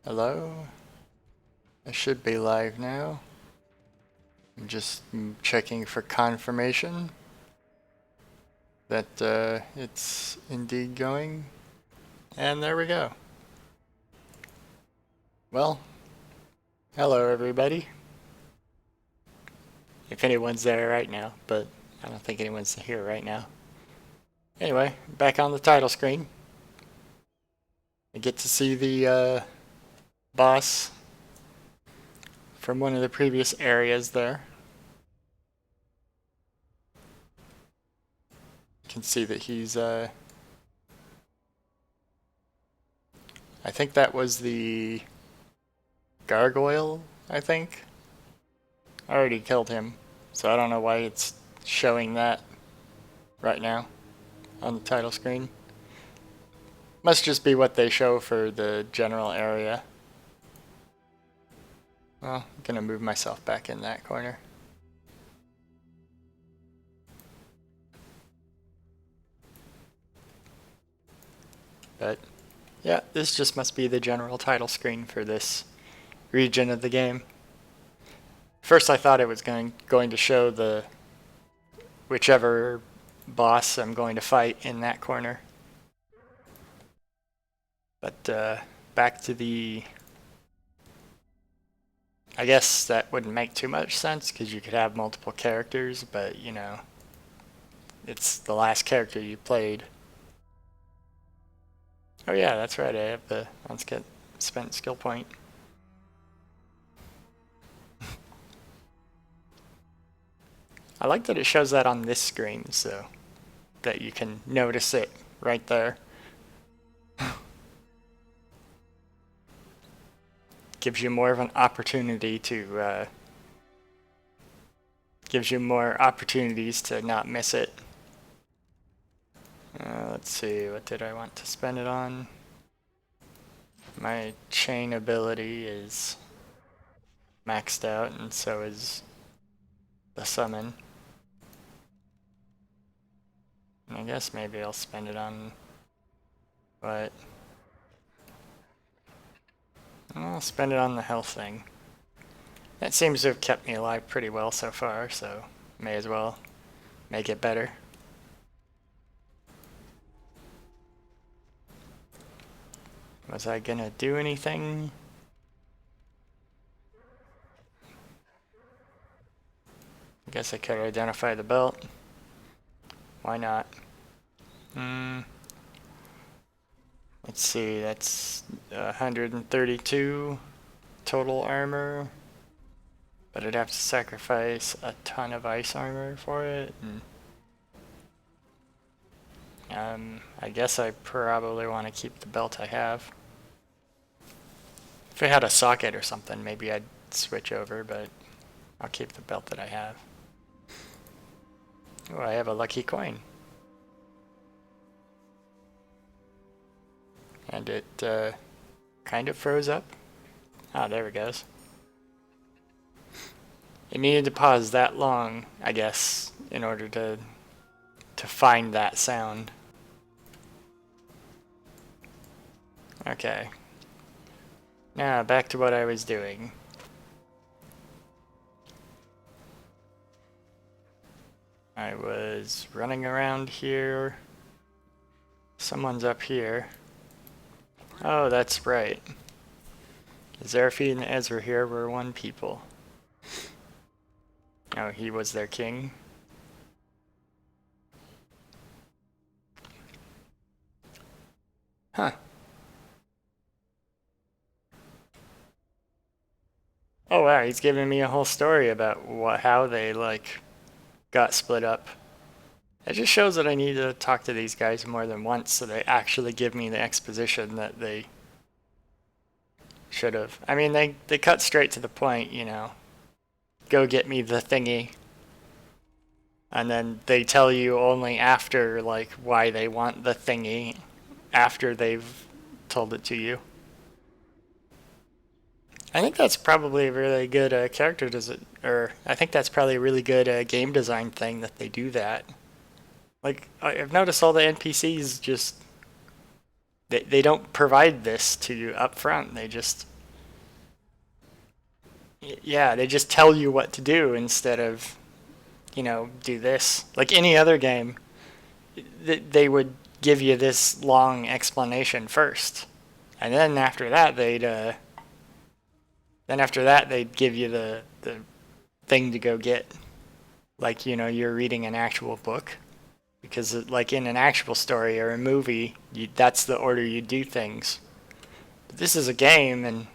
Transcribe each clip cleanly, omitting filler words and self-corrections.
Hello? I should be live now. I'm just checking for confirmation that it's indeed going. And there we go. Well, hello everybody. If anyone's there right now, but I don't think anyone's here right now. Anyway, back on the title screen. I get to see the boss from one of the previous areas there. You can see that he's I think that was the gargoyle, I think. I already killed him, so I don't know why it's showing that right now on the title screen. Must just be what they show for the general area. Well, I'm gonna move myself back in that corner. But yeah, this just must be the general title screen for this region of the game. First I thought it was going to show the whichever boss I'm going to fight in that corner. But back to the... I guess that wouldn't make too much sense because you could have multiple characters, but you know, it's the last character you played. Oh yeah, that's right, I have the unspent skill point. I like that it shows that on this screen so that you can notice it right there. Gives you more of an opportunity to gives you more opportunities to not miss it. Let's see, what did I want to spend it on? My chain ability is maxed out, and so is the summon. And I guess maybe I'll spend it on what? I'll spend it on the health thing. That seems to have kept me alive pretty well so far, so may as well make it better. Was I gonna do anything? I guess I could identify the belt. Why not? Let's see, that's 132 total armor. But I'd have to sacrifice a ton of ice armor for it. I guess I probably want to keep the belt I have. If I had a socket or something, maybe I'd switch over, but I'll keep the belt that I have. Oh, I have a lucky coin. And it kind of froze up. Ah, there it goes. It needed to pause that long, I guess, in order to find that sound. Okay. Now, back to what I was doing. I was running around here. Someone's up here. Oh, that's right. Zerfi and Ezra here were one people. Oh, he was their king. Huh. Oh wow, he's giving me a whole story about how they got split up. It just shows that I need to talk to these guys more than once so they actually give me the exposition that they should have. I mean, they cut straight to the point, you know. Go get me the thingy. And then they tell you only after, why they want the thingy, after they've told it to you. I think that's probably a really good I think that's probably a really good game design thing that they do that. Like, I've noticed all the NPCs They don't provide this to you up front. They just, yeah, they just tell you what to do instead of, do this. Like any other game, they would give you this long explanation first, and then after that they'd give you the thing to go get. Like, you're reading an actual book. Because, like, in an actual story or a movie, that's the order you do things. But this is a game, and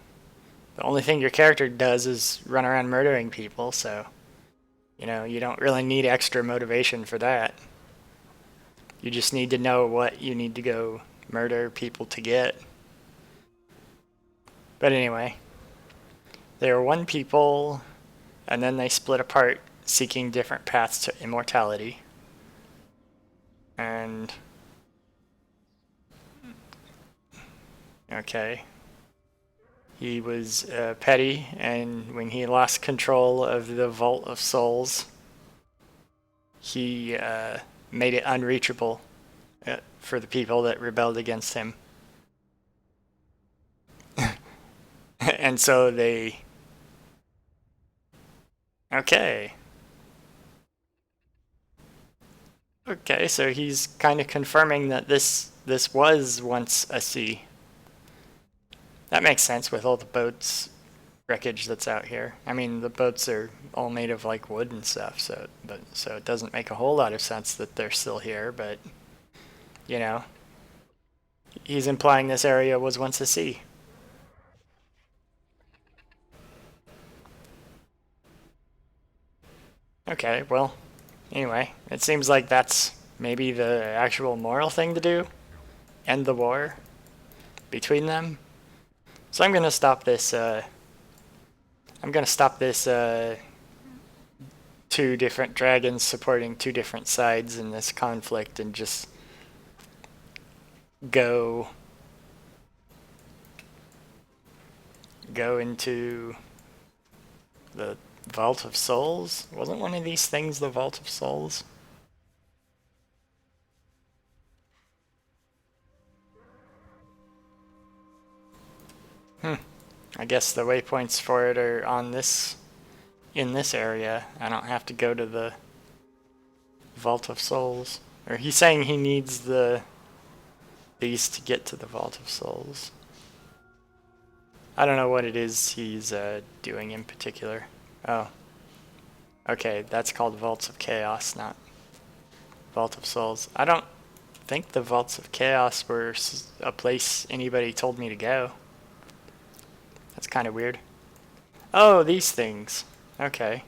the only thing your character does is run around murdering people, so, you don't really need extra motivation for that. You just need to know what you need to go murder people to get. But anyway, they were one people, and then they split apart, seeking different paths to immortality. And okay, he was petty, and when he lost control of the Vault of Souls, he made it unreachable for the people that rebelled against him. And so they... Okay, so he's kind of confirming that this was once a sea. That makes sense with all the boats wreckage that's out here. I mean, the boats are all made of like wood and stuff, so it doesn't make a whole lot of sense that they're still here, but he's implying this area was once a sea. Okay, well, anyway, it seems like that's maybe the actual moral thing to do. End the war between them. So I'm gonna stop this. Two different dragons supporting two different sides in this conflict, and just go into the Vault of Souls? Wasn't one of these things the Vault of Souls? I guess the waypoints for it are in this area. I don't have to go to the Vault of Souls. Or he's saying he needs these to get to the Vault of Souls. I don't know what it is he's doing in particular. Oh. Okay, that's called Vaults of Chaos, not Vault of Souls. I don't think the Vaults of Chaos were a place anybody told me to go. That's kind of weird. Oh, these things. Okay.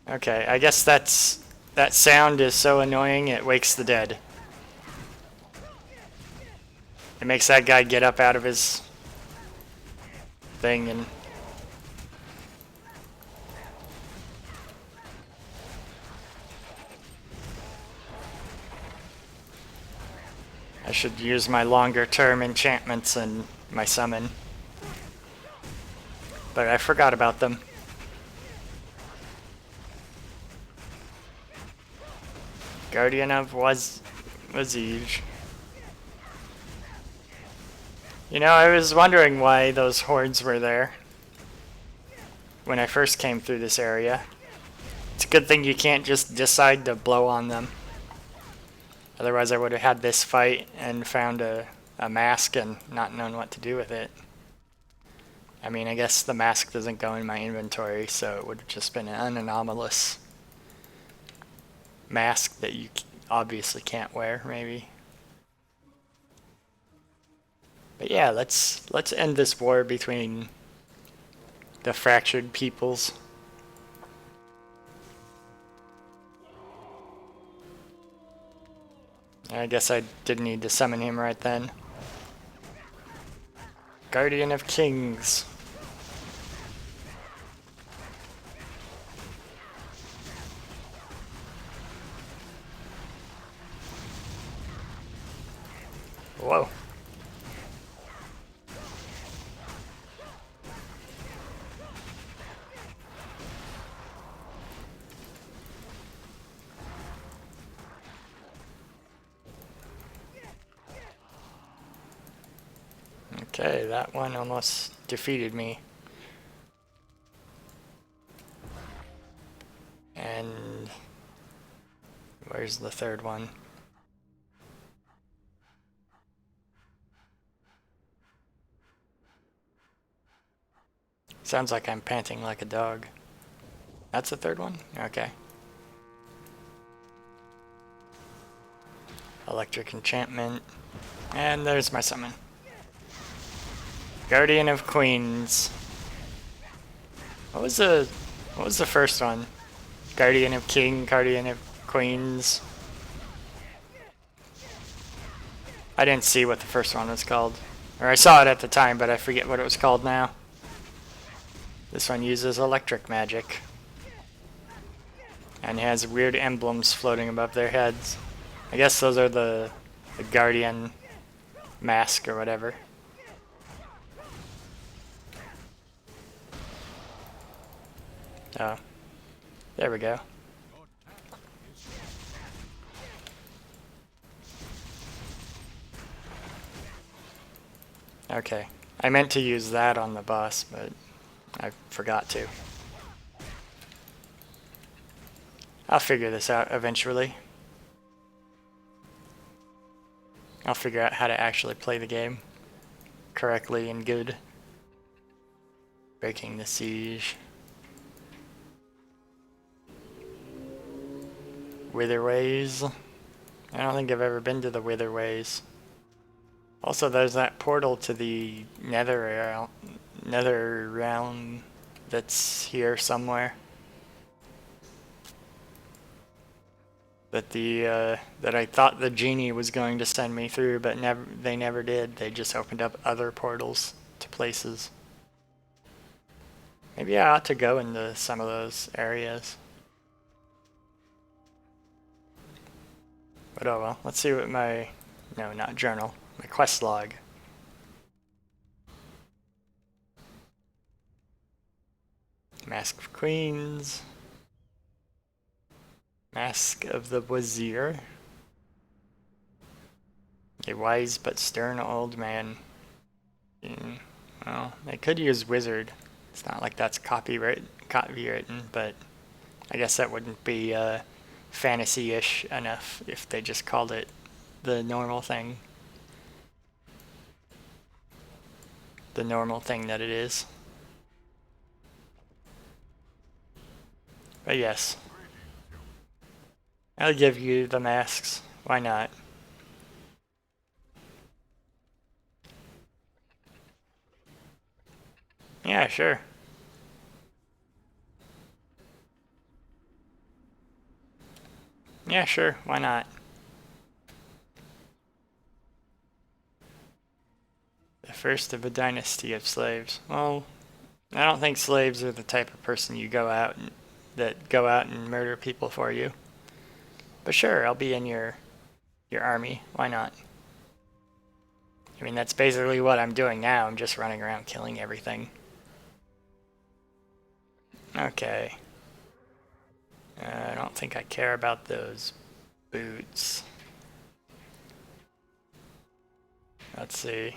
Okay, I guess that sound is so annoying it wakes the dead. It makes that guy get up out of his thing and... I should use my longer term enchantments and my summon. But I forgot about them. Guardian of Wazij. I was wondering why those hordes were there when I first came through this area. It's a good thing you can't just decide to blow on them. Otherwise I would have had this fight and found a mask and not known what to do with it. I mean, I guess the mask doesn't go in my inventory, so it would have just been an anomalous mask that you obviously can't wear, maybe. But yeah, let's end this war between the fractured peoples. I guess I didn't need to summon him right then. Guardian of Kings. Whoa. Okay, that one almost defeated me. And where's the third one? Sounds like I'm panting like a dog. That's the third one? Okay. Electric enchantment. And there's my summon. Guardian of Queens. What was the first one? Guardian of King, Guardian of Queens. I didn't see what the first one was called. Or I saw it at the time, but I forget what it was called now. This one uses electric magic. And has weird emblems floating above their heads. I guess those are the Guardian mask or whatever. Oh. There we go. Okay. I meant to use that on the boss, but I forgot to. I'll figure this out eventually. I'll figure out how to actually play the game correctly and good. Breaking the siege. Witherways. I don't think I've ever been to the Witherways. Also, there's that portal to the nether realm that's here somewhere. That I thought the genie was going to send me through, but they never did. They just opened up other portals to places. Maybe I ought to go into some of those areas. But oh well, let's see what my... No, not journal. My quest log. Mask of Queens. Mask of the Wazir. A wise but stern old man. Well, they could use wizard. It's not like that's copywritten, but I guess that wouldn't be fantasy-ish enough if they just called it the normal thing. The normal thing that it is. But yes. I'll give you the masks. Why not? Yeah, sure. Yeah, sure. Why not? The first of a dynasty of slaves. Well, I don't think slaves are the type of person you go out and murder people for you. But sure, I'll be in your army. Why not? I mean, that's basically what I'm doing now. I'm just running around killing everything. Okay. I don't think I care about those boots. Let's see.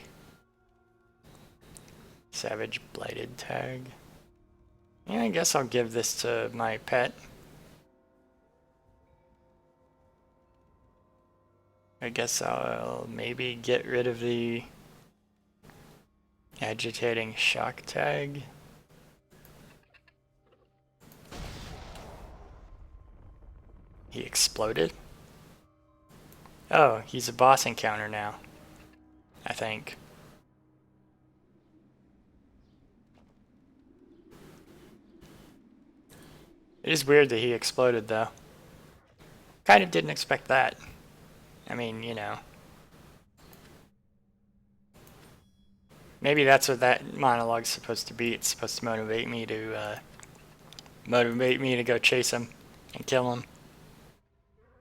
Savage Blighted tag. Yeah, I guess I'll give this to my pet. I guess I'll maybe get rid of the agitating shock tag. He exploded? Oh, he's a boss encounter now. I think. It is weird that he exploded, though. Kind of didn't expect that. I mean, you know. Maybe that's what that monologue's supposed to be. It's supposed to motivate me to go chase him and kill him.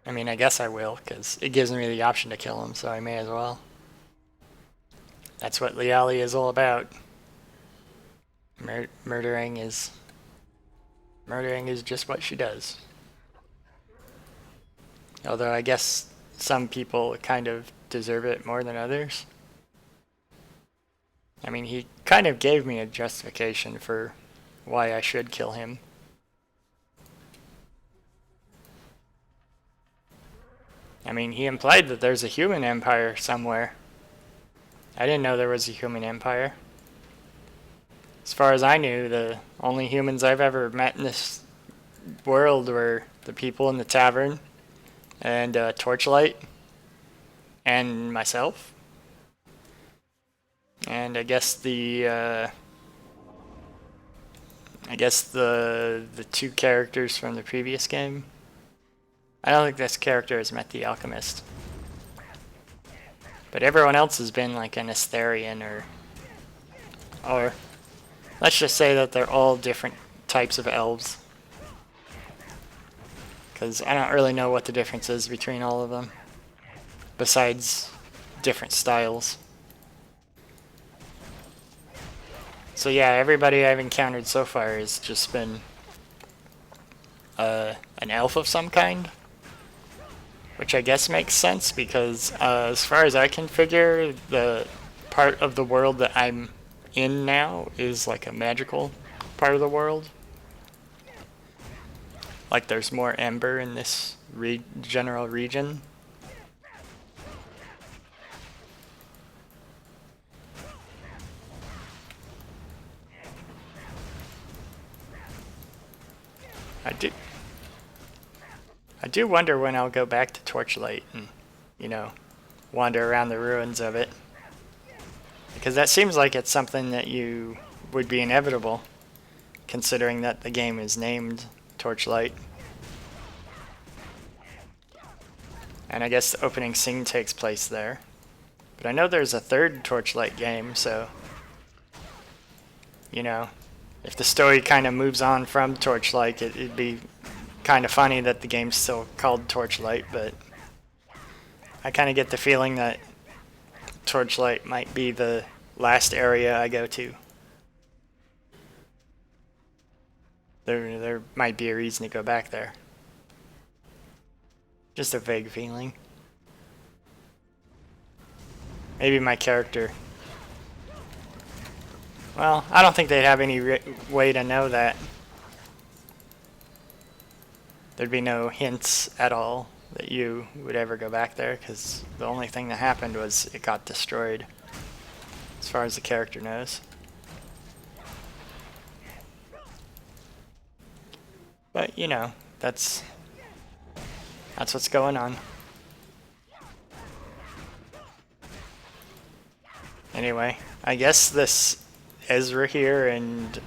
I mean, I guess I will, because it gives me the option to kill him, so I may as well. That's what Liali is all about. Murdering is just what she does. Although I guess some people kind of deserve it more than others. I mean, he kind of gave me a justification for why I should kill him. I mean, he implied that there's a human empire somewhere. I didn't know there was a human empire. As far as I knew, the only humans I've ever met in this world were the people in the tavern and Torchlight and myself. And I guess the two characters from the previous game. I don't think this character has met the alchemist. But everyone else has been like an Asterian or let's just say that they're all different types of elves. Because I don't really know what the difference is between all of them. Besides different styles. So yeah, everybody I've encountered so far has just been an elf of some kind. Which I guess makes sense because as far as I can figure, the part of the world that I'm in now is like a magical part of the world. Like there's more ember in this general region. I do wonder when I'll go back to Torchlight and, you know, wander around the ruins of it. Because that seems like it's something that would be inevitable, considering that the game is named Torchlight. And I guess the opening scene takes place there. But I know there's a third Torchlight game, so, you know, if the story kind of moves on from Torchlight, it'd be kind of funny that the game's still called Torchlight, but I kind of get the feeling that Torchlight might be the last area I go to. There might be a reason to go back there. Just a vague feeling. Maybe my character. Well, I don't think they'd have any way to know that. There'd be no hints at all that you would ever go back there, because the only thing that happened was it got destroyed, as far as the character knows. But, you know, that's what's going on. Anyway, I guess this Ezra here and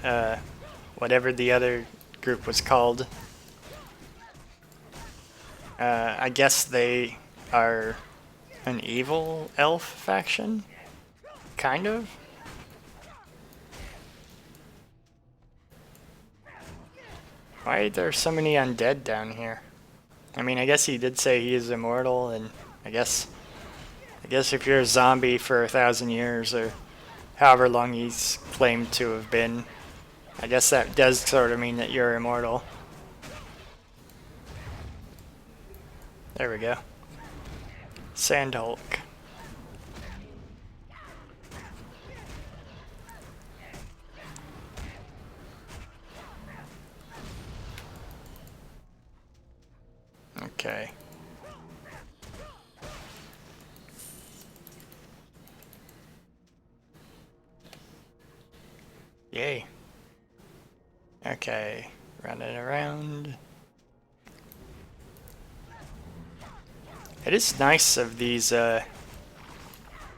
whatever the other group was called, I guess they are an evil elf faction? Kind of? Why are there so many undead down here? I mean, I guess he did say he is immortal, and I guess if you're a zombie for 1,000 years, or however long he's claimed to have been, I guess that does sort of mean that you're immortal. There we go. Sand Hulk. Okay. Yay. Okay, running around. It is nice of these, it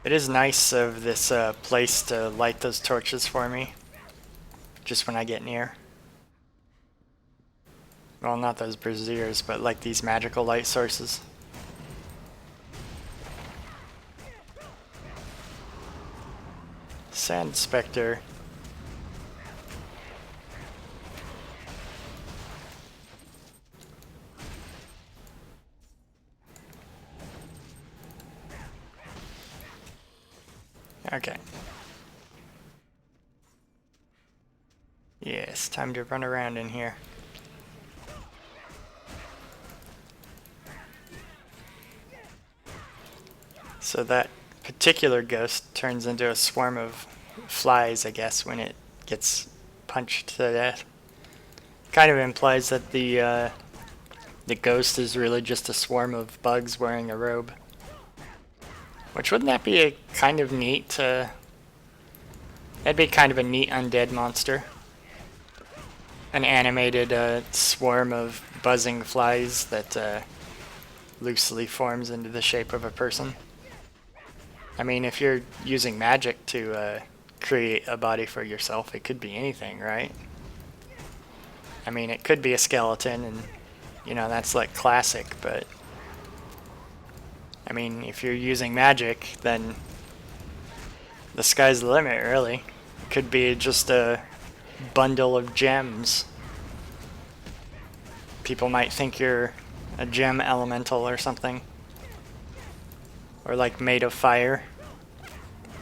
is nice of this place to light those torches for me. Just when I get near. Well, not those braziers, but like these magical light sources. Sand Spectre. Okay. Yes, time to run around in here. So that particular ghost turns into a swarm of flies, I guess, when it gets punched to death. Kind of implies that the ghost is really just a swarm of bugs wearing a robe. Which, wouldn't that be a kind of neat, that'd be kind of a neat undead monster. An animated swarm of buzzing flies that loosely forms into the shape of a person. I mean, if you're using magic to create a body for yourself, it could be anything, right? I mean, it could be a skeleton, and, you know, that's like classic, but I mean, if you're using magic, then the sky's the limit, really. It could be just a bundle of gems. People might think you're a gem elemental or something. Or like made of fire.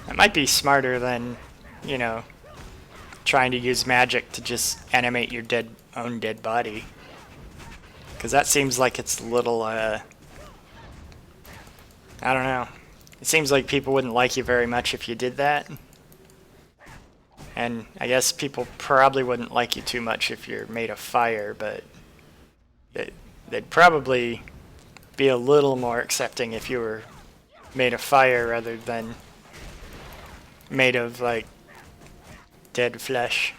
It might be smarter than, you know, trying to use magic to just animate your own dead body. Because that seems like it's a little, I don't know. It seems like people wouldn't like you very much if you did that. And I guess people probably wouldn't like you too much if you're made of fire, but they'd probably be a little more accepting if you were made of fire rather than made of, like, dead flesh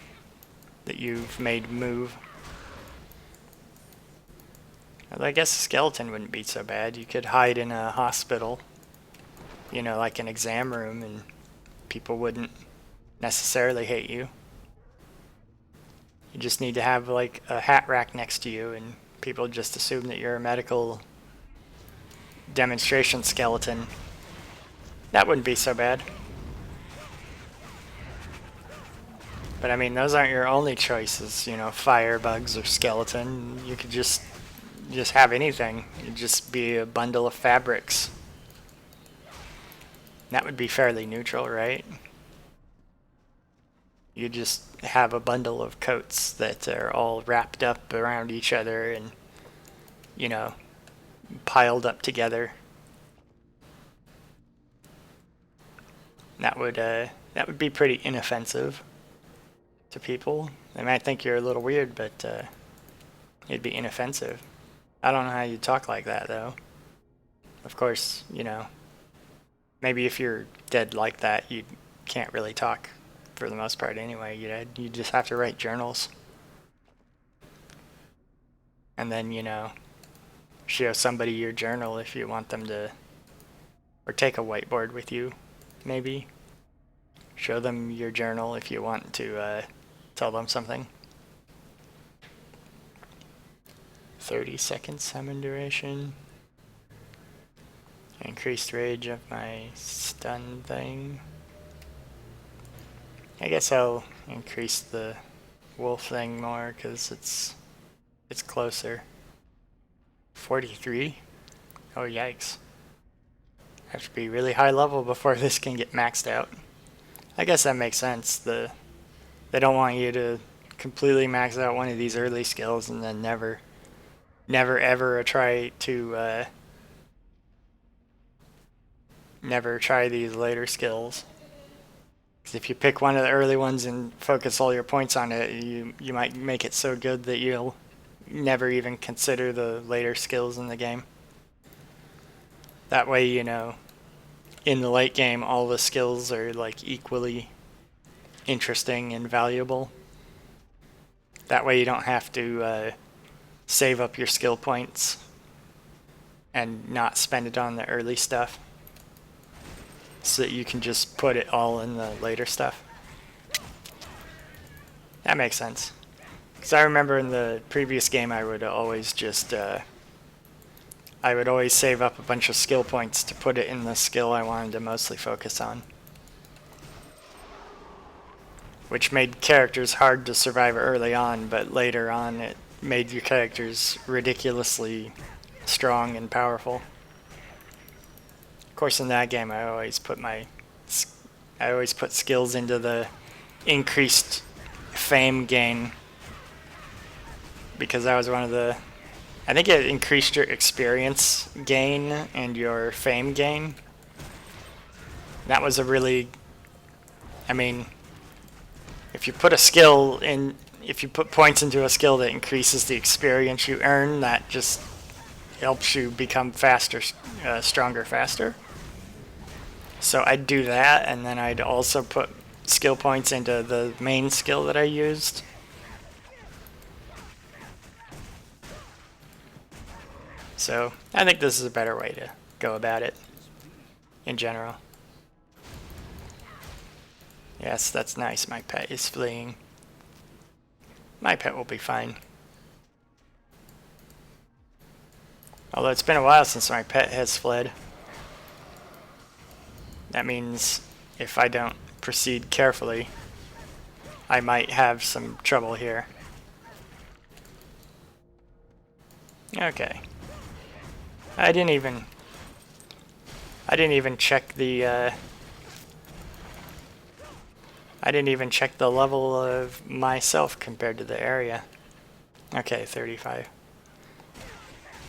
that you've made move. Well, I guess a skeleton wouldn't be so bad. You could hide in a hospital, you know, like an exam room, and people wouldn't necessarily hate you. You just need to have, like, a hat rack next to you, and people just assume that you're a medical demonstration skeleton. That wouldn't be so bad. But I mean, those aren't your only choices, you know, fire, bugs, or skeleton. You could just have anything. You'd just be a bundle of fabrics. That would be fairly neutral, right? You just have a bundle of coats that are all wrapped up around each other and, you know, piled up together. That would be pretty inoffensive to people. They might think you're a little weird, but it'd be inoffensive. I don't know how you talk like that, though. Of course, you know, maybe if you're dead like that, you can't really talk for the most part anyway. You just have to write journals. And then, you know, show somebody your journal if you want them to, or take a whiteboard with you, maybe. Show them your journal if you want to tell them something. 30-second summon duration. Increased rage of my stun thing. I guess I'll increase the wolf thing more because it's closer. 43? Oh yikes. I have to be really high level before this can get maxed out. I guess that makes sense. They don't want you to completely max out one of these early skills and then never ever try these later skills. Because if you pick one of the early ones and focus all your points on it, you might make it so good that you'll never even consider the later skills in the game. That way, you know, in the late game, all the skills are like equally interesting and valuable. That way you don't have to save up your skill points and not spend it on the early stuff, so that you can just put it all in the later stuff. That makes sense. Because I remember in the previous game I would always just I would always save up a bunch of skill points to put it in the skill I wanted to mostly focus on, which made characters hard to survive early on, but later on it made your characters ridiculously strong and powerful. Of course, in that game I always put skills into the increased fame gain, because that was one of the, I think it increased your experience gain and your fame gain. That was a really I mean, if you put a skill in, if you put points into a skill that increases the experience you earn, that just helps you become faster, stronger faster. So I'd do that, and then I'd also put skill points into the main skill that I used. So I think this is a better way to go about it in general. Yes, that's nice. My pet is fleeing. My pet will be fine. Although it's been a while since my pet has fled. That means if I don't proceed carefully, I might have some trouble here. Okay. I didn't even check the I didn't even check the level of myself compared to the area. Okay, 35.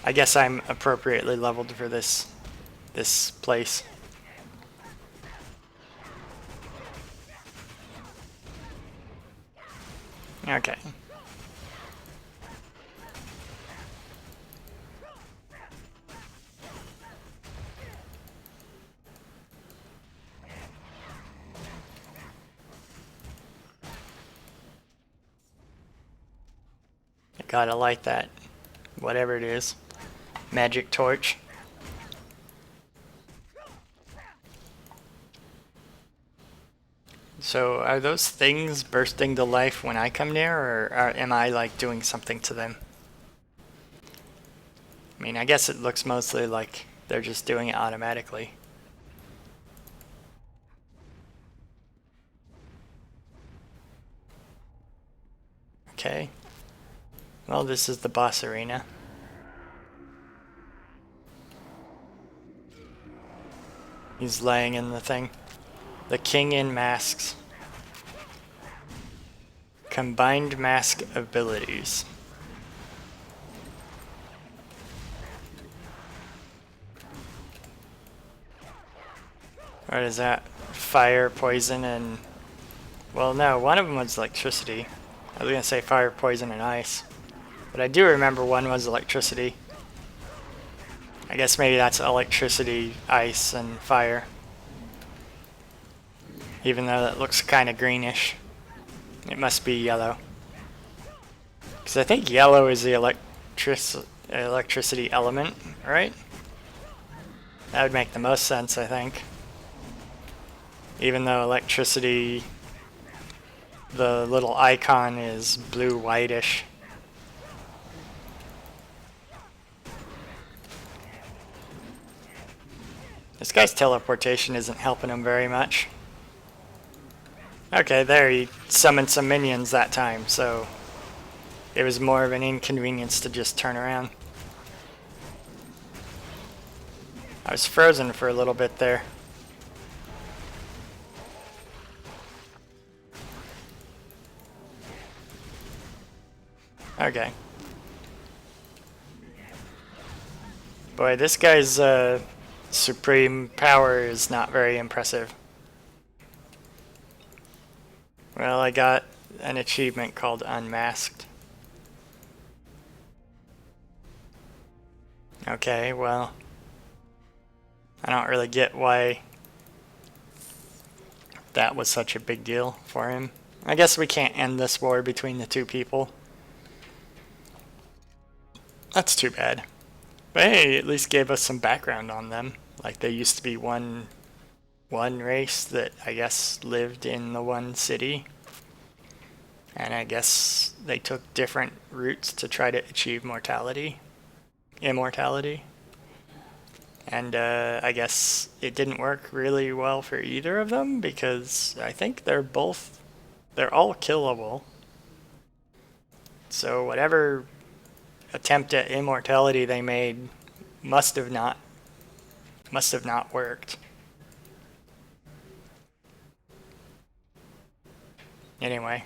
I guess I'm appropriately leveled for this place. Okay. I gotta light that, whatever it is, magic torch. So are those things bursting to life when I come near, or am I like doing something to them? I mean, I guess it looks mostly like they're just doing it automatically. Okay. Well, this is the boss arena. He's laying in the thing. The King in Masks. Combined mask abilities. What is that? Fire, poison, and... Well, no, one of them was electricity. I was gonna say fire, poison, and ice. But I do remember one was electricity. I guess maybe that's electricity, ice, and fire. Even though that looks kind of greenish. It must be yellow. Because I think yellow is the electricity element, right? That would make the most sense, I think. Even though electricity, the little icon is blue-whitish. This guy's teleportation isn't helping him very much. Okay, there, he summoned some minions that time, so it was more of an inconvenience to just turn around. I was frozen for a little bit there. Okay. Boy, this guy's supreme power is not very impressive. Well, I got an achievement called Unmasked. Okay, well, I don't really get why that was such a big deal for him. I guess we can't end this war between the two people. That's too bad. But hey, at least gave us some background on them. Like they used to be one race that I guess lived in the one city. And I guess they took different routes to try to achieve immortality. And I guess it didn't work really well for either of them because I think they're all killable. So whatever attempt at immortality they made must have not worked. Anyway,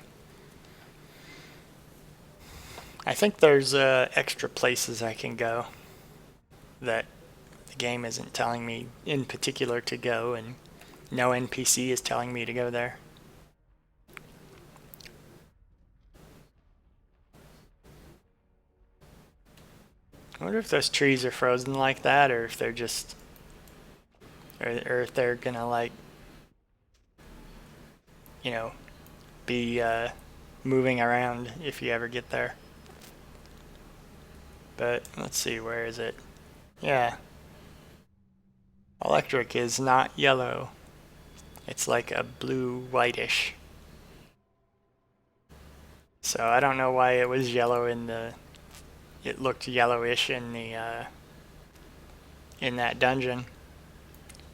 I think there's extra places I can go that the game isn't telling me in particular to go, and no NPC is telling me to go there. I wonder if those trees are frozen like that, or if they're just, or if they're gonna like, you know, be moving around if you ever get there. But let's see, where is it? Yeah. Electric is not yellow. It's like a blue whitish. So I don't know why it was yellow in the, it looked yellowish in the in that dungeon.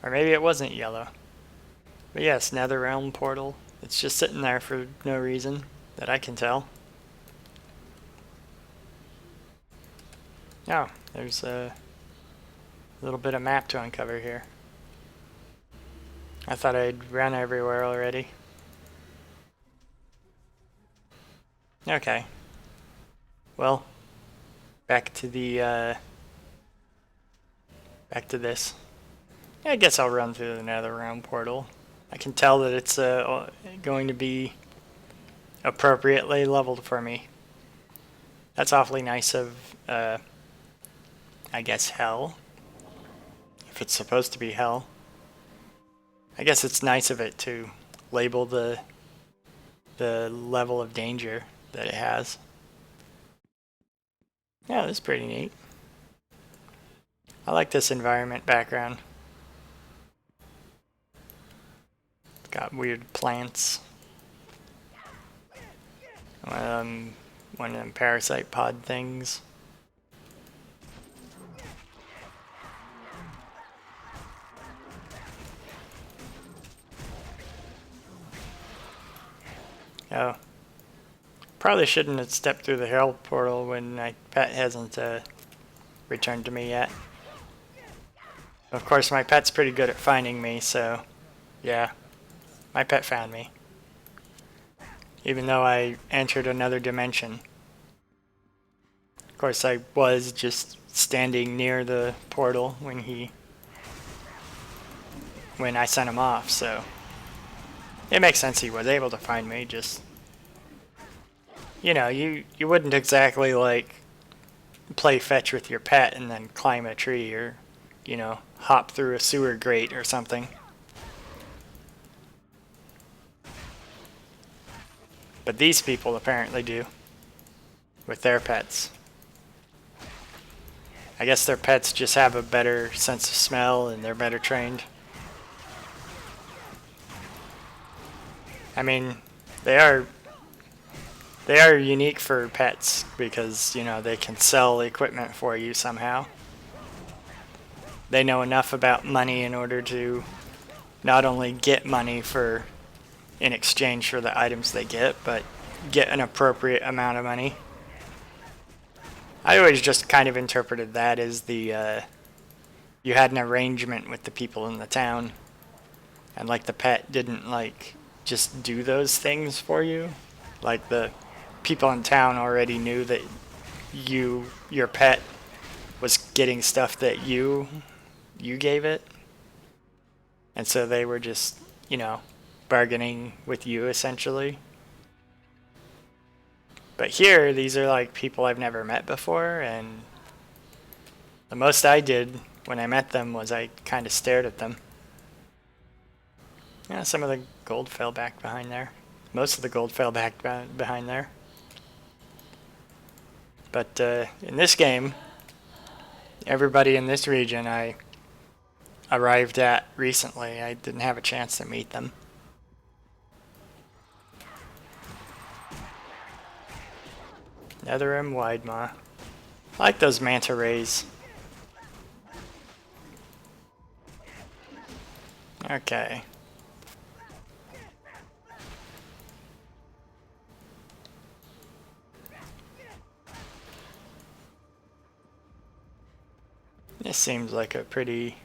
Or maybe it wasn't yellow. But yes, Netherrealm portal. It's just sitting there for no reason that I can tell. Oh, there's a little bit of map to uncover here. I thought I'd run everywhere already. Okay. Well, back to the back to this. I guess I'll run through the Netherrealm portal. I can tell that it's going to be appropriately leveled for me. That's awfully nice of, I guess, hell. If it's supposed to be hell. I guess it's nice of it to label the level of danger that it has. Yeah, that's pretty neat. I like this environment background. It's got weird plants. One of them parasite pod things. Oh. Probably shouldn't have stepped through the hell portal when my pet hasn't returned to me yet. Of course, my pet's pretty good at finding me, so yeah, my pet found me. Even though I entered another dimension. Of course, I was just standing near the portal when I sent him off, so it makes sense he was able to find me. Just, you know, you wouldn't exactly like play fetch with your pet and then climb a tree or, you know, hop through a sewer grate or something. But these people apparently do with their pets. I guess their pets just have a better sense of smell and they're better trained. I mean, they are unique for pets because, you know, they can sell equipment for you somehow. They know enough about money in order to not only get money in exchange for the items they get, but get an appropriate amount of money. I always just kind of interpreted that as you had an arrangement with the people in the town, and like the pet didn't like just do those things for you. Like the people in town already knew that your pet was getting stuff that you gave it, and so they were just, you know, bargaining with you essentially. But here, these are like people I've never met before, and the most I did when I met them was I kind of stared at them. Yeah, some of the gold fell back behind there. Most of the gold fell back behind there. But in this game, everybody in this region I arrived at recently. I didn't have a chance to meet them. Netherrealm Widemaw. I like those manta rays. Okay. This seems like a pretty,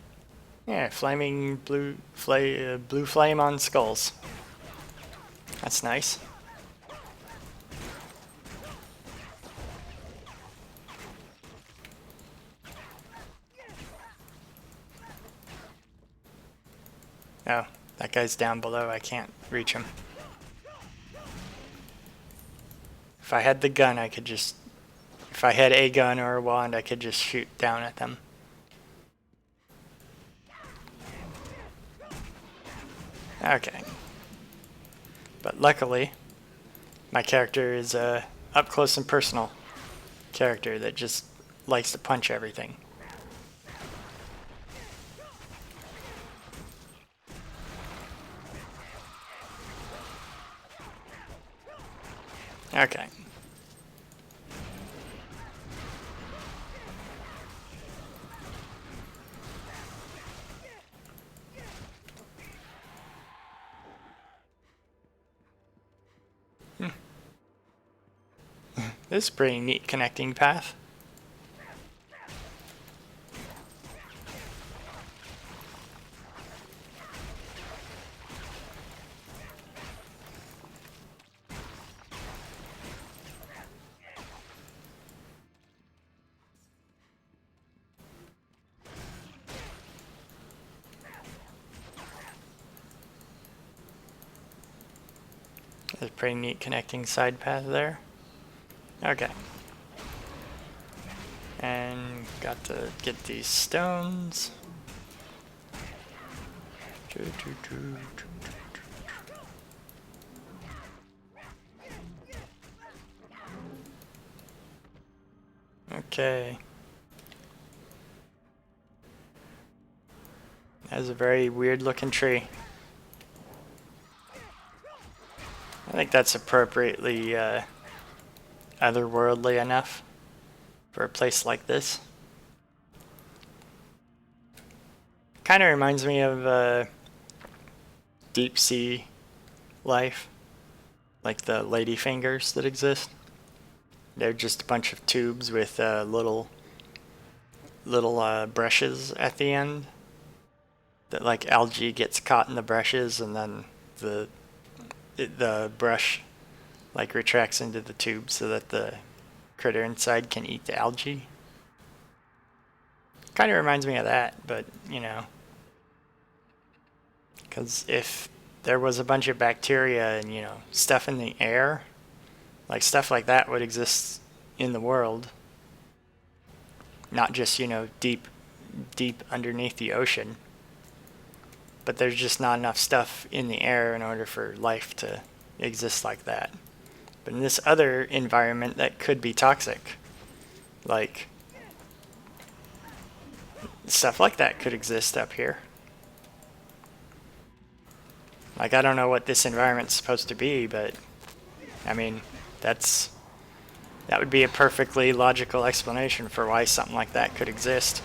yeah, flaming blue flame on skulls. That's nice. Oh, that guy's down below. I can't reach him. If I had the gun, I could just if I had a gun or a wand, I could just shoot down at them. Okay. But luckily, my character is a up close and personal character that just likes to punch everything. Okay. This is a pretty neat connecting path. There's a pretty neat connecting side path there. Okay. And got to get these stones. Okay. That's a very weird looking tree. I think that's appropriately otherworldly enough for a place like this. Kind of reminds me of deep sea life, like the ladyfingers that exist. They're just a bunch of tubes with little brushes at the end. That like algae gets caught in the brushes, and then the brush like retracts into the tube so that the critter inside can eat the algae. Kind of reminds me of that, but you know, because if there was a bunch of bacteria and, you know, stuff in the air, like stuff like that would exist in the world, not just, you know, deep underneath the ocean. But there's just not enough stuff in the air in order for life to exist like that. But in this other environment that could be toxic, like stuff like that could exist up here. Like, I don't know what this environment's supposed to be, but I mean, that would be a perfectly logical explanation for why something like that could exist.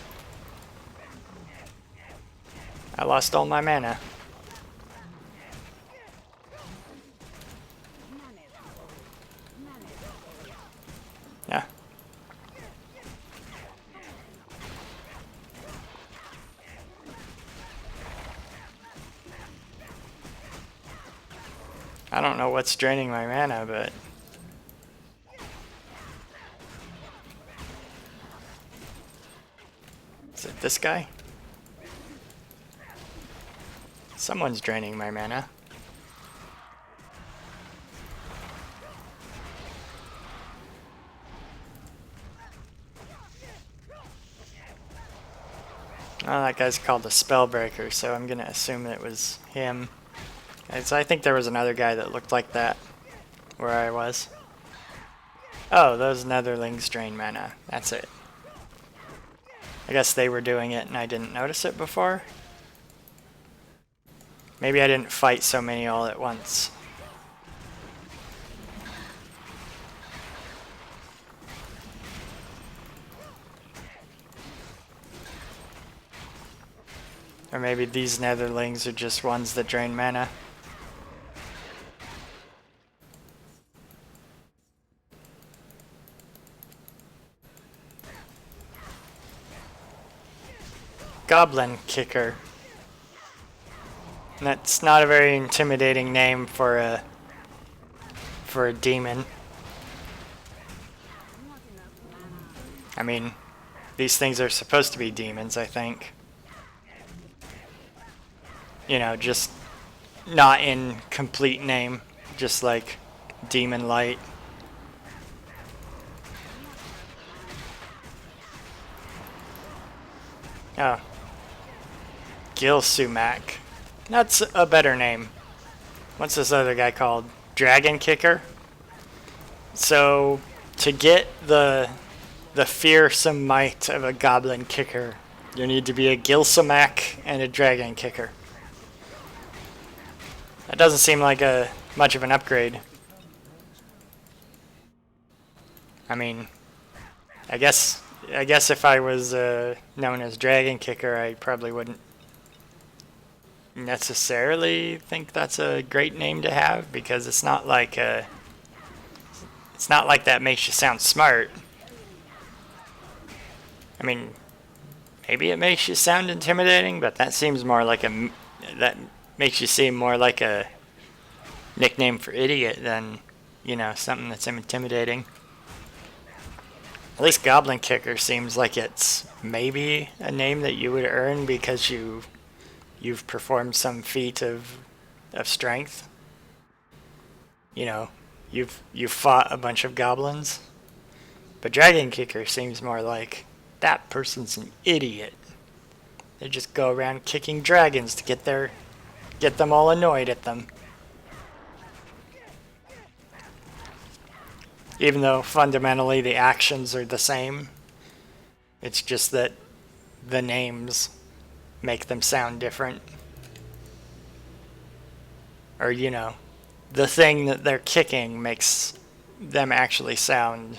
I lost all my mana. Yeah. I don't know what's draining my mana, but is it this guy? Someone's draining my mana. Oh, that guy's called a Spellbreaker, so I'm gonna assume it was him. So I think there was another guy that looked like that where I was. Oh, those Netherlings drain mana. That's it. I guess they were doing it and I didn't notice it before. Maybe I didn't fight so many all at once. Or maybe these Netherlings are just ones that drain mana. Goblin Kicker. That's not a very intimidating name for a demon. I mean, these things are supposed to be demons, I think. You know, just not in complete name, just like Demon Light. Oh, Gil Sumac. That's a better name. What's this other guy called? Dragon Kicker? So, to get the fearsome might of a goblin kicker, you need to be a Gilsamac and a dragon kicker. That doesn't seem like a much of an upgrade. I mean, I guess if I was known as dragon kicker, I probably wouldn't necessarily think that's a great name to have, because it's not like that makes you sound smart. I mean, maybe it makes you sound intimidating, but that seems more like that makes you seem more like a nickname for idiot than, something that's intimidating. At least Goblin Kicker seems like it's maybe a name that you would earn because you've performed some feat of strength. You've fought a bunch of goblins. But Dragon Kicker seems more like that person's an idiot. They just go around kicking dragons to get them all annoyed at them. Even though fundamentally the actions are the same, it's just that the names make them sound different. Or, the thing that they're kicking makes them actually sound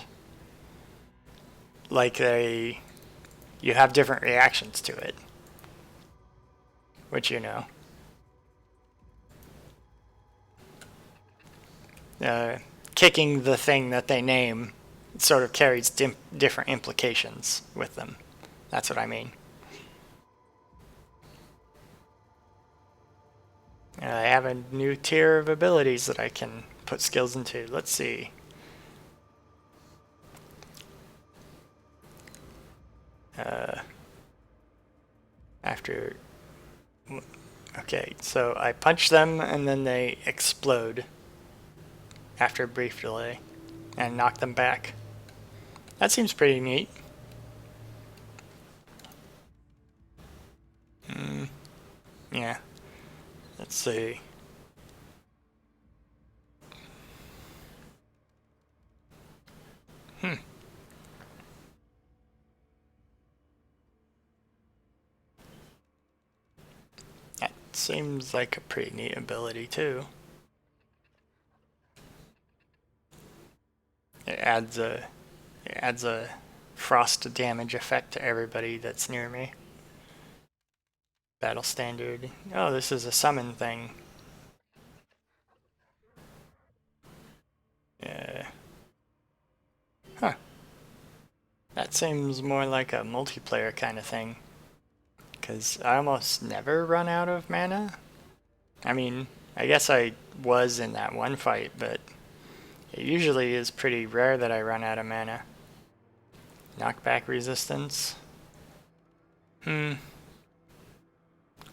like you have different reactions to it. Which kicking the thing that they name sort of carries different implications with them. That's what I mean. I have a new tier of abilities that I can put skills into. Let's see. Okay, so I punch them and then they explode after a brief delay and knock them back. That seems pretty neat. Yeah. Let's see. That seems like a pretty neat ability too. It adds a frost damage effect to everybody that's near me. Battle standard. Oh, this is a summon thing. Yeah. Huh. That seems more like a multiplayer kind of thing. Because I almost never run out of mana. I mean, I guess I was in that one fight, but it usually is pretty rare that I run out of mana. Knockback resistance.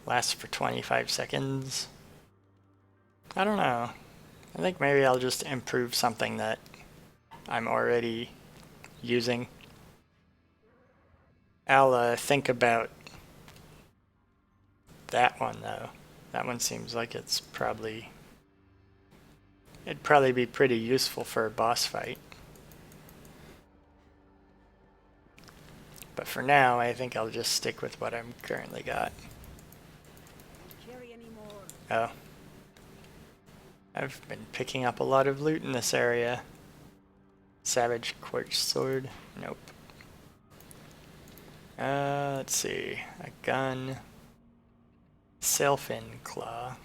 Lasts for 25 seconds. I don't know. I think maybe I'll just improve something that I'm already using. I'll think about that one though. That one seems like it'd probably be pretty useful for a boss fight. But for now, I think I'll just stick with what I'm currently got. Oh. I've been picking up a lot of loot in this area. Savage Quartz Sword. Nope. Let's see. A gun. Sailfin Claw.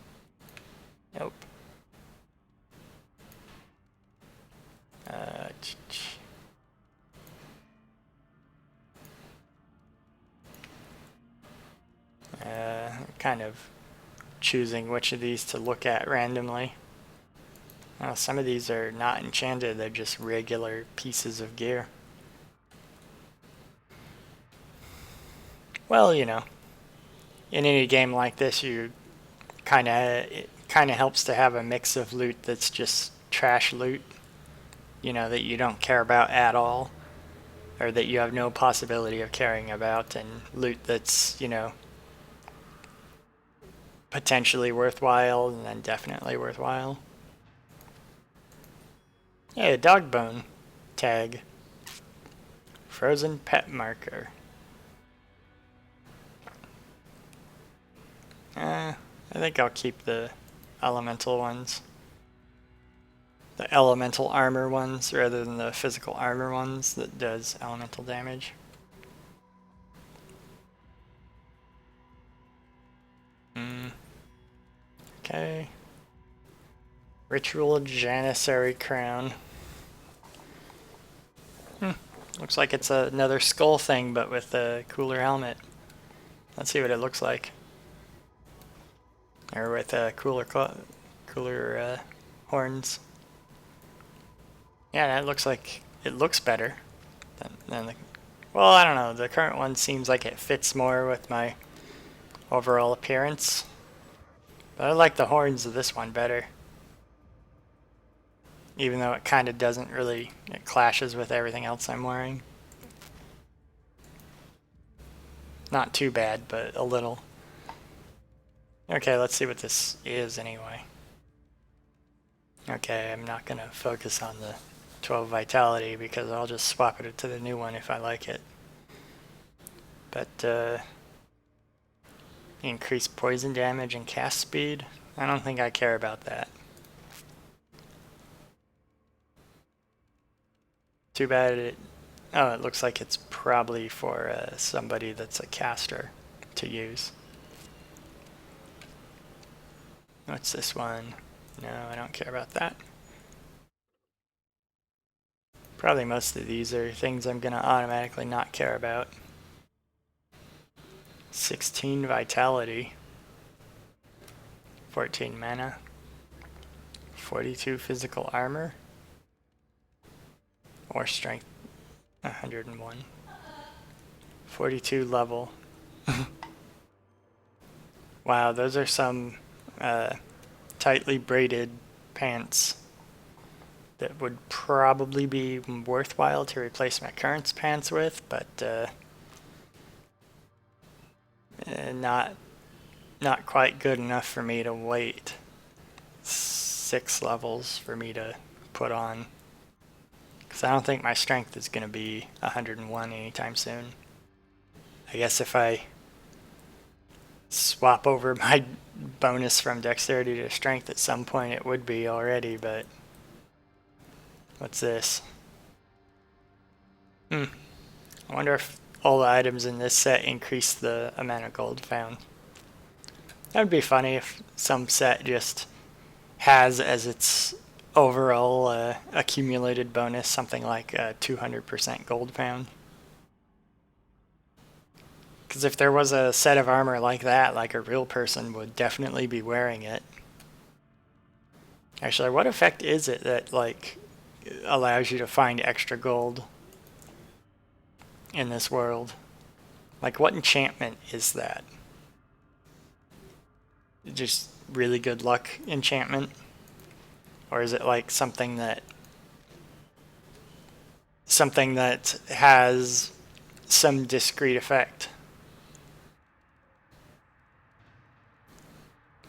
Nope. Kind of choosing which of these to look at randomly. Some of these are not enchanted, they're just regular pieces of gear. Well, in any game like this, it kind of helps to have a mix of loot that's just trash loot, that you don't care about at all. or that you have no possibility of caring about, and loot that's, you know, potentially worthwhile and then definitely worthwhile. Hey, a dog bone tag. Frozen pet marker. I think I'll keep the elemental ones. The elemental armor ones rather than the physical armor ones that does elemental damage. Okay. Ritual Janissary Crown. Looks like it's another skull thing, but with a cooler helmet. Let's see what it looks like. Or with cooler horns. Yeah, that looks like it looks better than the. Well, I don't know. The current one seems like it fits more with my overall appearance. But I like the horns of this one better. Even though it kind of doesn't really, it clashes with everything else I'm wearing. Not too bad, but a little. Okay, let's see what this is anyway. Okay, I'm not going to focus on the 12 vitality because I'll just swap it to the new one if I like it. But, increase poison damage and cast speed. I don't think I care about that. Too bad it... Oh, it looks like it's probably for somebody that's a caster to use. What's this one? No, I don't care about that. Probably most of these are things I'm going to automatically not care about. 16 vitality. 14 mana. 42 physical armor. Or strength. 101. 42 level. Wow, those are some tightly braided pants that would probably be worthwhile to replace my current pants with, but not quite good enough for me to wait 6 levels for me to put on. Because I don't think my strength is going to be 101 anytime soon. I guess if I swap over my bonus from dexterity to strength at some point it would be already, but what's this? I wonder if all the items in this set increase the amount of gold found. That would be funny if some set just has as its overall accumulated bonus something like 200% gold found. Because if there was a set of armor like that, like a real person would definitely be wearing it. Actually, what effect is it that like allows you to find extra gold in this world? Like, what enchantment is that? Just really good luck enchantment? Or is it like something that has some discrete effect?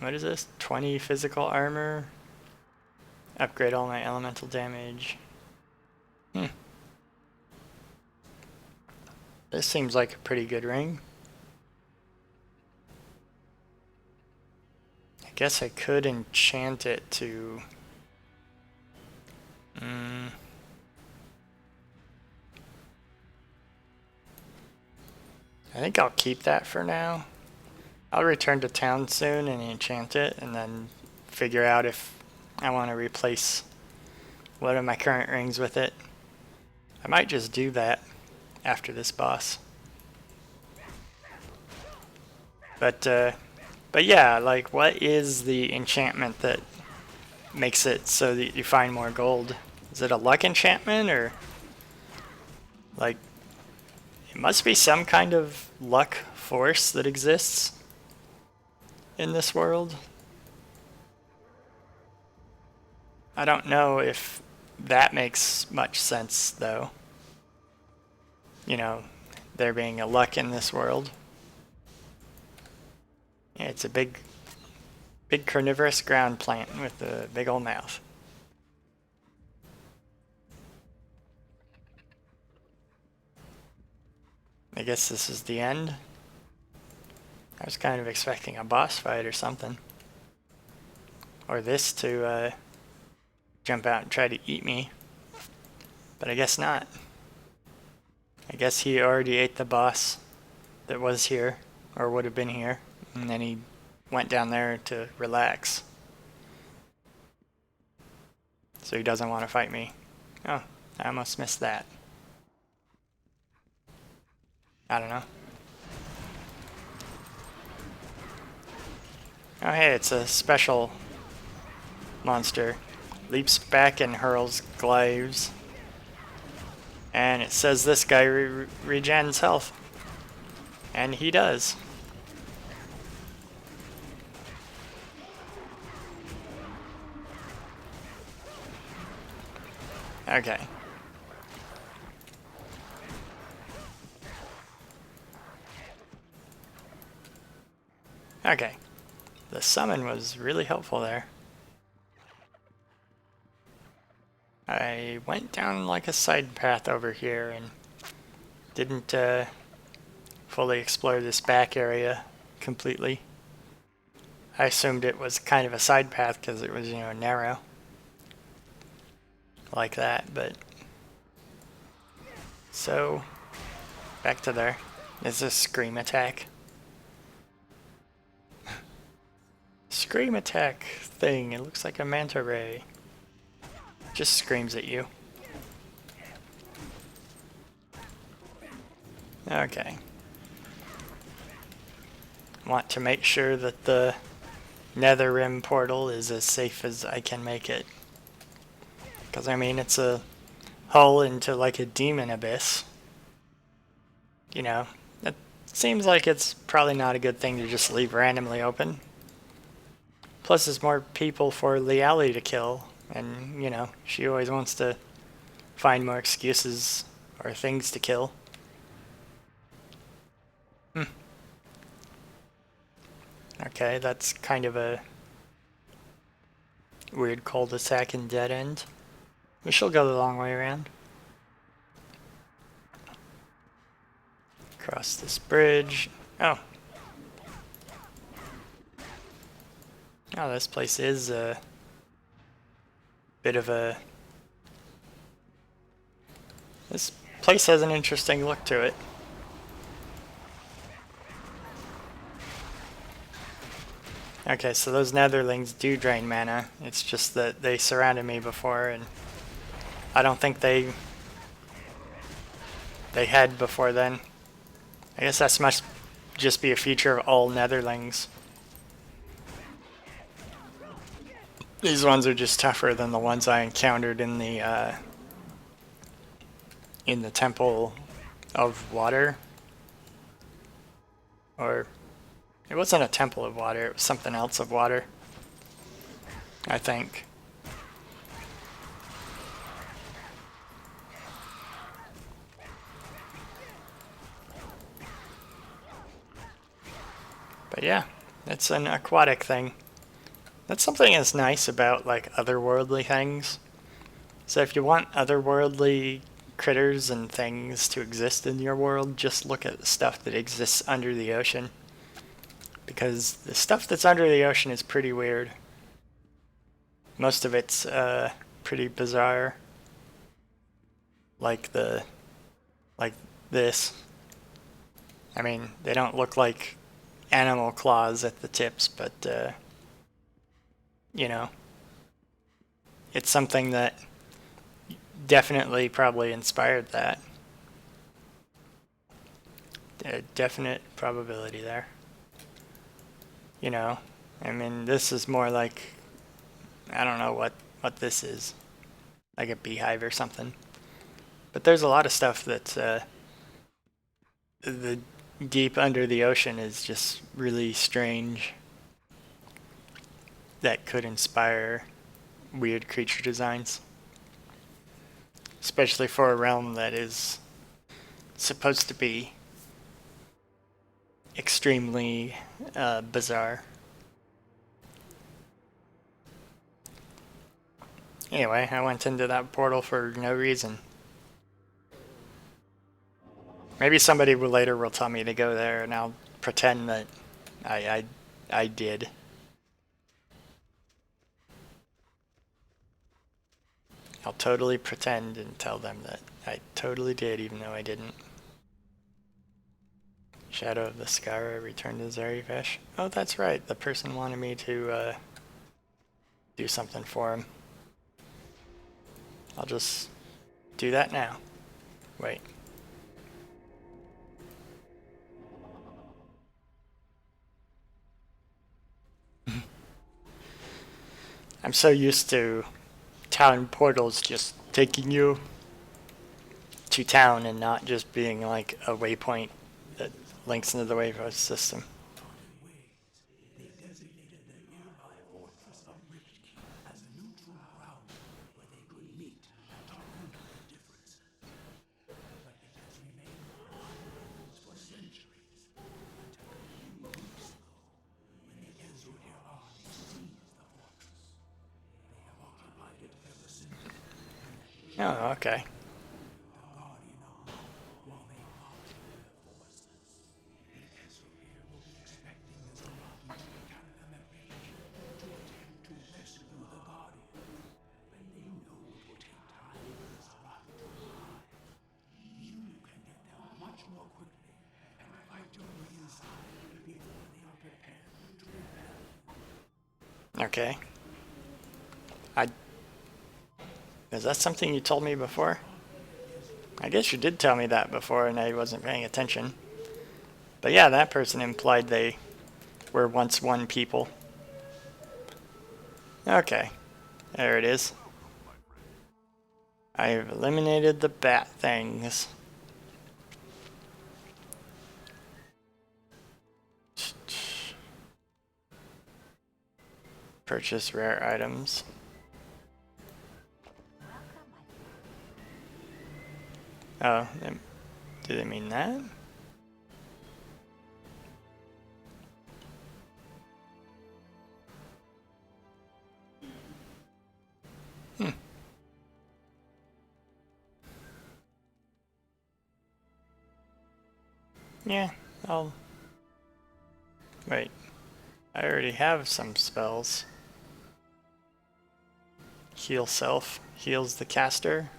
What is this? 20 physical armor. Upgrade all my elemental damage. This seems like a pretty good ring. I guess I could enchant it to... I think I'll keep that for now. I'll return to town soon and enchant it, and then figure out if I want to replace one of my current rings with it. I might just do that after this boss. But yeah, like, what is the enchantment that makes it so that you find more gold? Is it a luck enchantment, or like, it must be some kind of luck force that exists in this world. I don't know if that makes much sense, though. you know, there being a luck in this world. Yeah, it's a big carnivorous ground plant with a big old mouth. I guess this is the end. I was kind of expecting a boss fight or something. Or this to jump out and try to eat me. But I guess not. I guess he already ate the boss that was here, or would have been here, and then he went down there to relax. So he doesn't want to fight me. Oh, I almost missed that. I don't know. Oh hey, it's a special monster. Leaps back and hurls glaives. And it says this guy regens health. And he does. Okay. Okay. The summon was really helpful there. I went down like a side path over here and didn't fully explore this back area completely. I assumed it was kind of a side path because it was, you know, narrow. Like that, but... So, back to there. Is this scream attack? Scream attack thing, it looks like a manta ray. Just screams at you. Okay. Want to make sure that the Nether Rim portal is as safe as I can make it. Because, I mean, it's a hole into like a demon abyss. You know, it seems like it's probably not a good thing to just leave randomly open. Plus, there's more people for Liali to kill. And, you know, she always wants to find more excuses or things to kill. Okay, that's kind of a weird cul-de-sac and dead end. We shall go the long way around. Cross this bridge. Oh. Oh, this place is a bit of a... This place has an interesting look to it. Okay, so those netherlings do drain mana. It's just that they surrounded me before, and I don't think they had before then. I guess that must just be a feature of all netherlings. These ones are just tougher than the ones I encountered in the Temple of Water. Or, it wasn't a Temple of Water, it was something else of water, I think. But yeah, it's an aquatic thing. That's something that's nice about like otherworldly things. So if you want otherworldly critters and things to exist in your world, just look at the stuff that exists under the ocean. Because the stuff that's under the ocean is pretty weird. Most of it's pretty bizarre. Like this. I mean, they don't look like animal claws at the tips, but you know, it's something that definitely probably inspired that. A definite probability there. You know, I mean, this is more like, I don't know what this is. Like a beehive or something. But there's a lot of stuff that's the deep under the ocean is just really strange. That could inspire weird creature designs. Especially for a realm that is supposed to be extremely bizarre. Anyway, I went into that portal for no reason. Maybe somebody later will tell me to go there, and I'll pretend that I did. I'll totally pretend and tell them that I totally did, even though I didn't. Shadow of the Scar returned to Zarifash. Oh, that's right. The person wanted me to do something for him. I'll just do that now. Wait. I'm so used to town portals just taking you to town and not just being like a waypoint that links into the waypoint system. Oh, okay. Okay. Is that something you told me before? I guess you did tell me that before and I wasn't paying attention. But yeah, that person implied they were once one people. Okay. There it is. I have eliminated the bat things. Purchase rare items. Oh, do they mean that? Yeah, I'll... Wait. I already have some spells. Heal self. Heals the caster.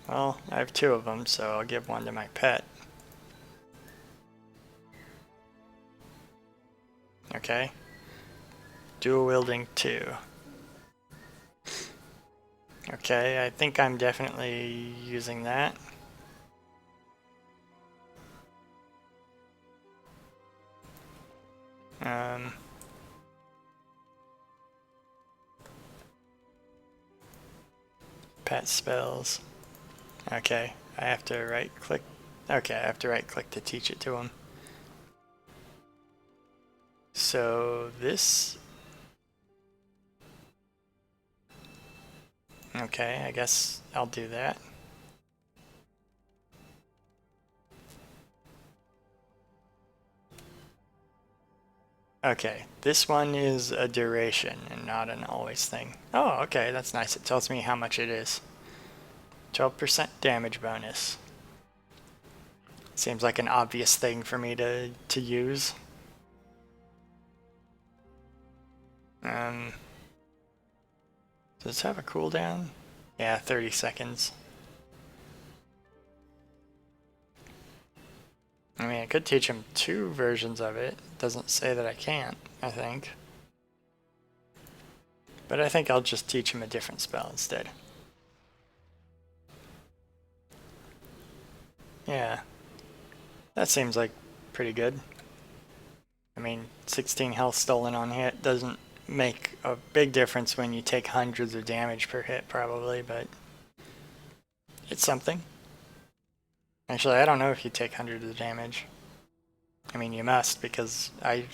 Well, I have 2 of them, so I'll give one to my pet. Okay. Dual wielding 2. Okay, I think I'm definitely using that. Pet spells. Okay, I have to right click. Okay, I have to right click to teach it to him. So this... Okay, I guess I'll do that. Okay, this one is a duration and not an always thing. Oh, okay, that's nice. It tells me how much it is. 12% damage bonus. Seems like an obvious thing for me to use. Does this have a cooldown? Yeah, 30 seconds. I mean, I could teach him 2 versions of it. Doesn't say that I can't, I think. But I think I'll just teach him a different spell instead. Yeah. That seems like pretty good. I mean, 16 health stolen on hit doesn't make a big difference when you take hundreds of damage per hit, probably, but it's something. Actually, I don't know if you take hundreds of damage. I mean, you must, because I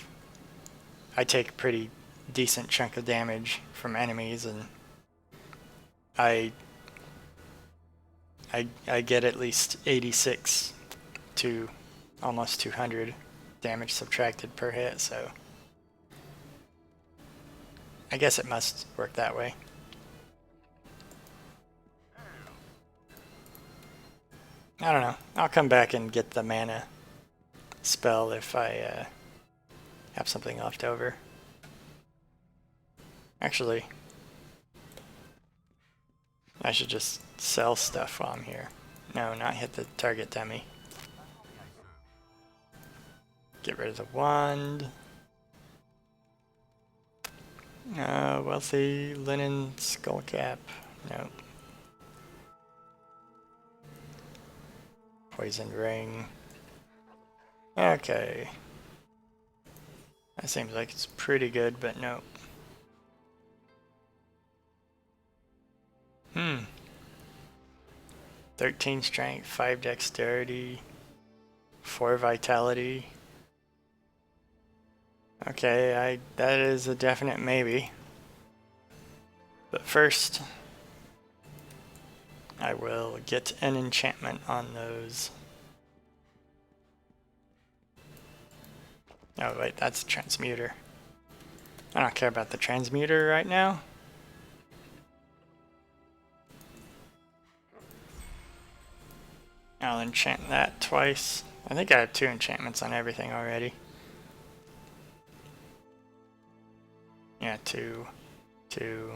take a pretty decent chunk of damage from enemies, and I I get at least 86 to almost 200 damage subtracted per hit, so I guess it must work that way. I don't know. I'll come back and get the mana spell if I have something left over. Actually, I should just sell stuff while I'm here. No, not hit the target dummy. Get rid of the wand. Wealthy linen skull cap. No. Poison ring. Okay. That seems like it's pretty good, but no. 13 strength, 5 dexterity, 4 vitality. Okay, that is a definite maybe. But first, I will get an enchantment on those. Oh wait, that's a transmuter. I don't care about the transmuter right now. I'll enchant that twice. I think I have 2 enchantments on everything already. Yeah, 2, 2,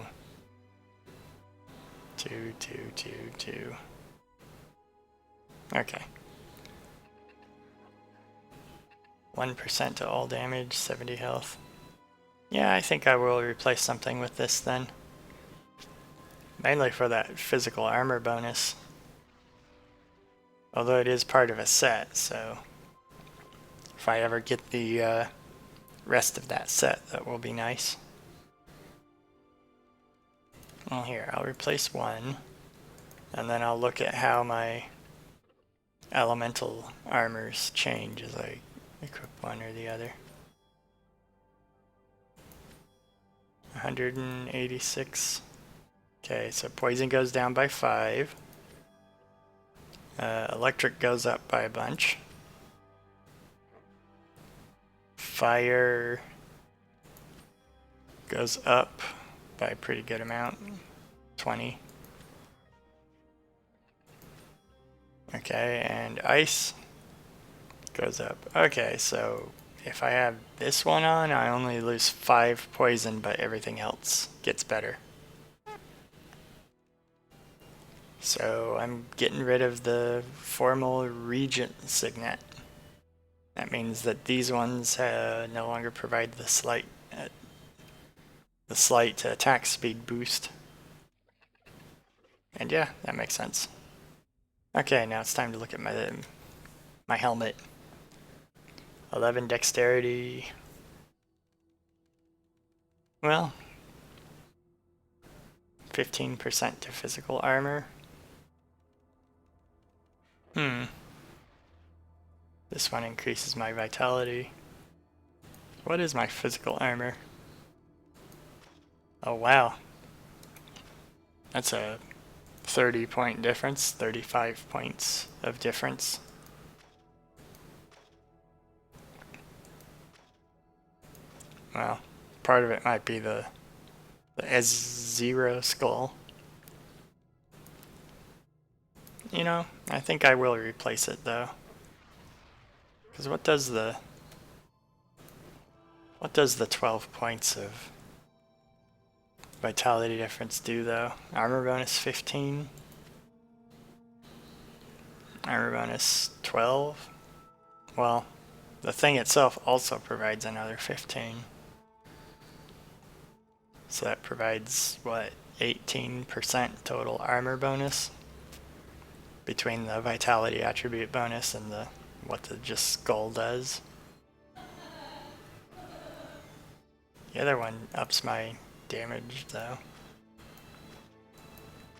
2, 2, 2, 2. Okay. 1% to all damage, 70 health. Yeah, I think I will replace something with this then. Mainly for that physical armor bonus. Although it is part of a set, so if I ever get the rest of that set, that will be nice. Well, here, I'll replace one, and then I'll look at how my elemental armors change as I equip one or the other. 186. Okay, so poison goes down by 5. Electric goes up by a bunch. Fire goes up by a pretty good amount, 20. Okay, and ice goes up. Okay, so if I have this one on, I only lose 5 poison, but everything else gets better. So I'm getting rid of the formal regent signet. That means that these ones no longer provide the slight attack speed boost. And yeah, that makes sense. Okay, now it's time to look at my helmet. 11 dexterity. Well, 15% to physical armor. This one increases my vitality. What is my physical armor? Oh wow. That's a 30-point difference, 35 points of difference. Well, part of it might be the S0 skull. You know, I think I will replace it though. Because what does the 12 points of vitality difference do though? Armor bonus 15. Armor bonus 12. Well, the thing itself also provides another 15. So that provides, what, 18% total armor bonus? Between the vitality attribute bonus and what the just skull does. The other one ups my damage though.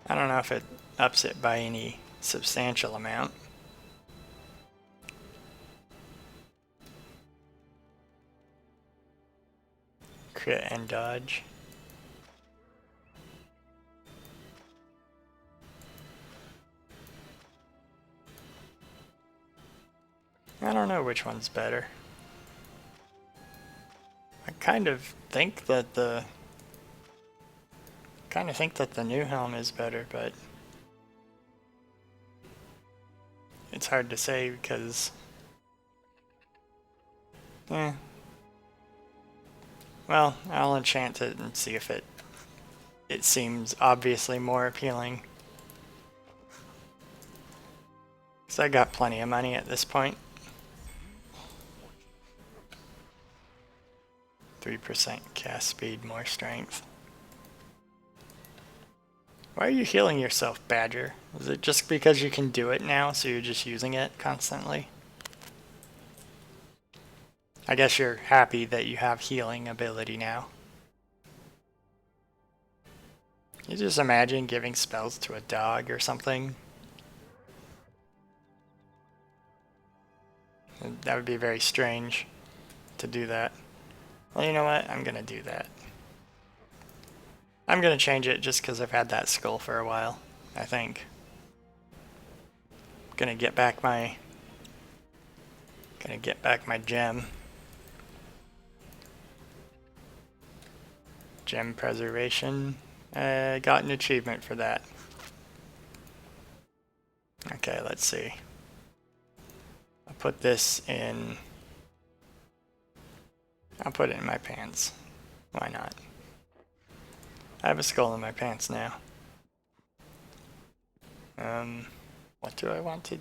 I don't know if it ups it by any substantial amount. Crit and dodge. don't know which one's better. I kind of think that the new helm is better, but it's hard to say because well, I'll enchant it and see if it seems obviously more appealing. Because I got plenty of money at this point. 3% cast speed, more strength. Why are you healing yourself, Badger? Is it just because you can do it now, so you're just using it constantly? I guess you're happy that you have healing ability now. You just imagine giving spells to a dog or something. That would be very strange to do that. Well, you know what? I'm gonna do that. I'm gonna change it just because I've had that skull for a while, I think. Gonna get back my gem. Gem preservation. I got an achievement for that. Okay, let's see. I'll put this in... I'll put it in my pants. Why not? I have a skull in my pants now. What do I want to...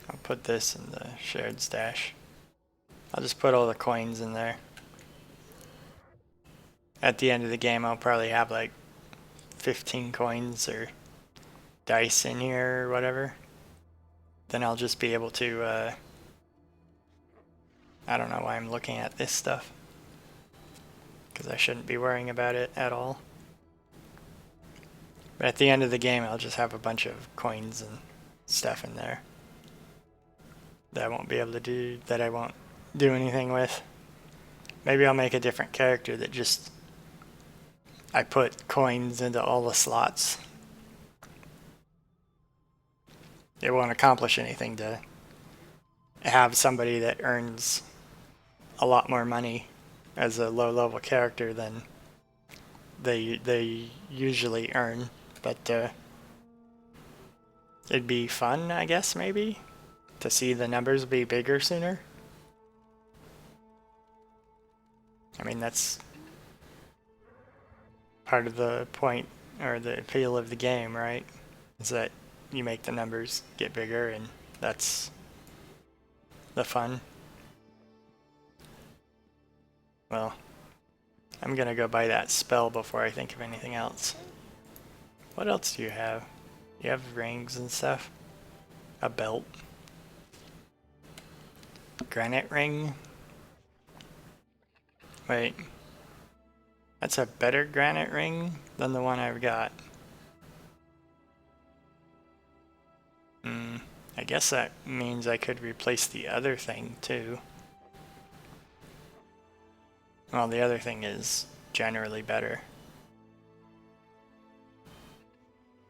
I'll put this in the shared stash. I'll just put all the coins in there. At the end of the game, I'll probably have like 15 coins or dice in here or whatever. Then I'll just be able to, I don't know why I'm looking at this stuff. Because I shouldn't be worrying about it at all. But at the end of the game, I'll just have a bunch of coins and stuff in there that I won't be able to do, that I won't do anything with. Maybe I'll make a different character that just... I put coins into all the slots. It won't accomplish anything to have somebody that earns a lot more money as a low-level character than they usually earn. But it'd be fun, I guess, maybe, to see the numbers be bigger sooner. I mean, that's part of the point, or the appeal of the game, right? Is that you make the numbers get bigger, and that's the fun. Well, I'm gonna go buy that spell before I think of anything else. What else do you have? You have rings and stuff? A belt? Granite ring? Wait. That's a better granite ring than the one I've got. I guess that means I could replace the other thing too. Well, the other thing is generally better.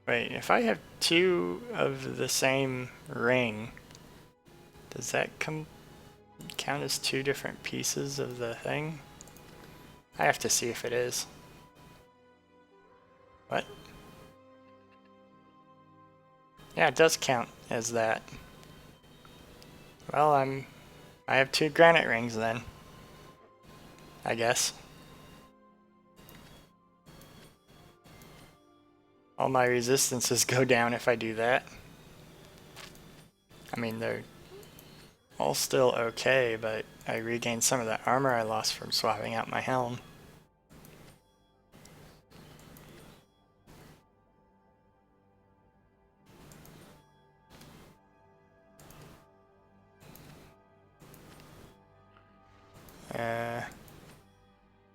Wait, if I have two of the same ring, does that count as two different pieces of the thing? I have to see if it is. What? Yeah, it does count as that. Well, I have two granite rings then, I guess. All my resistances go down if I do that. I mean, they're all still okay, but I regained some of the armor I lost from swapping out my helm.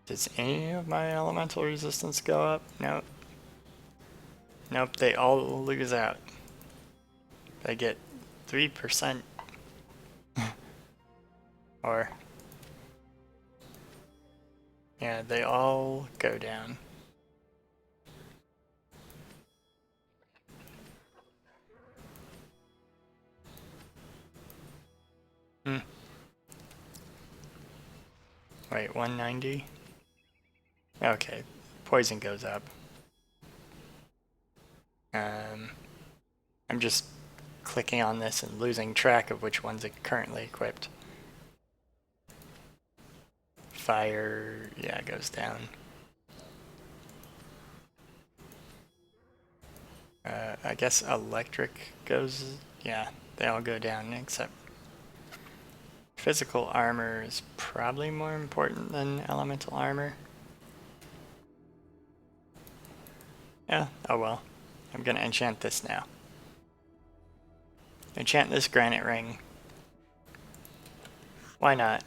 Does any of my elemental resistance go up? Nope. Nope, they all lose out. I get 3%. Or... yeah, they all go down. Wait, 190? Okay, poison goes up. I'm just clicking on this and losing track of which one's currently equipped. Fire, yeah, goes down. I guess electric goes, yeah, they all go down except physical armor is probably more important than elemental armor. Yeah, oh well. I'm gonna enchant this now. Enchant this granite ring. Why not?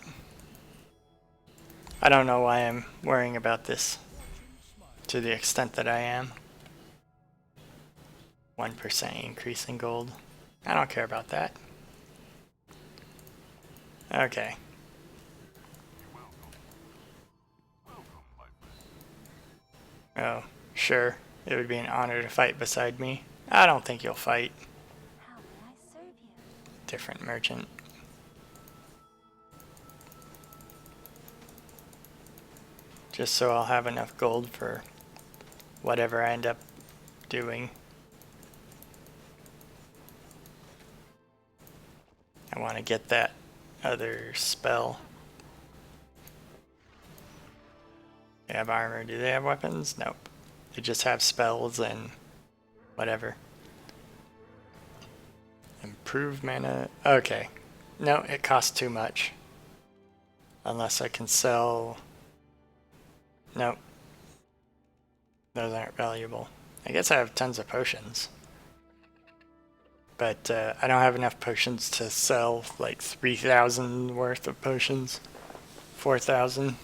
I don't know why I'm worrying about this to the extent that I am. 1% increase in gold. I don't care about that. Okay. Oh, sure. It would be an honor to fight beside me. I don't think you'll fight. How may I serve you? Different merchant. Just so I'll have enough gold for whatever I end up doing. I want to get that other spell. They have armor. Do they have weapons? Nope. They just have spells and whatever. Improve mana. Okay. No, it costs too much. Unless I can sell... Nope. Those aren't valuable. I guess I have tons of potions. But I don't have enough potions to sell like 3,000 worth of potions. 4,000.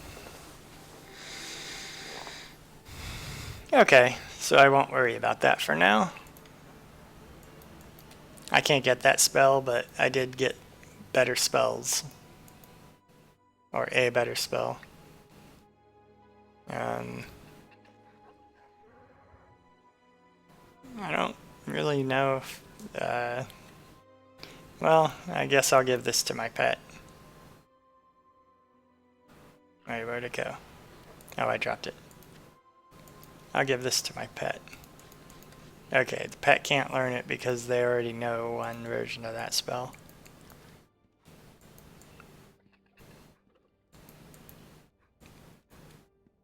Okay, so I won't worry about that for now. I can't get that spell, but I did get better spells. Or a better spell. I don't really know if... well, I guess I'll give this to my pet. Wait, where'd it go? Oh, I dropped it. I'll give this to my pet. Okay, the pet can't learn it because they already know one version of that spell.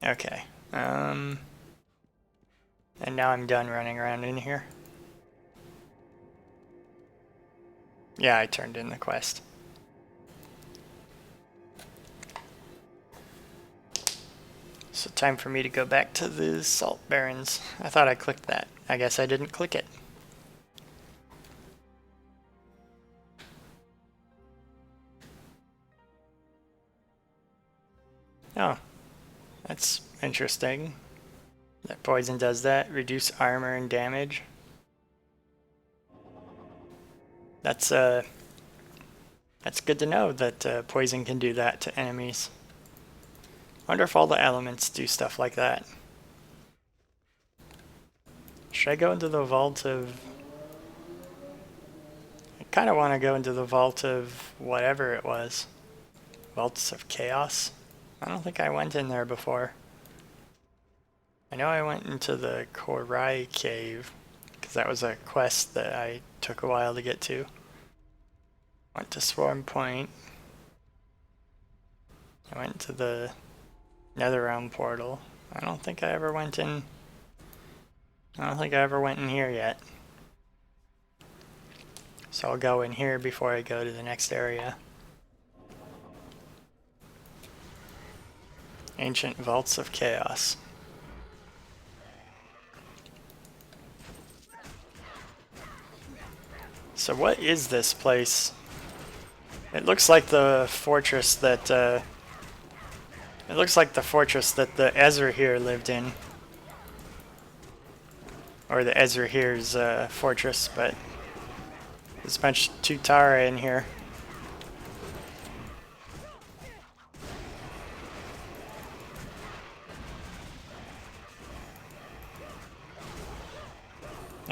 Okay, and now I'm done running around in here. Yeah, I turned in the quest. So time for me to go back to the Salt Barrens. I thought I clicked that. I guess I didn't click it. Oh, that's interesting. That poison does that. Reduce armor and damage. That's good to know that poison can do that to enemies. Wonder if all the elements do stuff like that. Should I go into the vault of... I kind of want to go into the vault of whatever it was. Vaults of Chaos? I don't think I went in there before. I know I went into the Korai Cave, because that was a quest that I took a while to get to. Went to Swarm Point. I went to the Netherrealm portal. I don't think I ever went in... I don't think I ever went in here yet. So I'll go in here before I go to the next area. Ancient Vaults of Chaos. So what is this place? It looks like the fortress that the Ezrahir lived in. Or the Ezrahir's fortress, but there's a bunch of Tutara in here.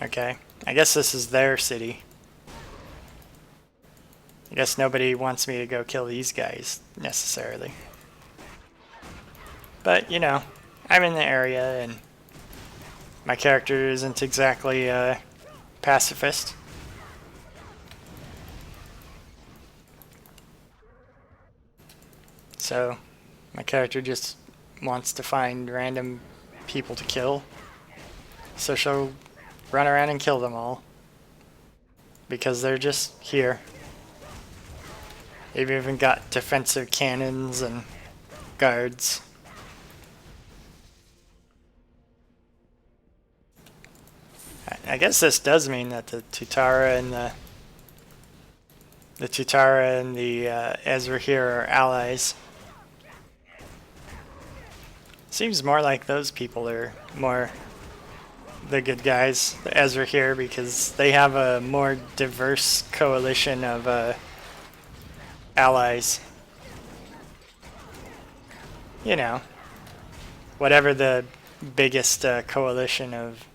Okay, I guess this is their city. I guess nobody wants me to go kill these guys, necessarily. But, you know, I'm in the area, and my character isn't exactly a pacifist. So, my character just wants to find random people to kill. So she'll run around and kill them all. Because they're just here. They've even got defensive cannons and guards. I guess this does mean that the Tutara and the Tutara and the Ezra here are allies. Seems more like those people are more the good guys, the Ezra here, because they have a more diverse coalition of allies. You know, whatever the biggest coalition of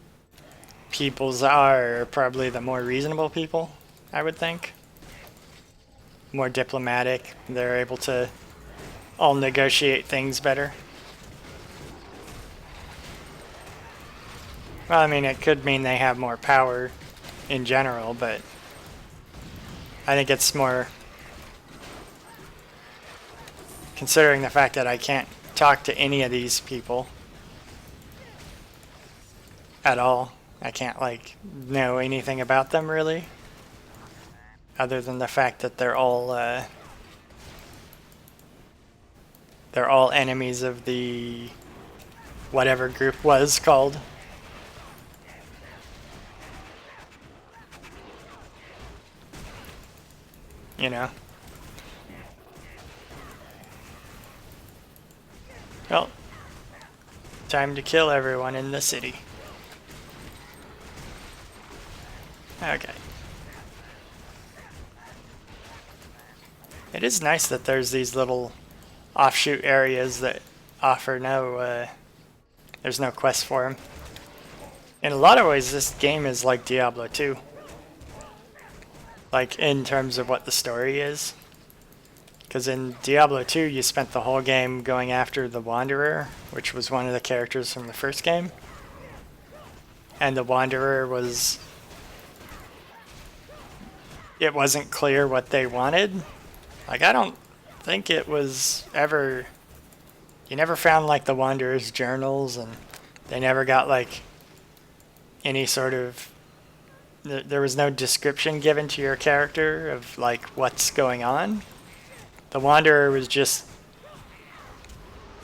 peoples are probably the more reasonable people, I would think. More diplomatic. They're able to all negotiate things better. Well, I mean, it could mean they have more power in general, but I think it's more considering the fact that I can't talk to any of these people at all. I can't, like, know anything about them, really, other than the fact that they're all enemies of the whatever group was called. You know. Well, time to kill everyone in the city. Okay. It is nice that there's these little offshoot areas that offer no, there's no quest for them. In a lot of ways, this game is like Diablo 2. Like, in terms of what the story is. Because in Diablo 2, you spent the whole game going after the Wanderer, which was one of the characters from the first game. And the Wanderer was... It wasn't clear what they wanted. Like, I don't think it was ever... You never found, like, the Wanderer's journals, and they never got, like, any sort of... There was no description given to your character of, like, what's going on. The Wanderer was just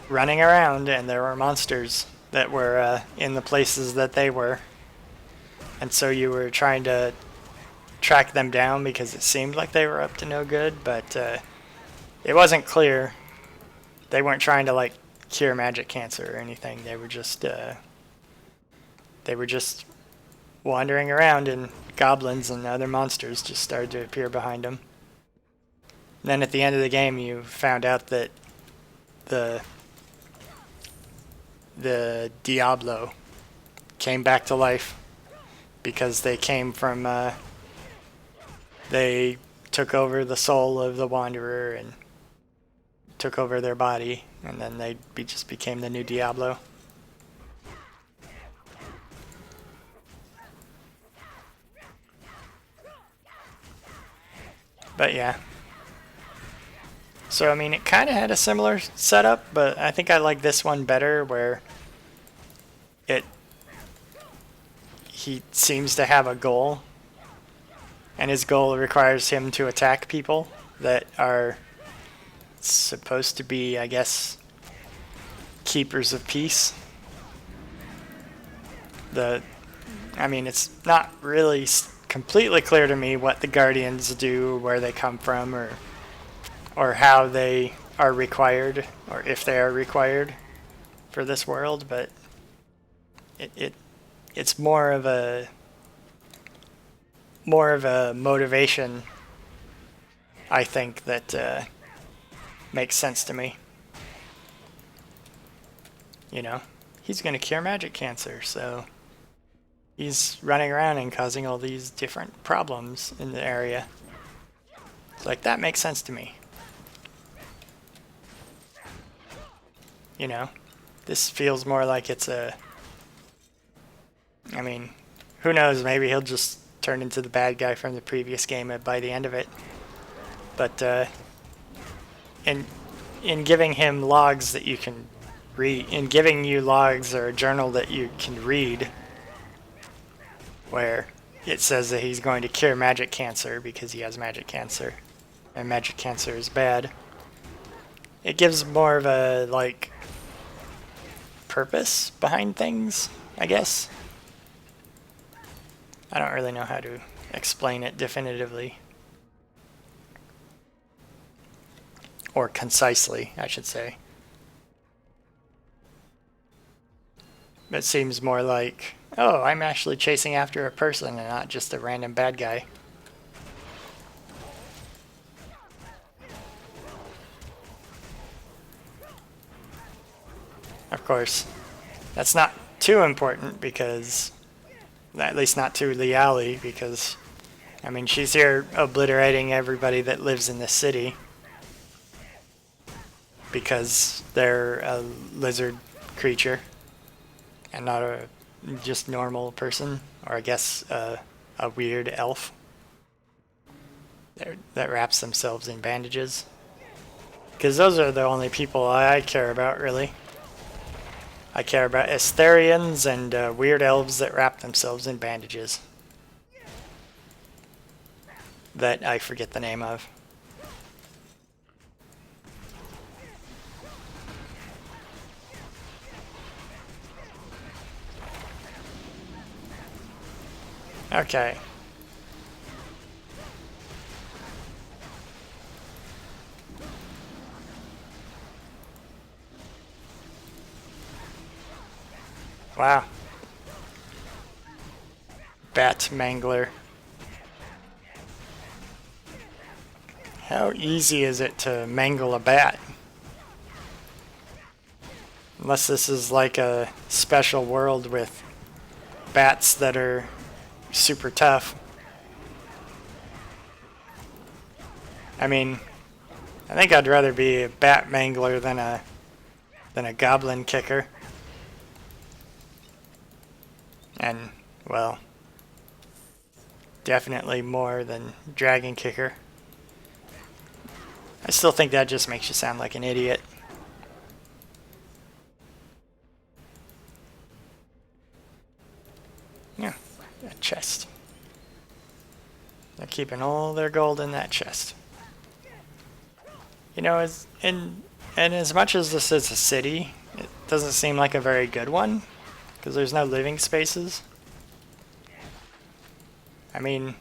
running around, and there were monsters that were in the places that they were. And so you were trying to track them down because it seemed like they were up to no good, but it wasn't clear. They weren't trying to, like, cure magic cancer or anything. They were just wandering around, and goblins and other monsters just started to appear behind them. And then at the end of the game, you found out that the Diablo came back to life because they came from they took over the soul of the Wanderer and took over their body, and then they just became the new Diablo. But yeah. So, I mean, it kind of had a similar setup, but I think I like this one better, where he seems to have a goal, and his goal requires him to attack people that are supposed to be, I guess, keepers of peace. I mean, it's not really completely clear to me what the Guardians do, where they come from, or how they are required, or if they are required for this world, but it's more of a motivation, I think, that makes sense to me. You know, he's going to cure magic cancer, so he's running around and causing all these different problems in the area. It's like, that makes sense to me. You know, this feels more like it's a... I mean, who knows, maybe he'll just turn into the bad guy from the previous game by the end of it. But in giving him logs that you can read, in giving you logs or a journal that you can read, where it says that he's going to cure magic cancer because he has magic cancer, and magic cancer is bad, it gives more of a, like, purpose behind things, I guess. I don't really know how to explain it definitively. Or concisely, I should say. It seems more like, oh, I'm actually chasing after a person and not just a random bad guy. Of course, that's not too important because, at least not to Liali, because, I mean, she's here obliterating everybody that lives in this city because they're a lizard creature and not a just normal person, or I guess a weird elf that wraps themselves in bandages. Because those are the only people I care about, really. I care about Asterians and weird elves that wrap themselves in bandages. That I forget the name of. Okay. Wow. Bat Mangler. How easy is it to mangle a bat? Unless this is like a special world with bats that are super tough. I mean, I think I'd rather be a bat mangler than a goblin kicker. And, well, definitely more than dragon kicker. I still think that just makes you sound like an idiot. Yeah, a chest. They're keeping all their gold in that chest. You know, and as much as this is a city, it doesn't seem like a very good one, because there's no living spaces. I mean,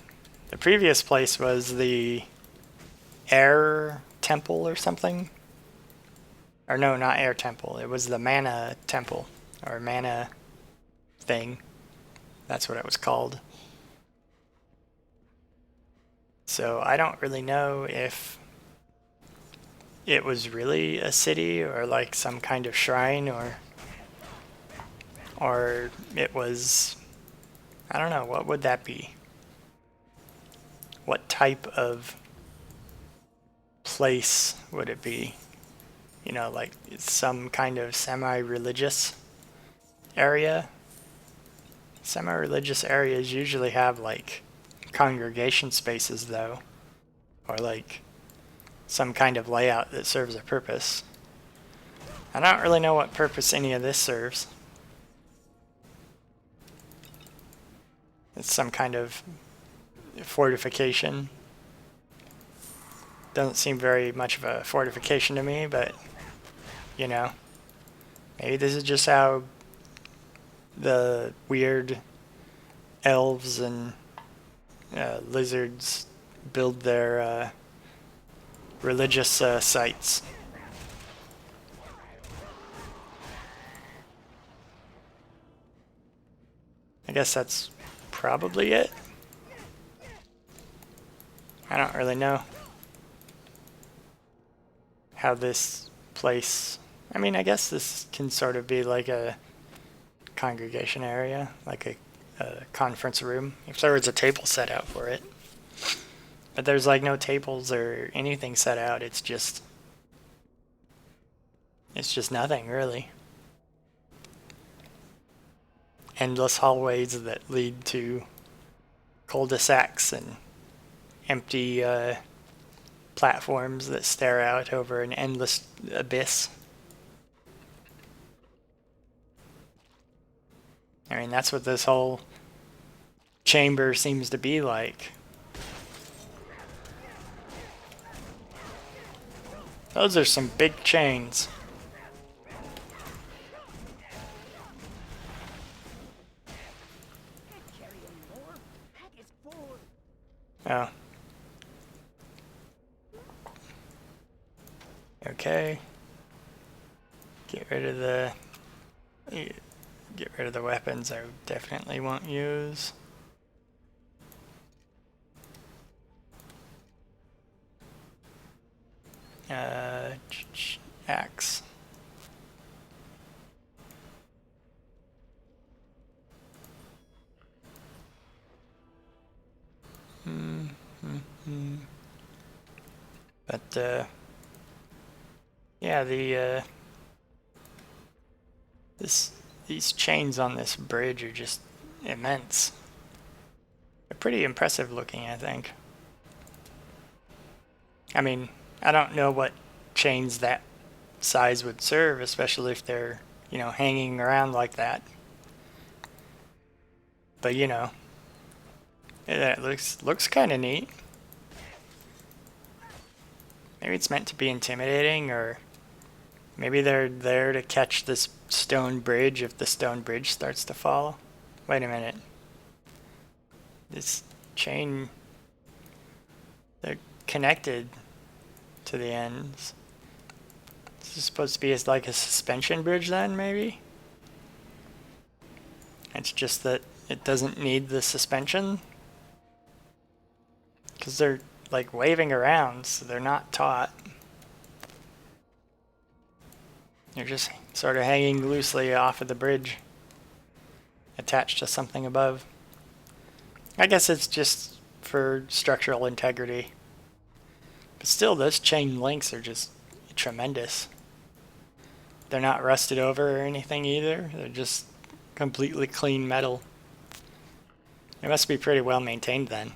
the previous place was the Air Temple or something. Or no, not Air Temple. It was the Mana Temple, or Mana thing. That's what it was called. So I don't really know if it was really a city or like some kind of shrine, or it was, I don't know, what would that be? What type of place would it be? You know, like some kind of semi-religious area. Semi-religious areas usually have like congregation spaces though, or like some kind of layout that serves a purpose. I don't really know what purpose any of this serves. It's some kind of fortification. Doesn't seem very much of a fortification to me, but you know, maybe this is just how the weird elves and lizards build their religious sites. I guess that's probably it. I don't really know how this place... I mean, I guess this can sort of be like a congregation area, like a conference room, if there was a table set out for it. But there's like no tables or anything set out. It's just nothing really. Endless hallways that lead to cul-de-sacs and empty platforms that stare out over an endless abyss. I mean, that's what this whole chamber seems to be like. Those are some big chains. Oh. Okay. Get rid of the weapons I definitely won't use. Axe. But yeah, these chains on this bridge are just immense. They're pretty impressive looking, I think. I mean, I don't know what chains that size would serve, especially if they're, you know, hanging around like that. But you know, it looks kind of neat. Maybe it's meant to be intimidating, or maybe they're there to catch this stone bridge if the stone bridge starts to fall. Wait a minute. This chain, they're connected to the ends. This is supposed to be like a suspension bridge then, maybe? It's just that it doesn't need the suspension. Because they're like waving around, so they're not taut. They're just sort of hanging loosely off of the bridge, attached to something above. I guess it's just for structural integrity. But still, those chain links are just tremendous. They're not rusted over or anything either. They're just completely clean metal. They must be pretty well maintained then.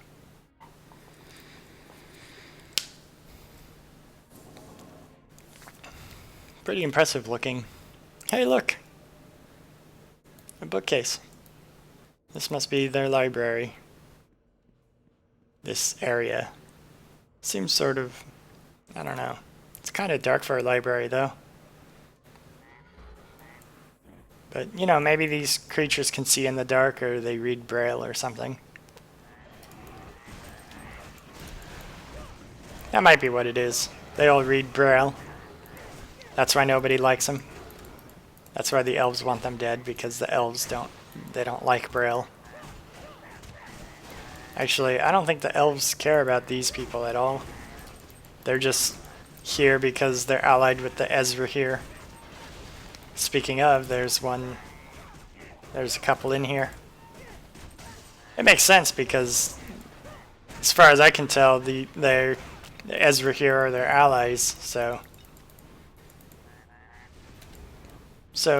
Pretty impressive looking. Hey, look! A bookcase. This must be their library. This area. Seems sort of, I don't know. It's kind of dark for a library though. But, you know, maybe these creatures can see in the dark, or they read Braille or something. That might be what it is. They all read Braille. That's why nobody likes them. That's why the elves want them dead, because the elves don't like Braille. Actually, I don't think the elves care about these people at all. They're just here because they're allied with the Ezra here. Speaking of, there's a couple in here. It makes sense because, as far as I can tell, the Ezra here are their allies, so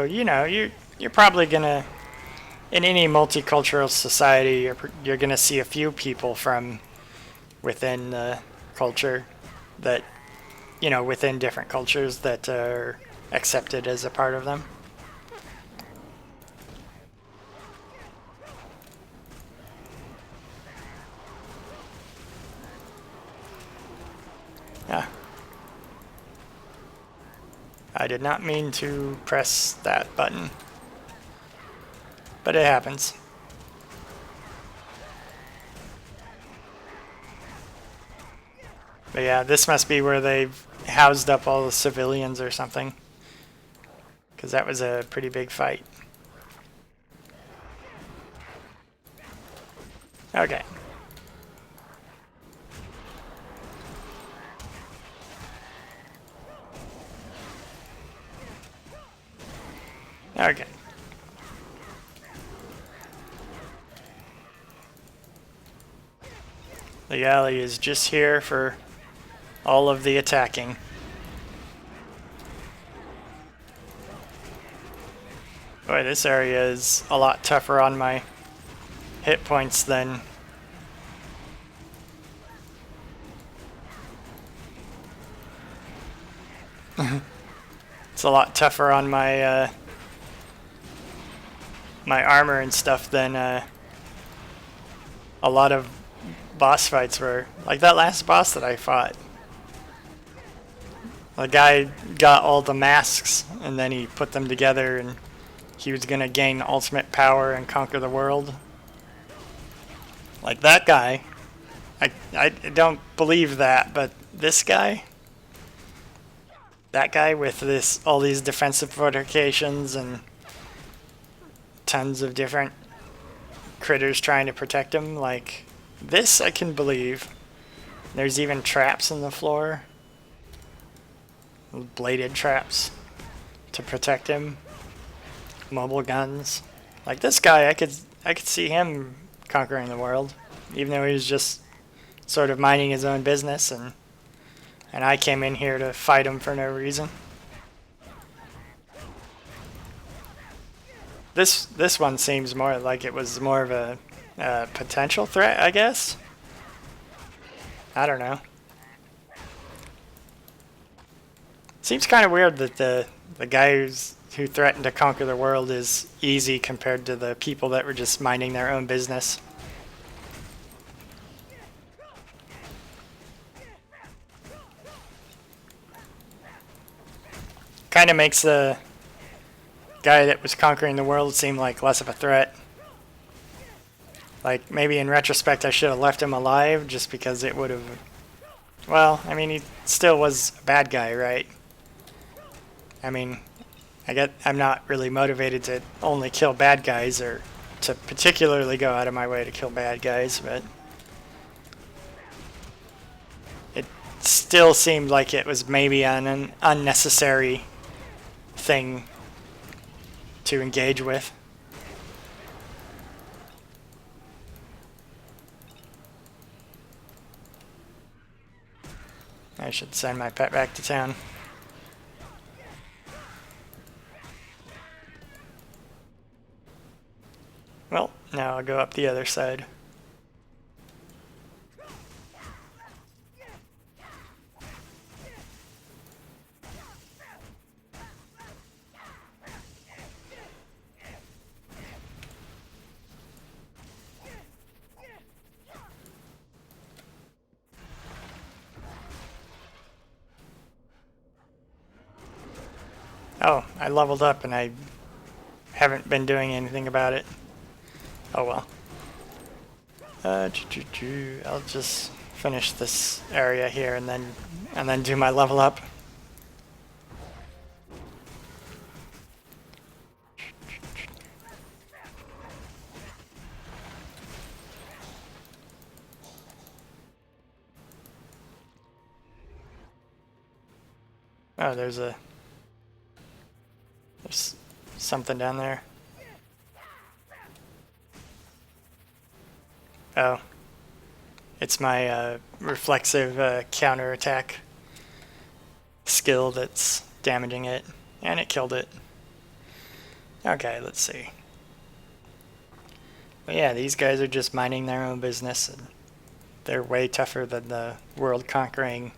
you know, you're probably gonna, in any multicultural society, you're gonna see a few people from within the culture that, you know, within different cultures that are accepted as a part of them. Yeah. I did not mean to press that button, but it happens. But yeah, this must be where they've housed up all the civilians or something, because that was a pretty big fight. Okay. Okay. The alley is just here for all of the attacking. Boy, this area is a lot tougher on my hit points than it's a lot tougher on my my armor and stuff than a lot of boss fights were. Like that last boss that I fought. The guy got all the masks and then he put them together and he was gonna gain ultimate power and conquer the world. Like that guy. I don't believe that, but this guy, that guy with all these defensive fortifications and tons of different critters trying to protect him, like this I can believe. There's even traps in the floor, bladed traps to protect him, mobile guns. Like this guy, I could see him conquering the world, even though he was just sort of minding his own business, and I came in here to fight him for no reason. This one seems more like it was more of a potential threat, I guess. I don't know. Seems kind of weird that the guy who threatened to conquer the world is easy compared to the people that were just minding their own business. Kind of makes the guy that was conquering the world seem like less of a threat. Like, maybe in retrospect I should have left him alive just because it would have... Well, I mean, he still was a bad guy, right? I mean, I'm not really motivated to only kill bad guys or to particularly go out of my way to kill bad guys, but it still seemed like it was maybe an unnecessary thing to engage with. I should send my pet back to town. Well, now I'll go up the other side. Oh, I leveled up and I haven't been doing anything about it. Oh well. I'll just finish this area here and then do my level up. Oh, there's something down there. Oh. It's my reflexive counterattack skill that's damaging it. And it killed it. Okay, let's see. But yeah, these guys are just minding their own business. And they're way tougher than the world-conquering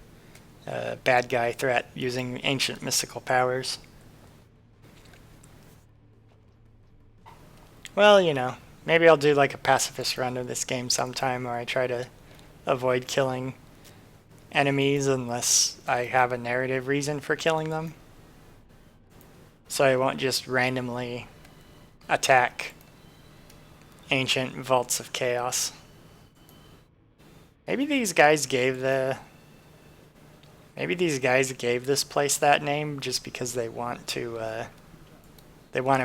bad guy threat using ancient mystical powers. Well, you know, maybe I'll do like a pacifist run of this game sometime where I try to avoid killing enemies unless I have a narrative reason for killing them. So I won't just randomly attack ancient vaults of chaos. Maybe these guys gave this place that name just because they want to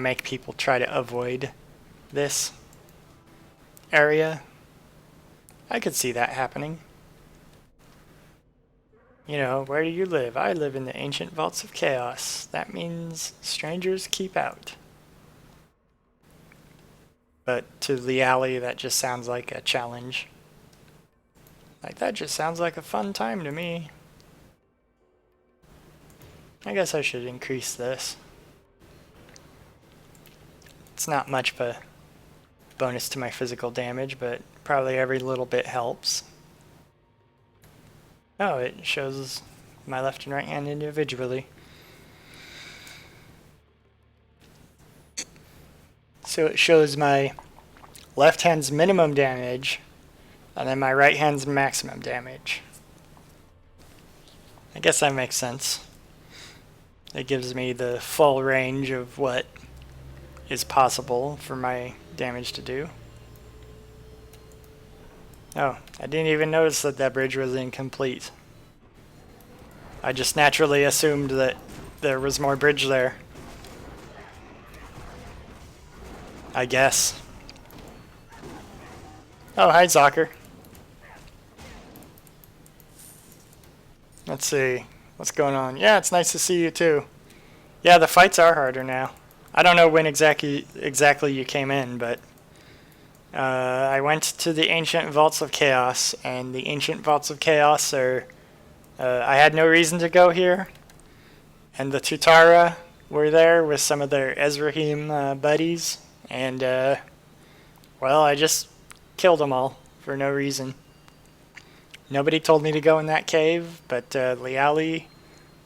make people try to avoid this area. I could see that happening. You know, where do you live? I live in the ancient vaults of chaos. That means strangers keep out. But to the alley, that just sounds like a challenge. Like, that just sounds like a fun time to me. I guess I should increase this. It's not much of a bonus to my physical damage, but probably every little bit helps. Oh, it shows my left and right hand individually. So it shows my left hand's minimum damage, and then my right hand's maximum damage. I guess that makes sense. It gives me the full range of what is possible for my damage to do. Oh, I didn't even notice that that bridge was incomplete. I just naturally assumed that there was more bridge there. I guess. Oh, hi, Zocker. Let's see. What's going on? Yeah, it's nice to see you too. Yeah, the fights are harder now. I don't know when exactly you came in, but I went to the Ancient Vaults of Chaos, and the Ancient Vaults of Chaos are... I had no reason to go here, and the Tutara were there with some of their Ezrahim buddies, and, well, I just killed them all for no reason. Nobody told me to go in that cave, but Liali,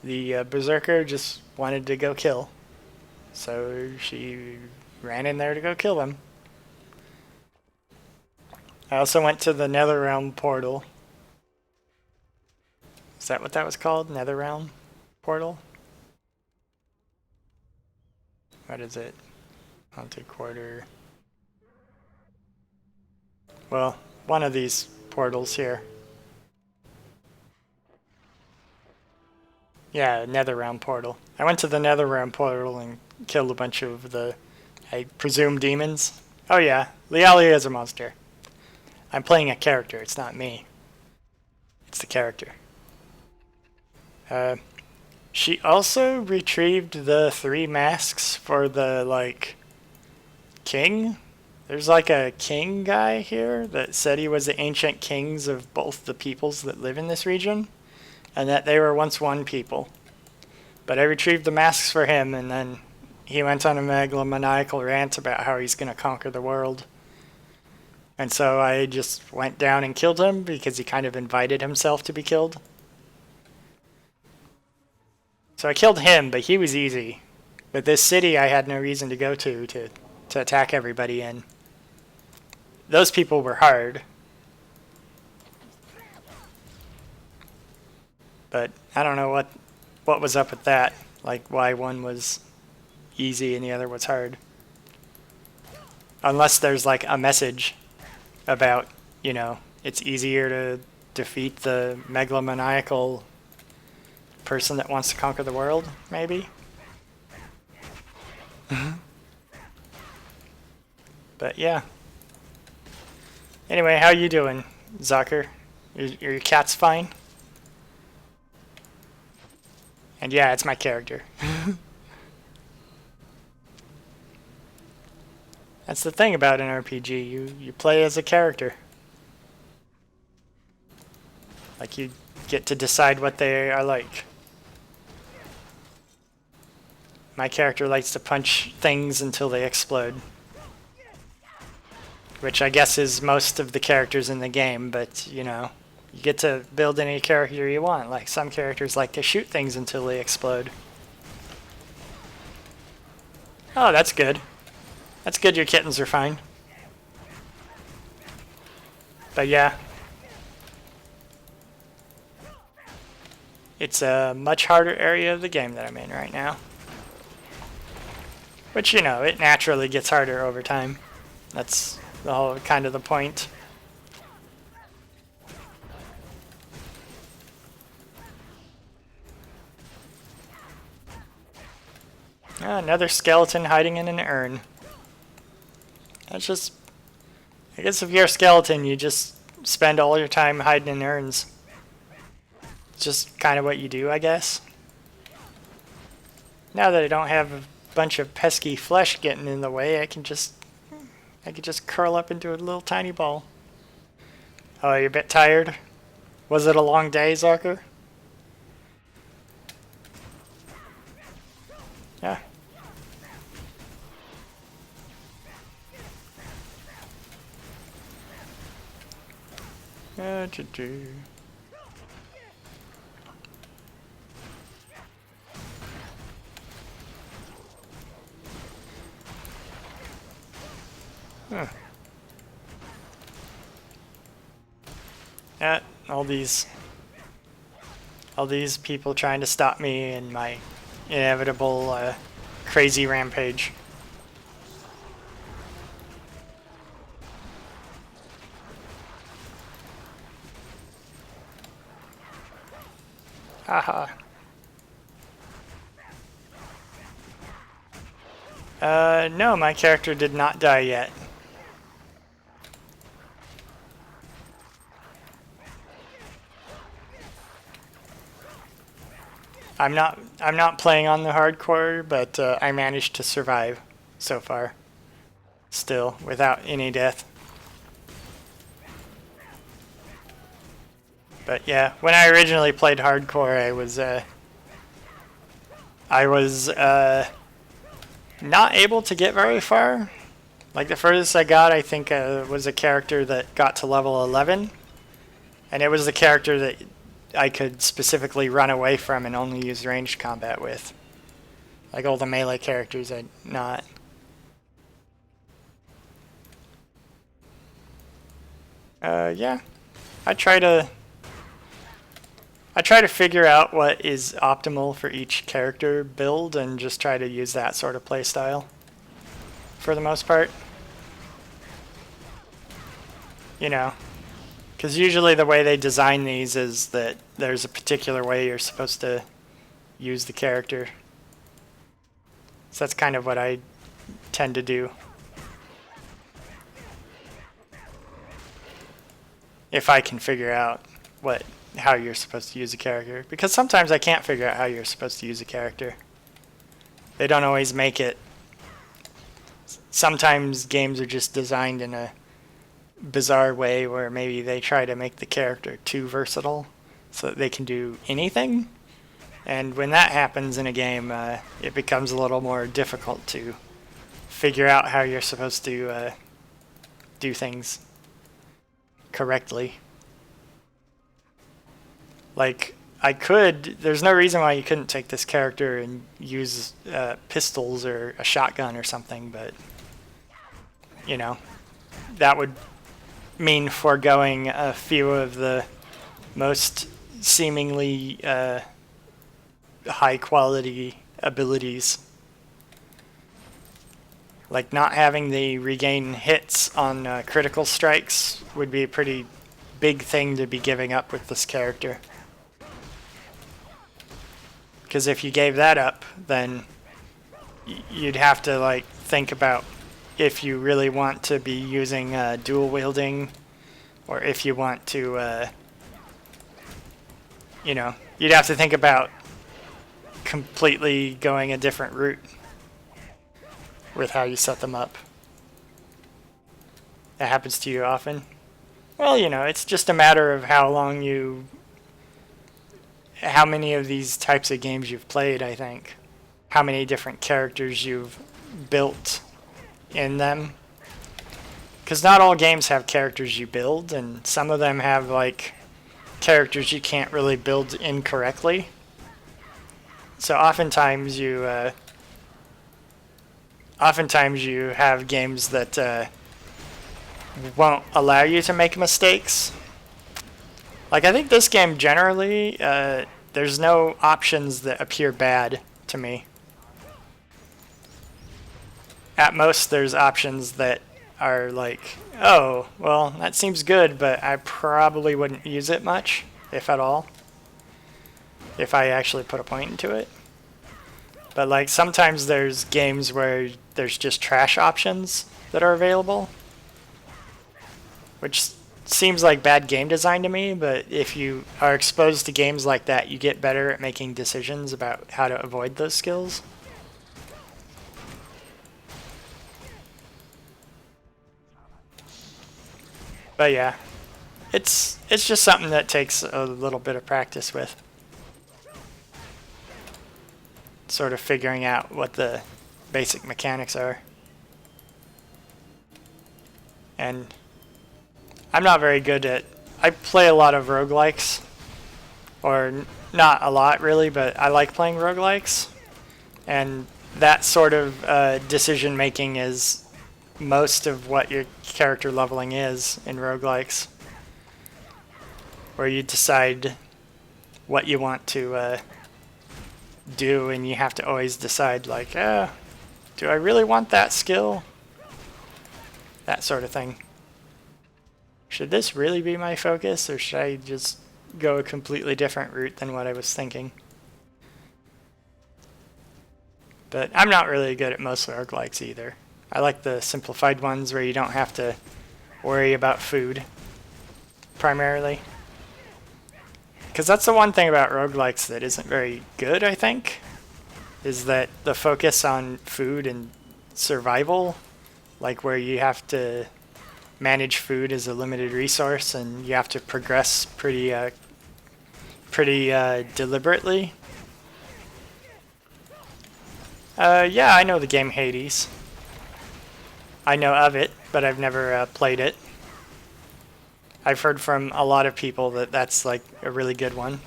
the Berserker, just wanted to go kill. So she ran in there to go kill them. I also went to the Netherrealm portal. Is that what that was called? Netherrealm portal? What is it? Haunted Quarter. Well, one of these portals here. Yeah, Netherrealm portal. I went to the Netherrealm portal and killed a bunch of the, I presume, demons. Oh yeah, Liali is a monster. I'm playing a character, it's not me. It's the character. She also retrieved the 3 masks for the, like, king. There's like a king guy here that said he was the ancient kings of both the peoples that live in this region, and that they were once one people. But I retrieved the masks for him, and then he went on a megalomaniacal rant about how he's going to conquer the world. And so I just went down and killed him because he kind of invited himself to be killed. So I killed him, but he was easy. But this city I had no reason to go to attack everybody in. Those people were hard. But I don't know what was up with that. Like why one was easy and the other was hard. Unless there's like a message about, you know, it's easier to defeat the megalomaniacal person that wants to conquer the world, maybe? But yeah. Anyway, how you doing, Zucker? Your cat's fine? And yeah, it's my character. That's the thing about an RPG. You play as a character. Like you get to decide what they are like. My character likes to punch things until they explode. Which I guess is most of the characters in the game, but you know, you get to build any character you want. Like some characters like to shoot things until they explode. Oh, that's good. That's good your kittens are fine. But yeah. It's a much harder area of the game that I'm in right now. Which, you know, it naturally gets harder over time. That's the whole kind of the point. Ah, another skeleton hiding in an urn. That's just... I guess if you're a skeleton, you just spend all your time hiding in urns. It's just kind of what you do, I guess. Now that I don't have a bunch of pesky flesh getting in the way, I can just curl up into a little tiny ball. Oh, you're a bit tired? Was it a long day, Zucker? Yeah. Do. Huh. Yeah, all these people trying to stop me in my inevitable crazy rampage. Haha. No, my character did not die yet. I'm not playing on the hardcore, but I managed to survive so far. Still, without any death. But yeah, when I originally played hardcore, I was not able to get very far. Like the furthest I got, I think, was a character that got to level 11, and it was the character that I could specifically run away from and only use ranged combat with. Like all the melee characters, I not. Yeah, I try to figure out what is optimal for each character build and just try to use that sort of play style for the most part. You know, because usually the way they design these is that there's a particular way you're supposed to use the character. So that's kind of what I tend to do. If I can figure out how you're supposed to use a character. Because sometimes I can't figure out how you're supposed to use a character. They don't always make it. Sometimes games are just designed in a bizarre way where maybe they try to make the character too versatile so that they can do anything. And when that happens in a game, it becomes a little more difficult to figure out how you're supposed to do things correctly. Like, there's no reason why you couldn't take this character and use pistols or a shotgun or something, but, you know, that would mean foregoing a few of the most seemingly high quality abilities. Like not having the regain hits on critical strikes would be a pretty big thing to be giving up with this character. Because if you gave that up, then you'd have to like think about if you really want to be using dual wielding, or if you want to, you know, you'd have to think about completely going a different route with how you set them up. That happens to you often? Well, you know, it's just a matter of how many of these types of games you've played, I think. How many different characters you've built in them. Because not all games have characters you build, and some of them have, like, characters you can't really build incorrectly. So oftentimes you have games that won't allow you to make mistakes. Like, I think this game generally, there's no options that appear bad to me. At most, there's options that are like, oh, well, that seems good, but I probably wouldn't use it much, if at all, if I actually put a point into it. But, like, sometimes there's games where there's just trash options that are available, which seems like bad game design to me, but if you are exposed to games like that, you get better at making decisions about how to avoid those skills. But yeah, it's just something that takes a little bit of practice with. Sort of figuring out what the basic mechanics are. And I'm not very good at... I play a lot of roguelikes. Or not a lot, really, but I like playing roguelikes. And that sort of decision-making is most of what your character leveling is in roguelikes. Where you decide what you want to do, and you have to always decide, like, do I really want that skill? That sort of thing. Should this really be my focus, or should I just go a completely different route than what I was thinking? But I'm not really good at most roguelikes either. I like the simplified ones where you don't have to worry about food, primarily. Because that's the one thing about roguelikes that isn't very good, I think, is that the focus on food and survival, like where you have to manage food as a limited resource and you have to progress pretty deliberately. Yeah, I know the game Hades. I know of it, but I've never played it. I've heard from a lot of people that that's like a really good one.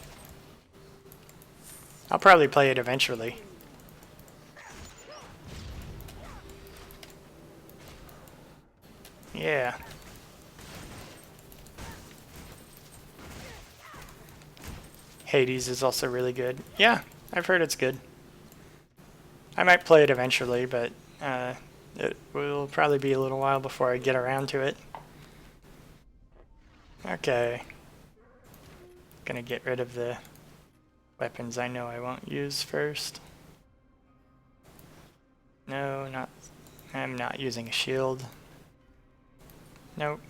I'll probably play it eventually. Yeah. Hades is also really good. Yeah, I've heard it's good. I might play it eventually, but it will probably be a little while before I get around to it. Okay. Gonna get rid of the weapons I know I won't use first. No, I'm not using a shield. Nope.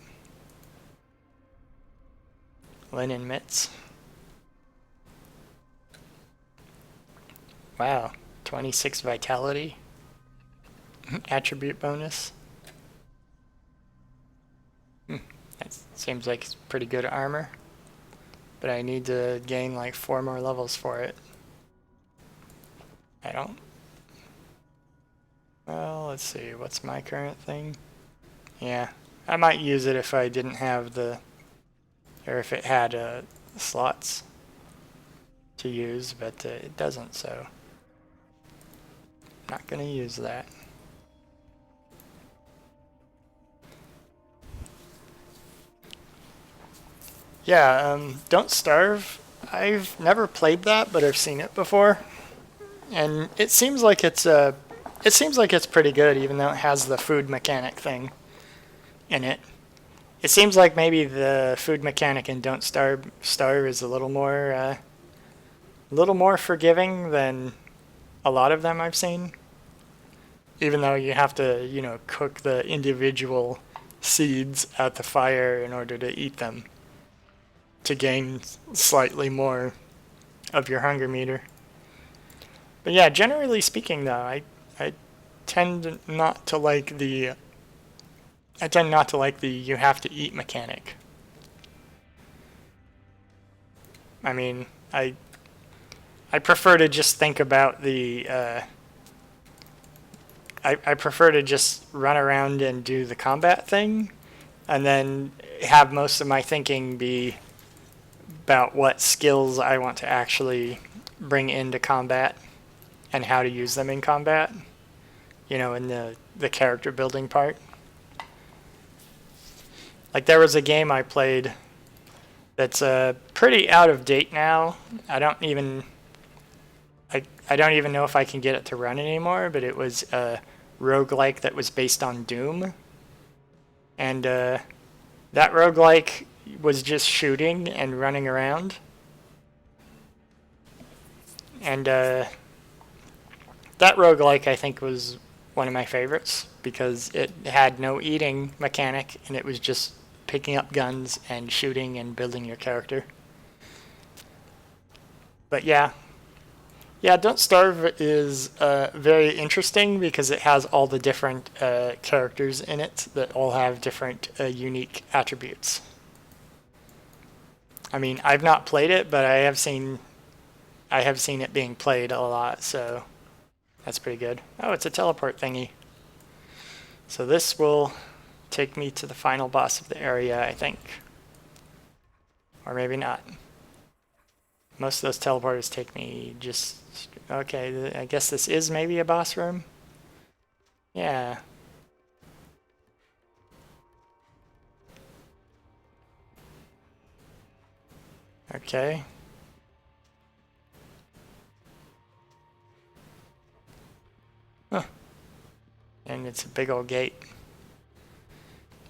Linen mitts. Wow, 26 vitality. Attribute bonus. That seems like it's pretty good armor. But I need to gain like 4 more levels for it. I don't. Well, let's see. What's my current thing? Yeah, I might use it if I didn't have the... or if it had slots to use, but it doesn't, so... not gonna use that. Yeah, Don't Starve. I've never played that, but I've seen it before, and it seems like it's pretty good, even though it has the food mechanic thing in it. It seems like maybe the food mechanic in Don't Starve is a little more forgiving than a lot of them I've seen. Even though you have to, cook the individual seeds at the fire in order to eat them to gain slightly more of your hunger meter. But yeah, generally speaking, though, I tend not to like the you have to eat mechanic. I mean, I prefer to just think about the I prefer to just run around and do the combat thing, and then have most of my thinking be about what skills I want to actually bring into combat and how to use them in combat, in the character building part. Like, there was a game I played that's pretty out of date now. I don't even know if I can get it to run anymore, but it was a roguelike that was based on Doom. And that roguelike was just shooting and running around. And that roguelike, I think, was one of my favorites because it had no eating mechanic, and it was just picking up guns and shooting and building your character. But yeah, Don't Starve is very interesting because it has all the different characters in it that all have different unique attributes. I mean, I've not played it, but I have seen it being played a lot, so that's pretty good. Oh, it's a teleport thingy. So this will take me to the final boss of the area, I think. Or maybe not. Most of those teleporters take me just... Okay, I guess this is maybe a boss room? Yeah. Okay. Huh. And it's a big old gate.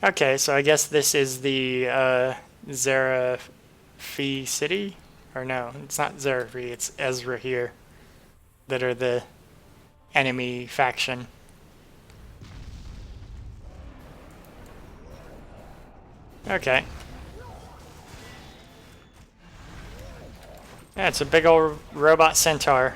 Okay, so I guess this is the Zerafi city? Or no, it's not Zerafi, it's Ezra here. That are the enemy faction. Okay. Yeah, it's a big old robot centaur.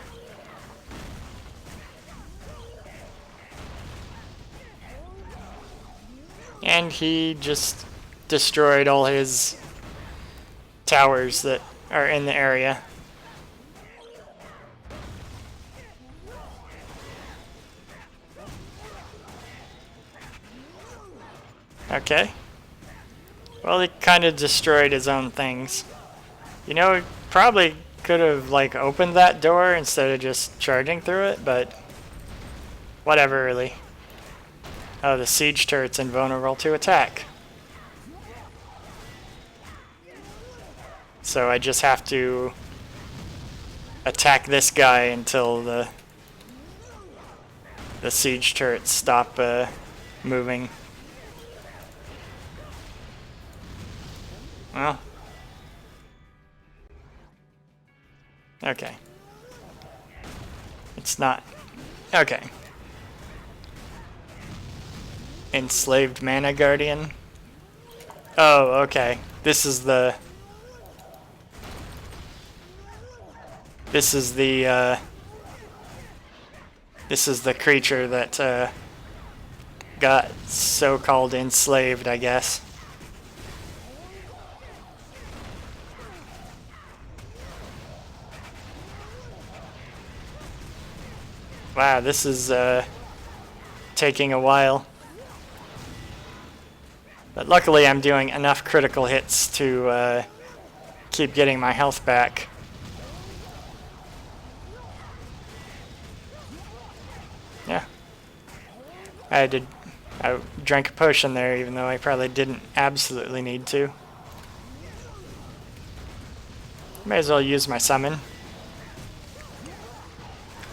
And he just destroyed all his towers that are in the area. Okay. Well, he kind of destroyed his own things. You know, he probably could have, like, opened that door instead of just charging through it, but whatever, really. Oh, the siege turret's invulnerable to attack. So I just have to attack this guy until the siege turrets stop moving. Well. Okay. It's not. Okay. Enslaved Mana Guardian. Oh, okay. This is the... This is the creature that got so-called enslaved, I guess. Wow, this is taking a while. But luckily I'm doing enough critical hits to keep getting my health back. Yeah. I drank a potion there, even though I probably didn't absolutely need to. May as well use my summon.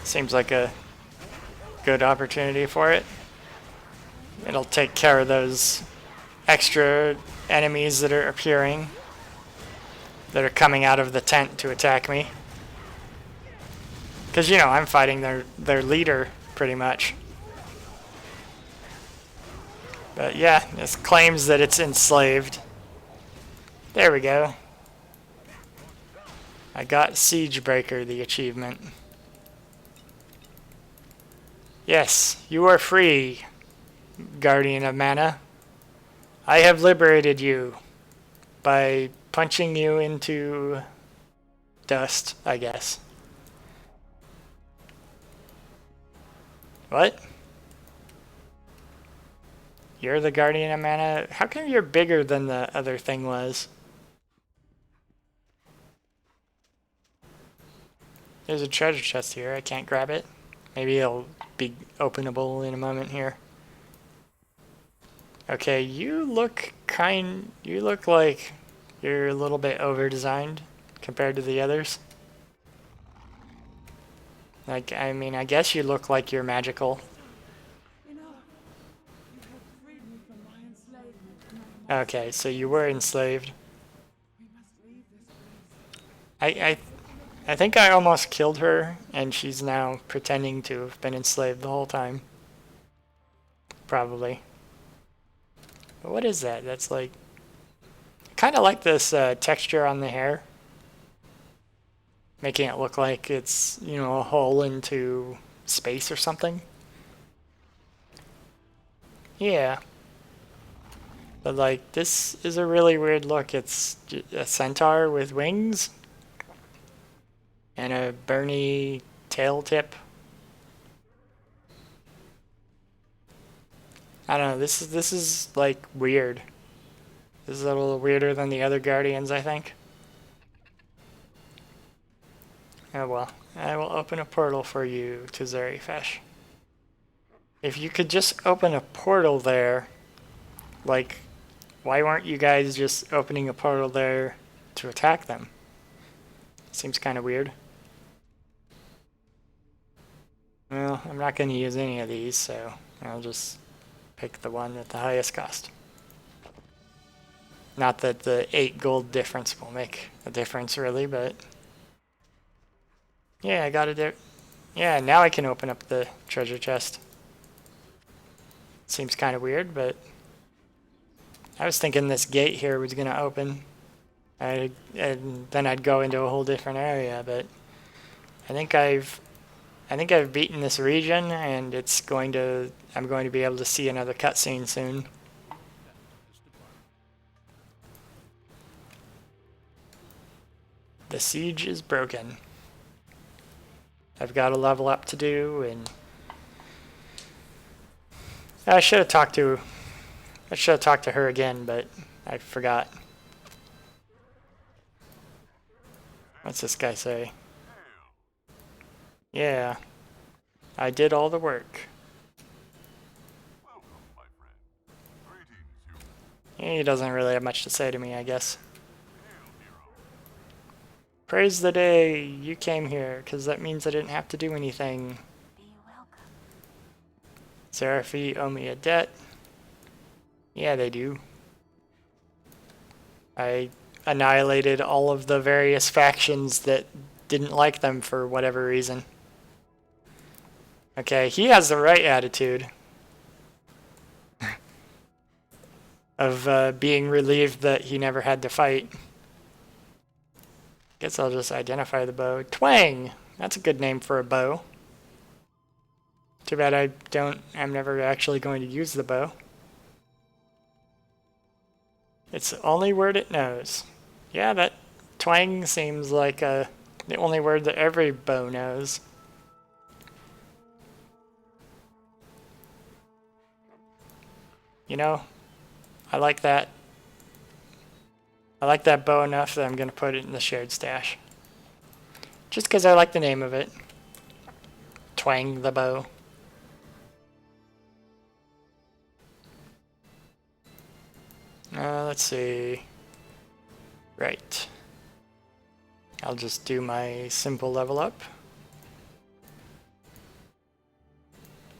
Seems like a good opportunity for it. It'll take care of those extra enemies that are appearing, that are coming out of the tent to attack me. Because, you know, I'm fighting their leader, pretty much. But yeah, this claims that it's enslaved. There we go. I got Siegebreaker, the achievement. Yes, you are free, Guardian of Mana. I have liberated you by punching you into dust, I guess. What? You're the Guardian of Mana? How come you're bigger than the other thing was? There's a treasure chest here. I can't grab it. Maybe it'll be openable in a moment here. Okay, you look like you're a little bit over-designed compared to the others. Like, I mean, I guess you look like you're magical. Okay, so you were enslaved. I think I almost killed her, and she's now pretending to have been enslaved the whole time. Probably. But what is that? That's like... kind of like this texture on the hair. Making it look like it's, you know, a hole into space or something. Yeah. But like, this is a really weird look. It's a centaur with wings and a burny tail tip. I don't know. This is like weird. This is a little weirder than the other Guardians, I think. Oh well. I will open a portal for you to Zerifesh. If you could just open a portal there, like, why weren't you guys just opening a portal there to attack them? Seems kind of weird. Well, I'm not going to use any of these, so I'll just pick the one at the highest cost. Not that the 8 gold difference will make a difference, really, but... Yeah, I got it. Yeah, now I can open up the treasure chest. Seems kind of weird, but... I was thinking this gate here was going to open. And then I'd go into a whole different area, but... I think I've beaten this region, and I'm going to be able to see another cutscene soon. The siege is broken. I've got a level up to do, and I should have talked to her again, but I forgot. What's this guy say? Yeah, I did all the work. He doesn't really have much to say to me, I guess. Praise the day you came here, because that means I didn't have to do anything. Be welcome. Seraphi owe me a debt. Yeah, they do. I annihilated all of the various factions that didn't like them for whatever reason. Okay, he has the right attitude. Of being relieved that he never had to fight. Guess I'll just identify the bow. Twang! That's a good name for a bow. Too bad I'm never actually going to use the bow. It's the only word it knows. Yeah, that twang seems like the only word that every bow knows. You know, I like that. I like that bow enough that I'm going to put it in the shared stash. Just because I like the name of it. Twang the bow. Let's see. Right. I'll just do my simple level up.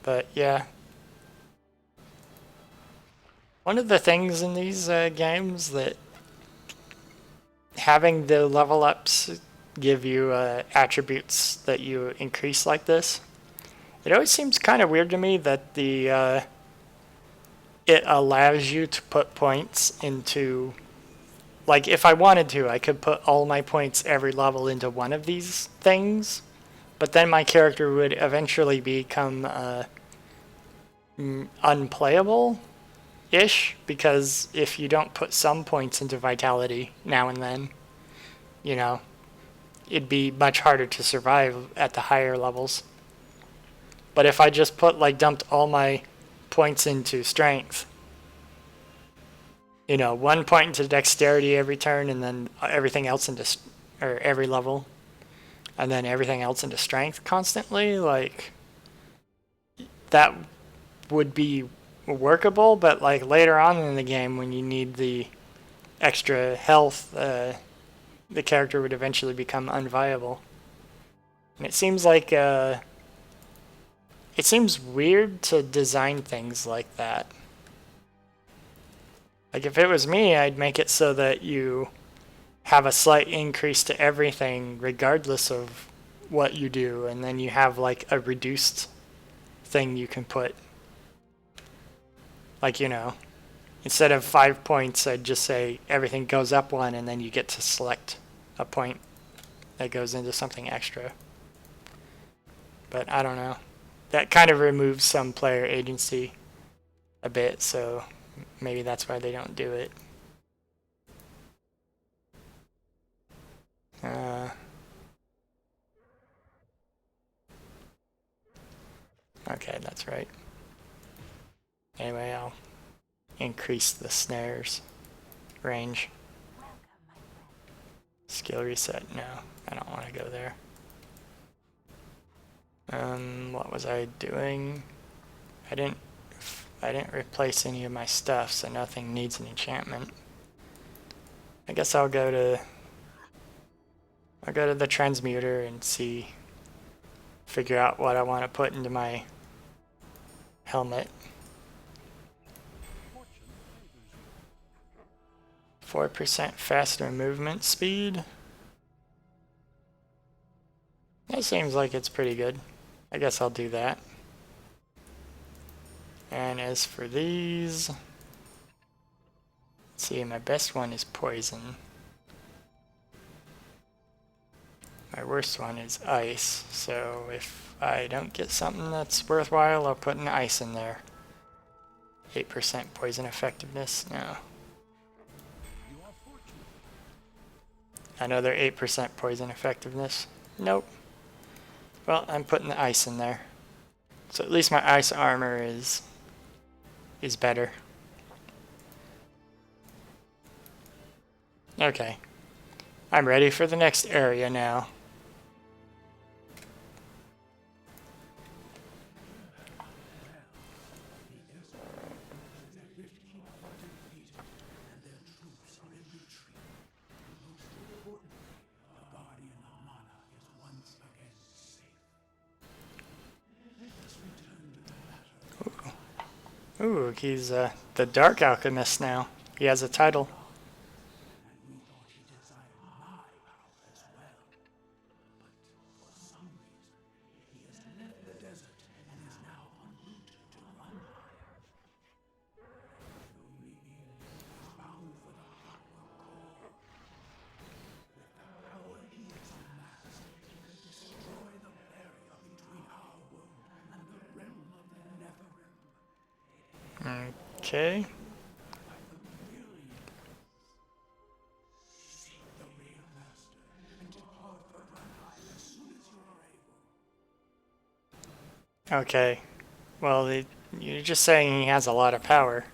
But yeah. One of the things in these games that having the level ups give you attributes that you increase like this, it always seems kind of weird to me that the it allows you to put points into, like, if I wanted to, I could put all my points every level into one of these things, but then my character would eventually become unplayable-ish, because if you don't put some points into vitality now and then, you know, it'd be much harder to survive at the higher levels. But if I just dumped all my points into strength, you know, 1 point into dexterity every turn, and then everything else into, or every level, and then everything else into strength constantly, like, that would be workable, but like later on in the game when you need the extra health, the character would eventually become unviable. And it seems like it seems weird to design things like that. Like, if it was me, I'd make it so that you have a slight increase to everything regardless of what you do, and then you have like a reduced thing you can put. Like, you know, instead of 5 points, I'd just say everything goes up 1, and then you get to select a point that goes into something extra. But I don't know. That kind of removes some player agency a bit, so maybe that's why they don't do it. Okay, that's right. Anyway, I'll increase the snares range. Skill reset, no, I don't want to go there. What was I doing? I didn't replace any of my stuff, so nothing needs an enchantment. I guess I'll go to the transmuter and figure out what I want to put into my helmet. 4% faster movement speed. That seems like it's pretty good. I guess I'll do that. And as for these, let's see, my best one is poison. My worst one is ice, so if I don't get something that's worthwhile, I'll put an ice in there. 8% poison effectiveness? No. Another 8% poison effectiveness? Nope. Well, I'm putting the ice in there. So at least my ice armor is better. Okay. I'm ready for the next area now. Ooh, he's the Dark Alchemist now. He has a title. Okay. Okay. Well, you're just saying he has a lot of power.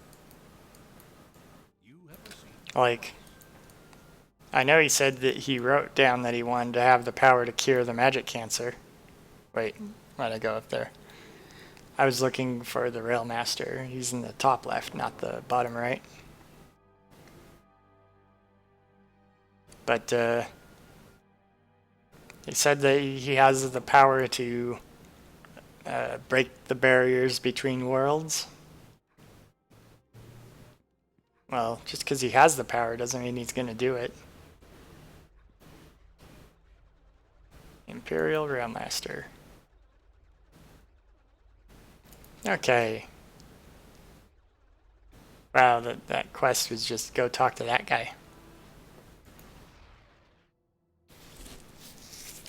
Like, I know he said that he wrote down that he wanted to have the power to cure the magic cancer. Wait, why'd I go up there? I was looking for the Railmaster. He's in the top left, not the bottom right. But he said that he has the power to break the barriers between worlds. Well, just because he has the power doesn't mean he's going to do it. Imperial Railmaster. Okay. Wow, that quest was just go talk to that guy.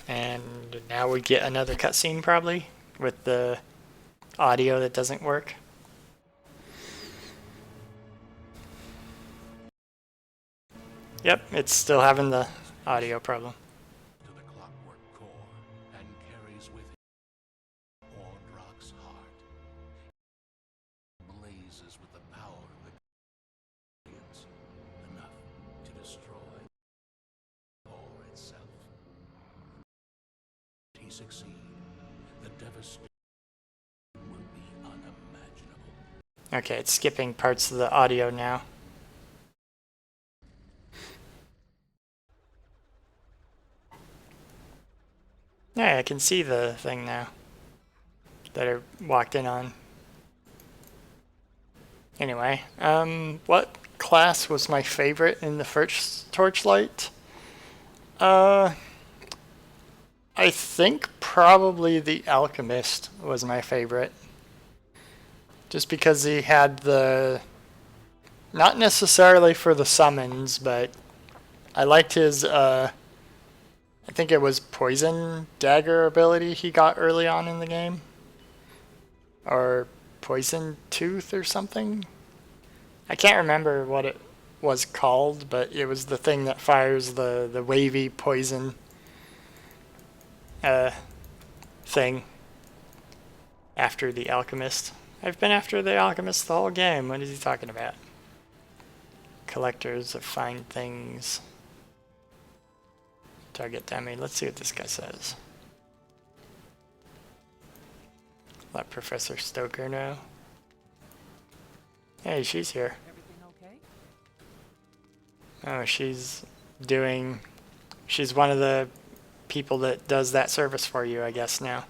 And now we get another cutscene probably with the audio that doesn't work. Yep, it's still having the audio problem. To the clockwork core and carries with it Ordrock's heart. Blazes with the power of the Guardians, enough to destroy core itself. If he succeed, the devastation will be unimaginable. Okay, it's skipping parts of the audio now. Yeah, I can see the thing now that I walked in on. Anyway, what class was my favorite in the first Torchlight? I think probably the Alchemist was my favorite. Just because he had not necessarily for the summons, but I liked his, I think it was poison dagger ability he got early on in the game. Or poison tooth or something. I can't remember what it was called, but it was the thing that fires the wavy poison thing after the alchemist. I've been after the alchemist the whole game. What is he talking about? Collectors of fine things. Target damage. Let's see what this guy says. Let Professor Stoker know. Hey, she's here. Everything okay? Oh, she's one of the people that does that service for you, I guess, now.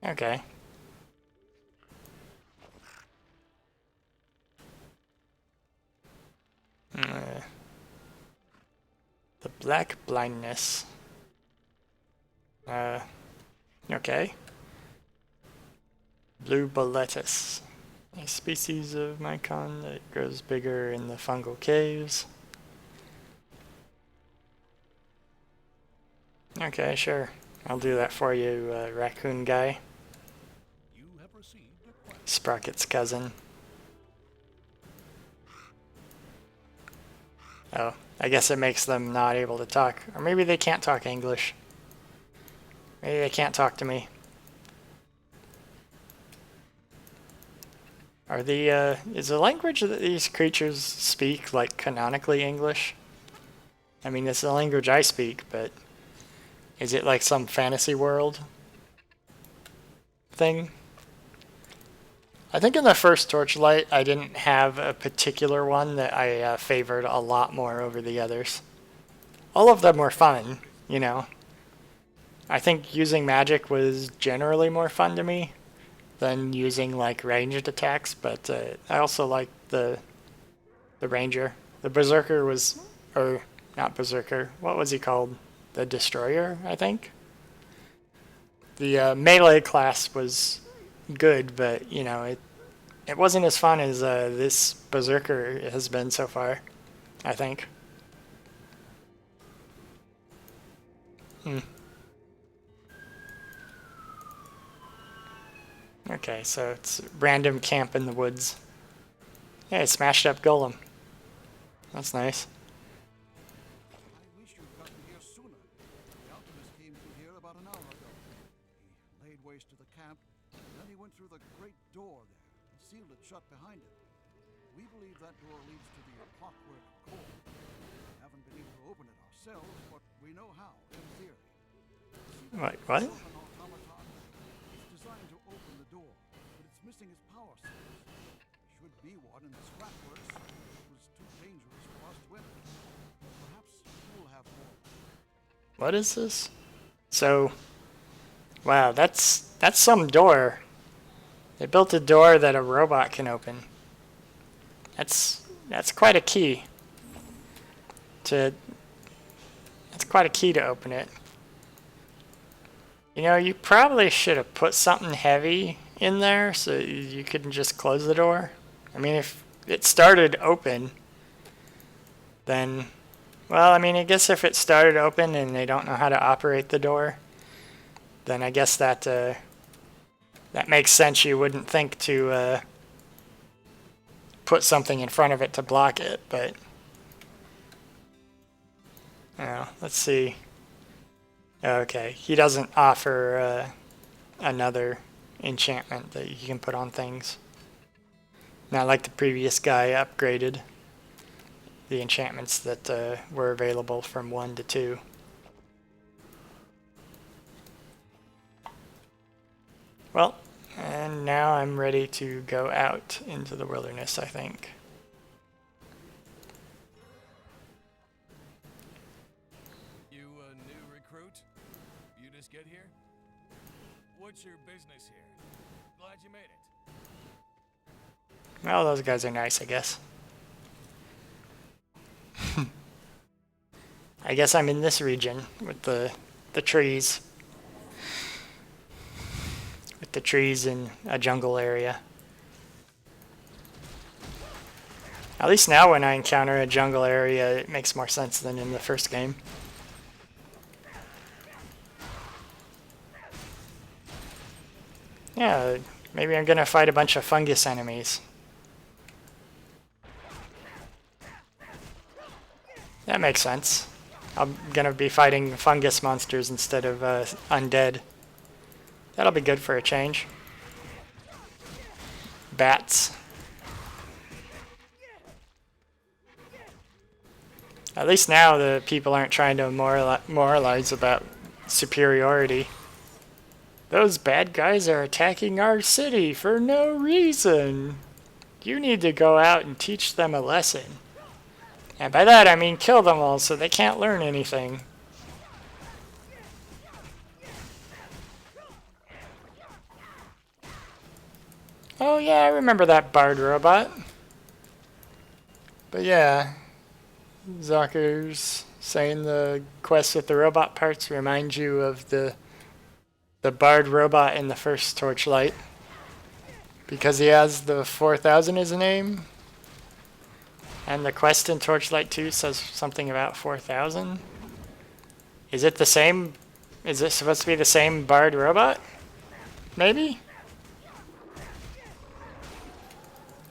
Okay. The black blindness. Okay. Blue boletus. A species of mycon that grows bigger in the fungal caves. Okay, sure. I'll do that for you, raccoon guy. You have received a quest. Sprocket's cousin. Oh, I guess it makes them not able to talk. Or maybe they can't talk English. Maybe they can't talk to me. Are is the language that these creatures speak, like, canonically English? I mean, it's the language I speak, but is it like some fantasy world thing? I think in the first Torchlight, I didn't have a particular one that I favored a lot more over the others. All of them were fun, you know. I think using magic was generally more fun to me than using like ranged attacks, but I also liked the ranger. The Berserker was, or not Berserker, what was he called? The Destroyer, I think? The melee class was good, but you know, it wasn't as fun as this Berserker has been so far, I think. Okay, so it's random camp in the woods. Hey, smashed up golem. That's nice. I wish you'd gotten here sooner. The alchemist came through here about an hour ago. He laid waste to the camp, and then he went through the great door there and sealed it shut behind him. We believe that door leads to the clockwork core. We haven't been able to open it ourselves, but we know how, in theory. Wait, what? An automaton. It's designed to open the door, but it's missing its power source. There should be one in the scrapworks. It was too dangerous for us to enter. Perhaps you'll have more. What is this? So, wow, that's some door. They built a door that a robot can open. That's quite a key. That's quite a key to open it. You know, you probably should have put something heavy in there so you couldn't just close the door. I mean, if it started open, then, well, I mean, I guess if it started open and they don't know how to operate the door, then I guess that makes sense. You wouldn't think to put something in front of it to block it, but let's see. Okay, he doesn't offer another enchantment that you can put on things. Not like the previous guy upgraded the enchantments that were available from 1 to 2. Well, and now I'm ready to go out into the wilderness, I think. You a new recruit? You just get here? What's your business here? Glad you made it. Well, those guys are nice, I guess. I guess I'm in this region with the trees. With the trees in a jungle area. At least now when I encounter a jungle area, it makes more sense than in the first game. Yeah, Maybe I'm gonna fight a bunch of fungus enemies. That makes sense. I'm gonna be fighting fungus monsters instead of undead. That'll be good for a change. Bats. At least now the people aren't trying to moralize about superiority. Those bad guys are attacking our city for no reason. You need to go out and teach them a lesson. And by that I mean kill them all so they can't learn anything. Oh yeah, I remember that bard robot. But yeah, Zucker's saying the quest with the robot parts remind you of the bard robot in the first Torchlight. Because he has the 4000 as a name. And the quest in Torchlight 2 says something about 4000. Is it the same? Is it supposed to be the same bard robot? Maybe?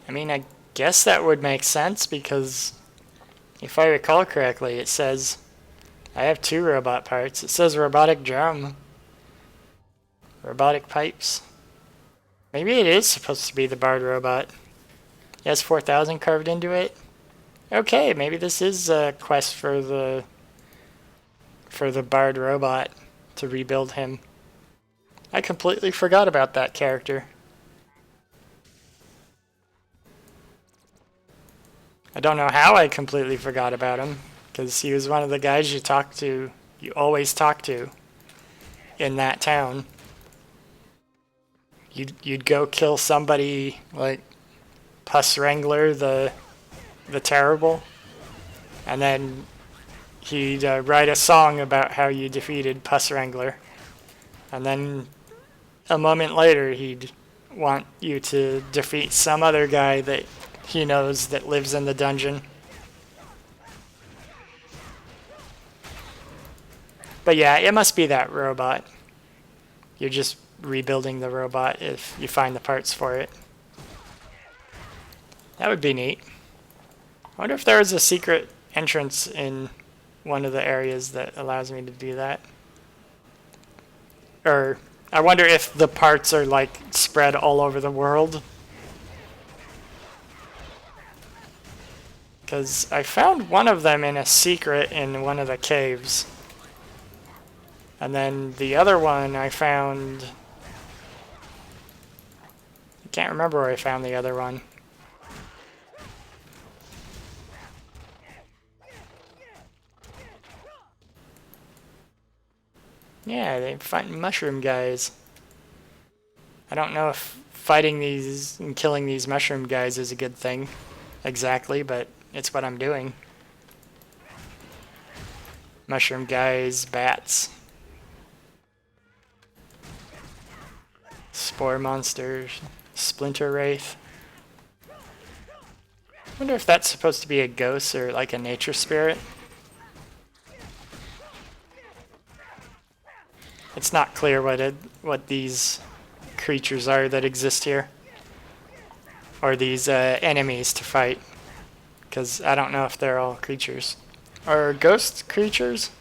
I mean, I guess that would make sense because if I recall correctly, it says I have 2 robot parts. It says robotic drum. Robotic pipes. Maybe it is supposed to be the bard robot. It has 4000 carved into it. Okay, maybe this is a quest for the bard robot to rebuild him. I completely forgot about that character. I don't know how I completely forgot about him, because he was one of the guys you always talk to in that town. You'd go kill somebody like Puss Wrangler the Terrible, and then he'd write a song about how you defeated Puss Wrangler, and then a moment later he'd want you to defeat some other guy that he knows that lives in the dungeon. But yeah, it must be that robot. You're just rebuilding the robot if you find the parts for it. That would be neat. I wonder if there is a secret entrance in one of the areas that allows me to do that. Or I wonder if the parts are like spread all over the world. Because I found one of them in a secret in one of the caves. And then the other one I found... I can't remember where I found the other one. Yeah, they fight mushroom guys. I don't know if fighting these and killing these mushroom guys is a good thing exactly, but it's what I'm doing. Mushroom guys, bats. Spore monsters, splinter wraith. I wonder if that's supposed to be a ghost or like a nature spirit. It's not clear what these creatures are that exist here. Or these enemies to fight. Because I don't know if they're all creatures. Or ghost creatures?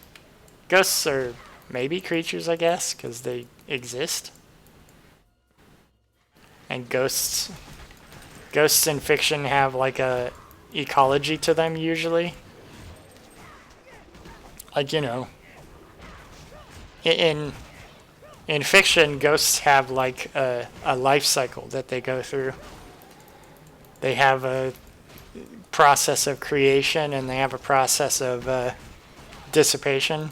Ghosts are maybe creatures, I guess, because they exist. And ghosts in fiction have like a ecology to them usually. Like, you know, in fiction, ghosts have like a life cycle that they go through. They have a process of creation and they have a process of dissipation.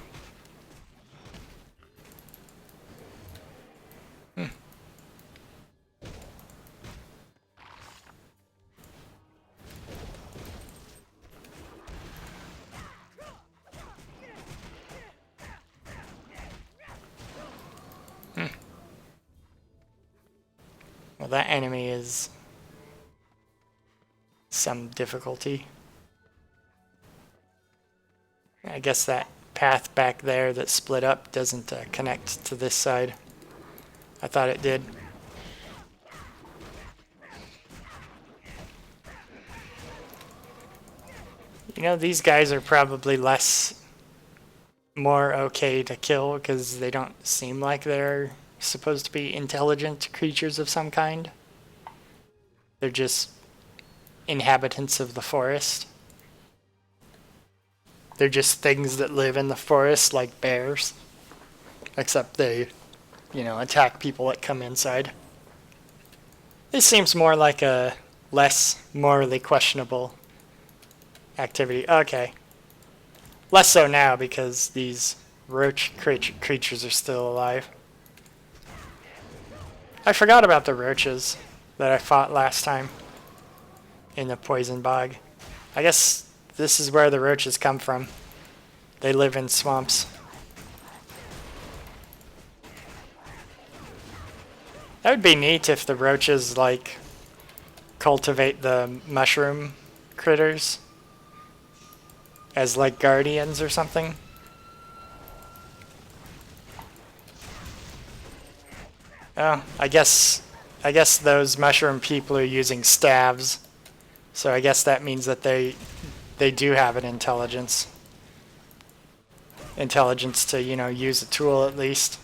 Well, that enemy is some difficulty. I guess that path back there that split up doesn't connect to this side. I thought it did. You know, these guys are probably more okay to kill because they don't seem like they're supposed to be intelligent creatures of some kind. They're just inhabitants of the forest. They're just things that live in the forest like bears. Except they, attack people that come inside. This seems more like a less morally questionable activity. Okay. Less so now because these roach creatures are still alive. I forgot about the roaches that I fought last time in the poison bog. I guess this is where the roaches come from. They live in swamps. That would be neat if the roaches, like, cultivate the mushroom critters as, like, guardians or something. Oh, I guess those mushroom people are using staves. So I guess that means that they do have an intelligence. Intelligence to, use a tool at least.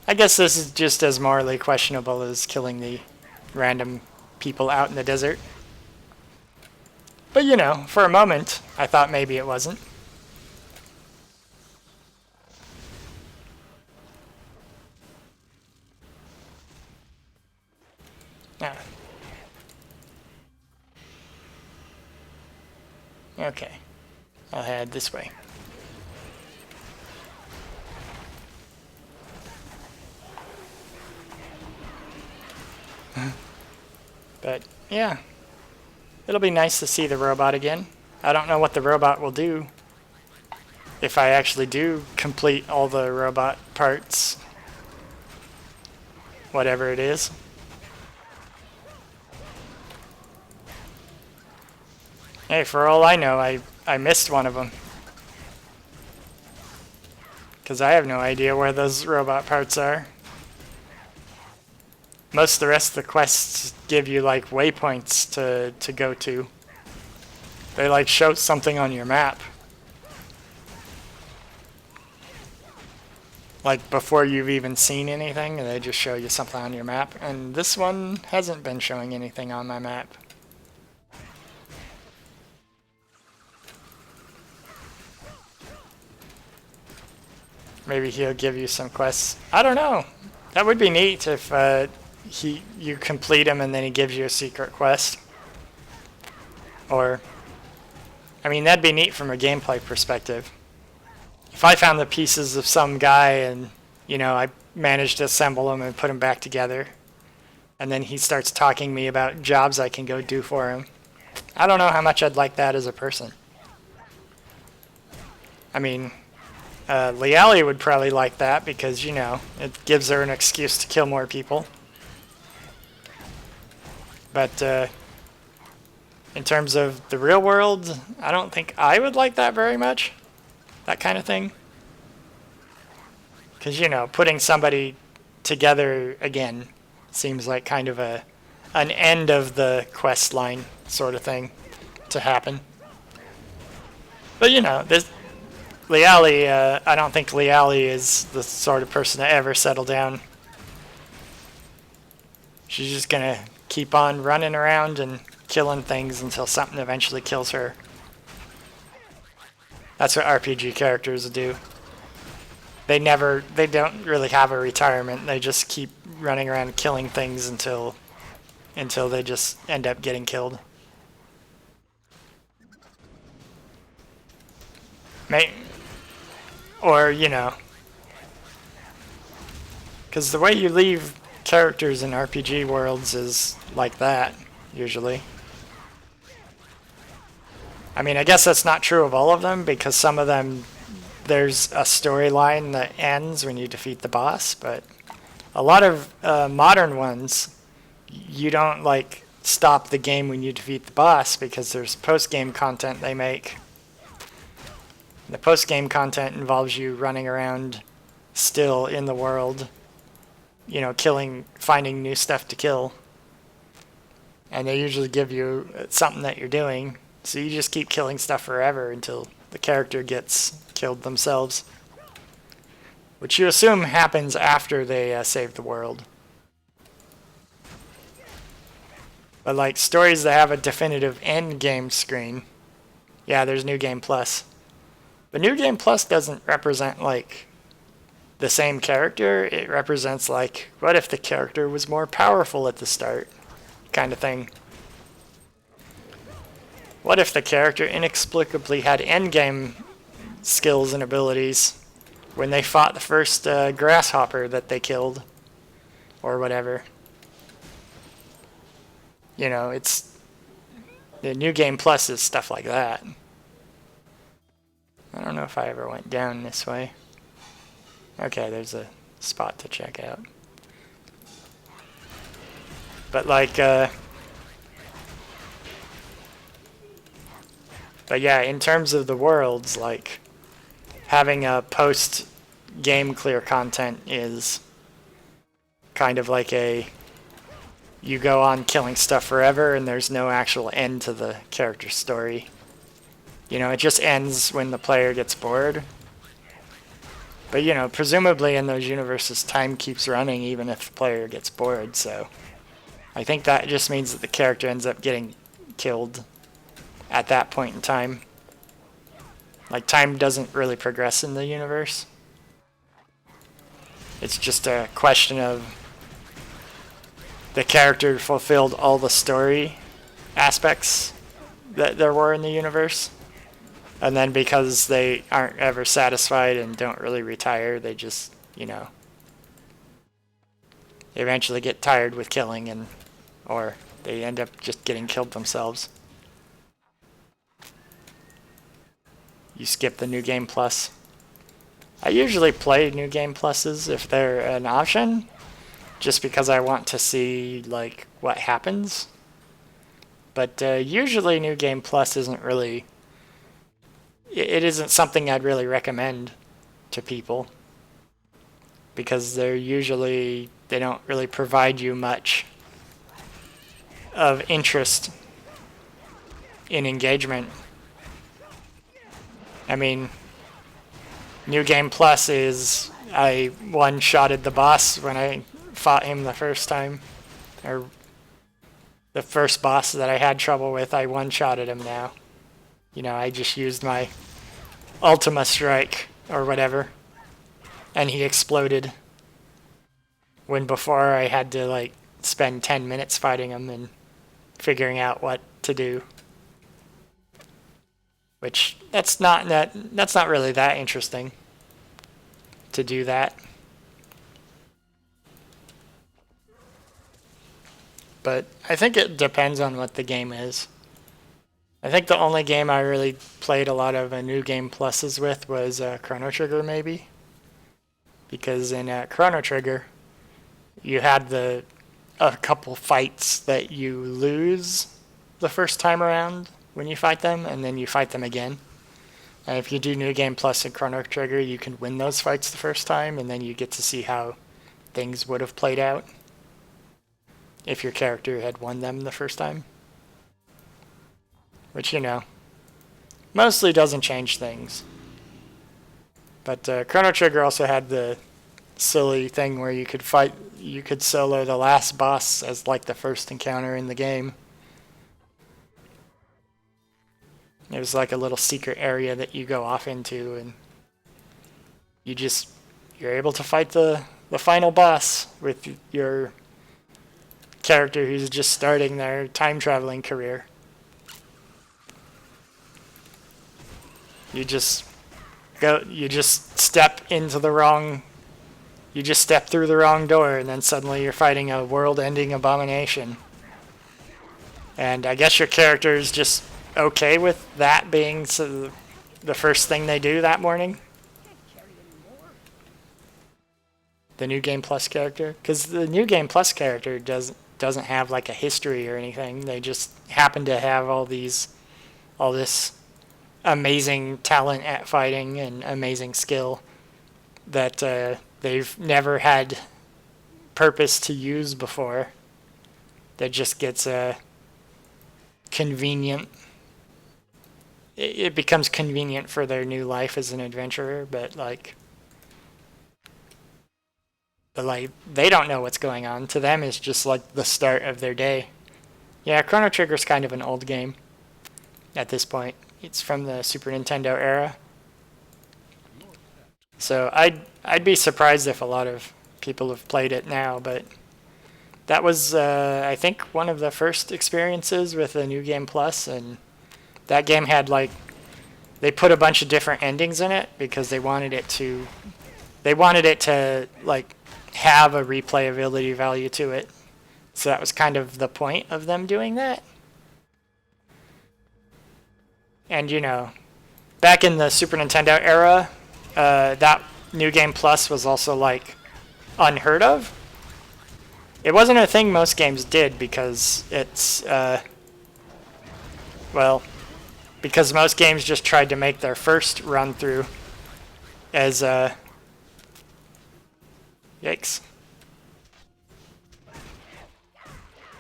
I guess this is just as morally questionable as killing the random people out in the desert. But for a moment, I thought maybe it wasn't. Ah. Okay. I'll head this way. But, yeah. It'll be nice to see the robot again. I don't know what the robot will do if I actually do complete all the robot parts. Whatever it is. Hey, for all I know, I missed one of them. Because I have no idea where those robot parts are. Most of the rest of the quests give you, like, waypoints to go to. They, like, show something on your map. Like, before you've even seen anything, they just show you something on your map. And this one hasn't been showing anything on my map. Maybe he'll give you some quests. I don't know. That would be neat if you complete him and then he gives you a secret quest. Or, I mean, that'd be neat from a gameplay perspective. If I found the pieces of some guy and, I managed to assemble them and put them back together, and then he starts talking to me about jobs I can go do for him, I don't know how much I'd like that as a person. I mean, Liali would probably like that because, it gives her an excuse to kill more people. But in terms of the real world, I don't think I would like that very much. That kind of thing. Because, putting somebody together again seems like kind of an end of the quest line sort of thing to happen. But, this Liali, I don't think Liali is the sort of person to ever settle down. She's just gonna keep on running around and killing things until something eventually kills her. That's what RPG characters do. They don't really have a retirement. They just keep running around killing things until they just end up getting killed. Or, because the way you leave characters in RPG worlds is like that, usually. I mean, I guess that's not true of all of them, because some of them, there's a storyline that ends when you defeat the boss, but a lot of modern ones, you don't, like, stop the game when you defeat the boss, because there's post-game content they make. The post-game content involves you running around still in the world, finding new stuff to kill. And they usually give you something that you're doing, So you just keep killing stuff forever until the character gets killed themselves. Which you assume happens after they save the world. But like stories that have a definitive end game screen, yeah, there's New Game Plus. But New Game Plus doesn't represent like the same character. It represents like, what if the character was more powerful at the start, kind of thing. What if the character inexplicably had endgame skills and abilities when they fought the first grasshopper that they killed, or whatever. You know, it's the New Game Plus is stuff like that. I don't know if I ever went down this way. Okay, there's a spot to check out. But like, but yeah, in terms of the worlds, like, having a post-game clear content is kind of like a, you go on killing stuff forever and there's no actual end to the character story. You know, it just ends when the player gets bored. But, you know, presumably in those universes, time keeps running even if the player gets bored, so I think that just means that the character ends up getting killed at that point in time. Like, time doesn't really progress in the universe. It's just a question of the character fulfilled all the story aspects that there were in the universe. And then because they aren't ever satisfied and don't really retire, they just, you know, eventually get tired with killing, and or they end up just getting killed themselves. You skip the New Game Plus. I usually play New Game Pluses if they're an option, just because I want to see like what happens. But usually New Game Plus isn't really, it isn't something I'd really recommend to people, because they're usually, they don't really provide you much of interest in engagement. I mean, New Game Plus is, I one-shotted the boss when I fought him the first time, or the first boss that I had trouble with, I one-shotted him now. You know, I just used my Ultima Strike or whatever, and he exploded. When before I had to like spend 10 minutes fighting him and figuring out what to do. Which that's not really that interesting to do that. But I think it depends on what the game is. I think the only game I really played a lot of New Game Pluses with was Chrono Trigger, maybe. Because in Chrono Trigger, you had a couple fights that you lose the first time around when you fight them, and then you fight them again. And if you do New Game Plus and Chrono Trigger, you can win those fights the first time, and then you get to see how things would have played out if your character had won them the first time. Which, you know, mostly doesn't change things. But Chrono Trigger also had the silly thing where you could solo the last boss as like the first encounter in the game. It was like a little secret area that you go off into, and you're able to fight the final boss with your character who's just starting their time traveling career. You just step through the wrong door, and then suddenly you're fighting a world-ending abomination. And I guess your character is just okay with that being the first thing they do that morning. The New Game Plus character, because the New Game Plus character doesn't have like a history or anything. They just happen to have all this amazing talent at fighting and amazing skill that they've never had purpose to use before. That just gets convenient it becomes convenient for their new life as an adventurer, but like they don't know what's going on. To them, it's just like the start of their day. Yeah, Chrono Trigger's kind of an old game at this point. It's from the Super Nintendo era. So I'd be surprised if a lot of people have played it now, but that was I think one of the first experiences with the New Game Plus, and that game had like they put a bunch of different endings in it because they wanted it to like have a replayability value to it. So that was kind of the point of them doing that. And you know, back in the Super Nintendo era, that New Game Plus was also like unheard of. It wasn't a thing most games did because it's because most games just tried to make their first run through as yikes.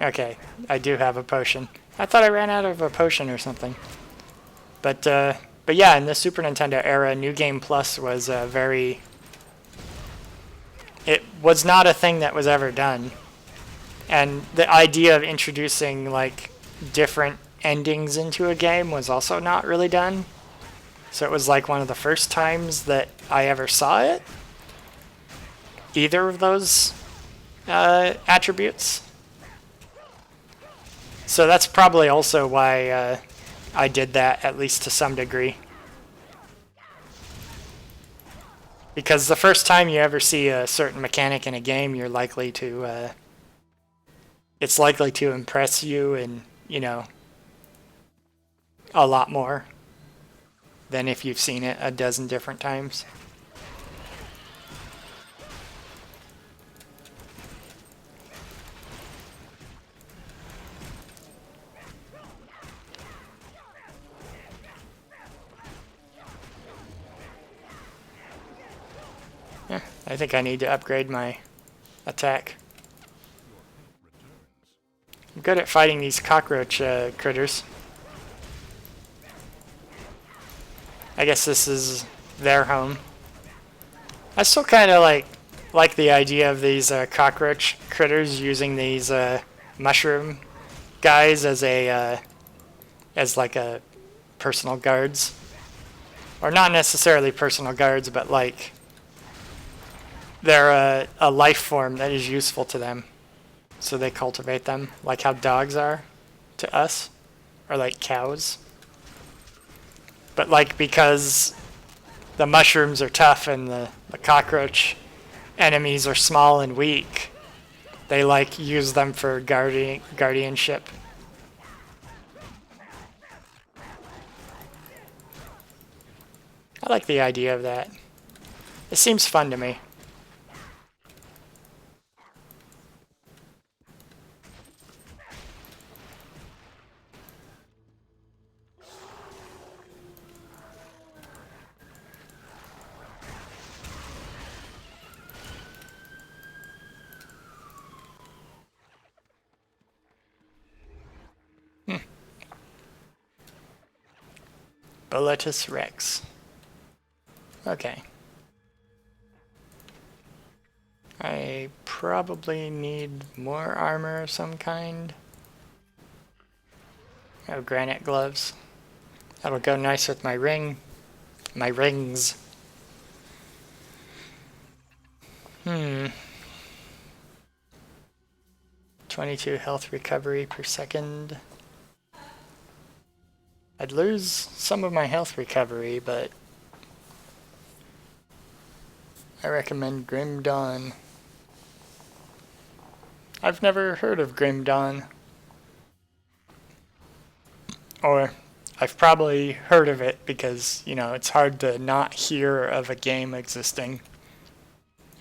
Okay, I do have a potion. I thought I ran out of a potion or something. But yeah, in the Super Nintendo era, New Game Plus was it was not a thing that was ever done. And the idea of introducing like different endings into a game was also not really done. So it was like one of the first times that I ever saw it. Either of those attributes. So that's probably also why I did that, at least to some degree. Because the first time you ever see a certain mechanic in a game, you're likely to it's likely to impress you, and you know, a lot more than if you've seen it a dozen different times. Yeah, I think I need to upgrade my attack. I'm good at fighting these cockroach critters. I guess this is their home. I still kind of like the idea of these cockroach critters using these mushroom guys as like a personal guards, or not necessarily personal guards, but like they're a life form that is useful to them. So they cultivate them, like how dogs are to us, or like cows. But like because the mushrooms are tough and the cockroach enemies are small and weak, they like use them for guardianship. I like the idea of that. It seems fun to me. Boletus Rex. Okay. I probably need more armor of some kind. I have granite gloves. That'll go nice with my ring. My rings. 22 health recovery per second. I'd lose some of my health recovery, but I recommend Grim Dawn. I've never heard of Grim Dawn. Or I've probably heard of it because, you know, it's hard to not hear of a game existing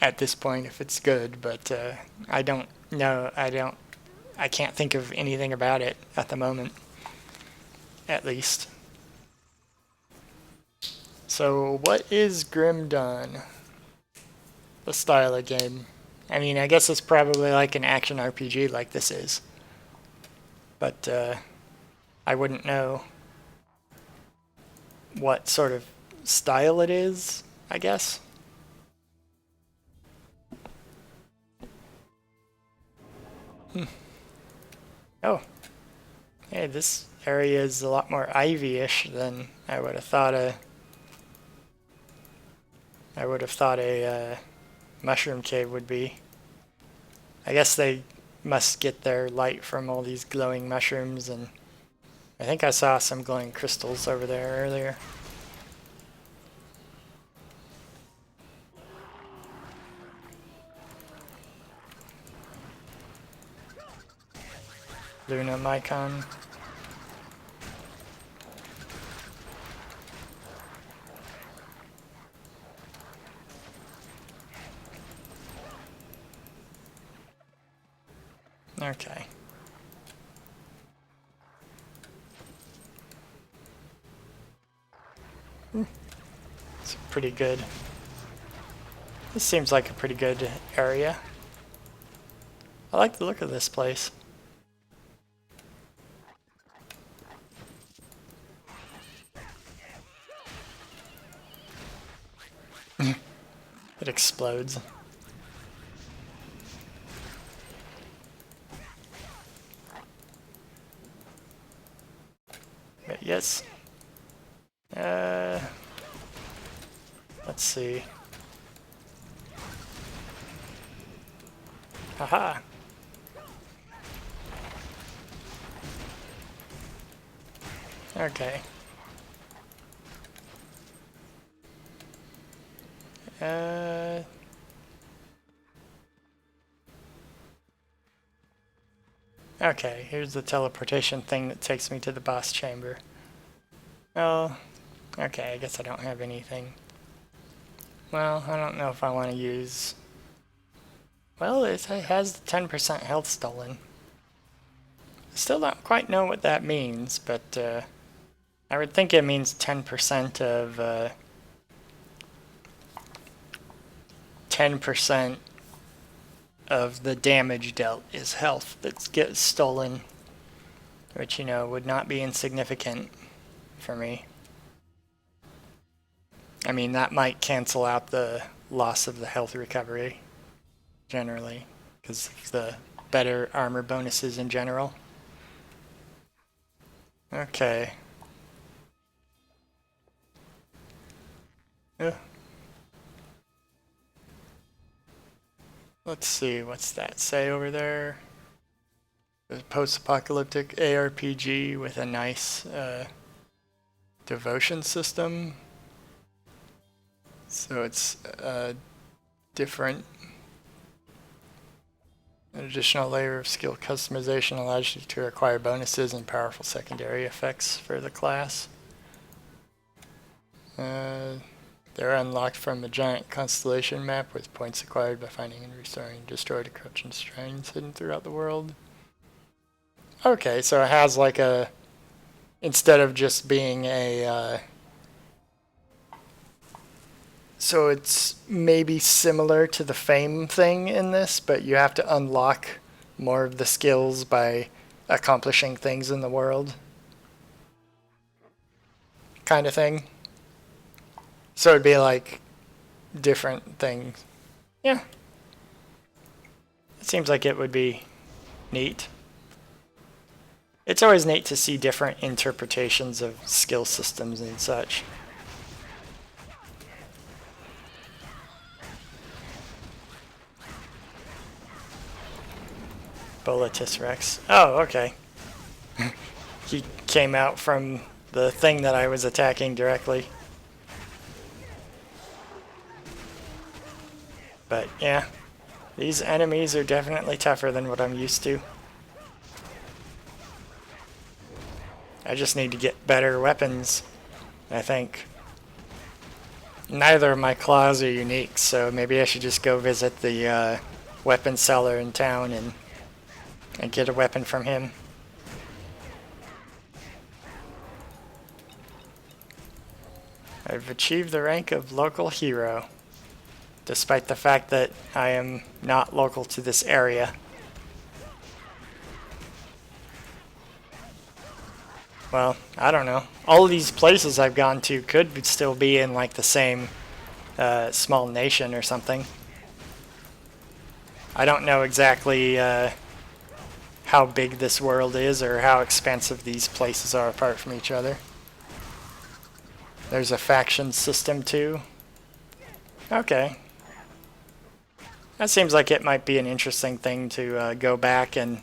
at this point if it's good, but I don't know. I can't think of anything about it at the moment. At least. So, what is Grim Dawn? The style of game. I mean, I guess it's probably like an action RPG like this is. But, I wouldn't know. what sort of style it is, I guess. Oh. Hey, this area is a lot more ivy-ish than I would have thought a mushroom cave would be. I guess they must get their light from all these glowing mushrooms, and I think I saw some glowing crystals over there earlier. Luna Mycon. Okay. It's pretty good. This seems like a pretty good area. I like the look of this place. It explodes. But yes. Let's see. Haha. Okay. Okay, here's the teleportation thing that takes me to the boss chamber. Oh, okay, I guess I don't have anything. Well, I don't know if I want to use... Well, it has 10% health stolen. Still don't quite know what that means, but I would think it means 10% of 10% of the damage dealt is health that gets stolen, which, you know, would not be insignificant for me. I mean, that might cancel out the loss of the health recovery, generally, because of the better armor bonuses in general. Okay. Let's see, what's that say over there? A post-apocalyptic ARPG with a nice devotion system. So it's different. An additional layer of skill customization allows you to acquire bonuses and powerful secondary effects for the class. They're unlocked from a giant constellation map with points acquired by finding and restoring destroyed corruption shrines hidden throughout the world. Okay, so it has like a... Instead of just being a... So it's maybe similar to the fame thing in this, but you have to unlock more of the skills by accomplishing things in the world. Kind of thing. So it'd be like different things. Yeah. It seems like it would be neat. It's always neat to see different interpretations of skill systems and such. Bolatus Rex. Oh, okay. He came out from the thing that I was attacking directly. But yeah, these enemies are definitely tougher than what I'm used to. I just need to get better weapons, I think. Neither of my claws are unique, so maybe I should just go visit the weapon seller in town and get a weapon from him. I've achieved the rank of local hero, despite the fact that I am not local to this area. Well, I don't know. All of these places I've gone to could still be in like the same small nation or something. I don't know exactly how big this world is or how expansive these places are apart from each other. There's a faction system too. Okay. That seems like it might be an interesting thing to go back and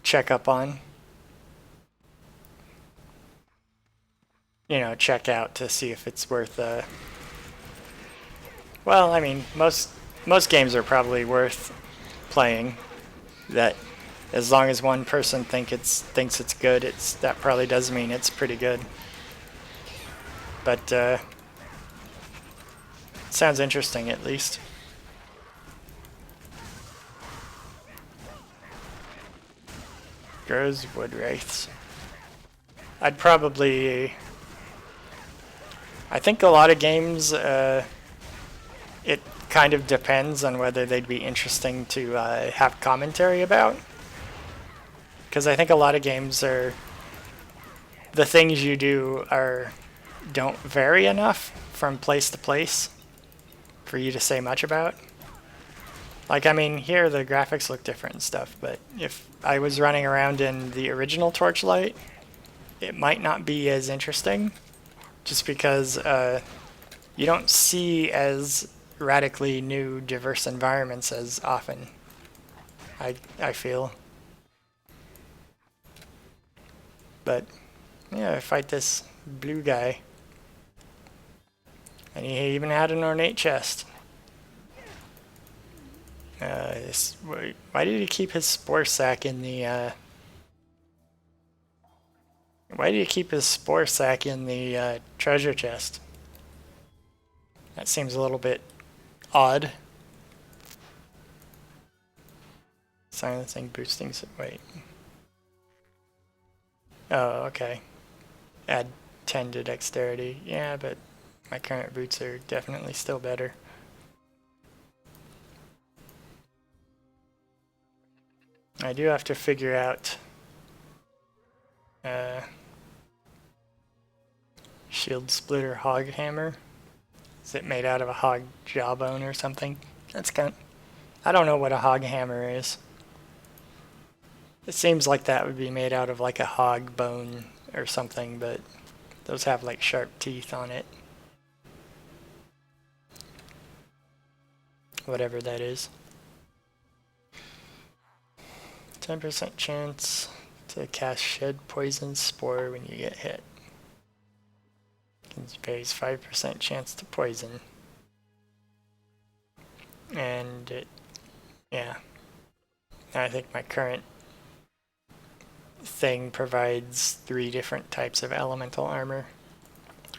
check up on. You know, check out to see if it's worth well, I mean, most games are probably worth playing. That as long as one person thinks it's good, that probably does mean it's pretty good. But sounds interesting at least. Grows wood wraiths. I think a lot of games, it kind of depends on whether they'd be interesting to have commentary about. Because I think a lot of games the things you do don't vary enough from place to place for you to say much about. Like, I mean, here the graphics look different and stuff, but if I was running around in the original Torchlight, it might not be as interesting, just because you don't see as radically new, diverse environments as often, I feel. But, yeah, I fight this blue guy. And he even had an ornate chest. Why did he keep his spore sack in the, why did he keep his spore sack in the treasure chest? That seems a little bit odd. Silencing, boosting, wait. Oh, okay. Add 10 to dexterity. Yeah, but my current boots are definitely still better. I do have to figure out shield splitter hog hammer. Is it made out of a hog jawbone or something? I don't know what a hog hammer is. It seems like that would be made out of like a hog bone or something, but those have like sharp teeth on it. Whatever that is. 10% chance to cast Shed Poison Spore when you get hit. Conveys 5% chance to poison. And yeah. I think my current thing provides 3 different types of elemental armor.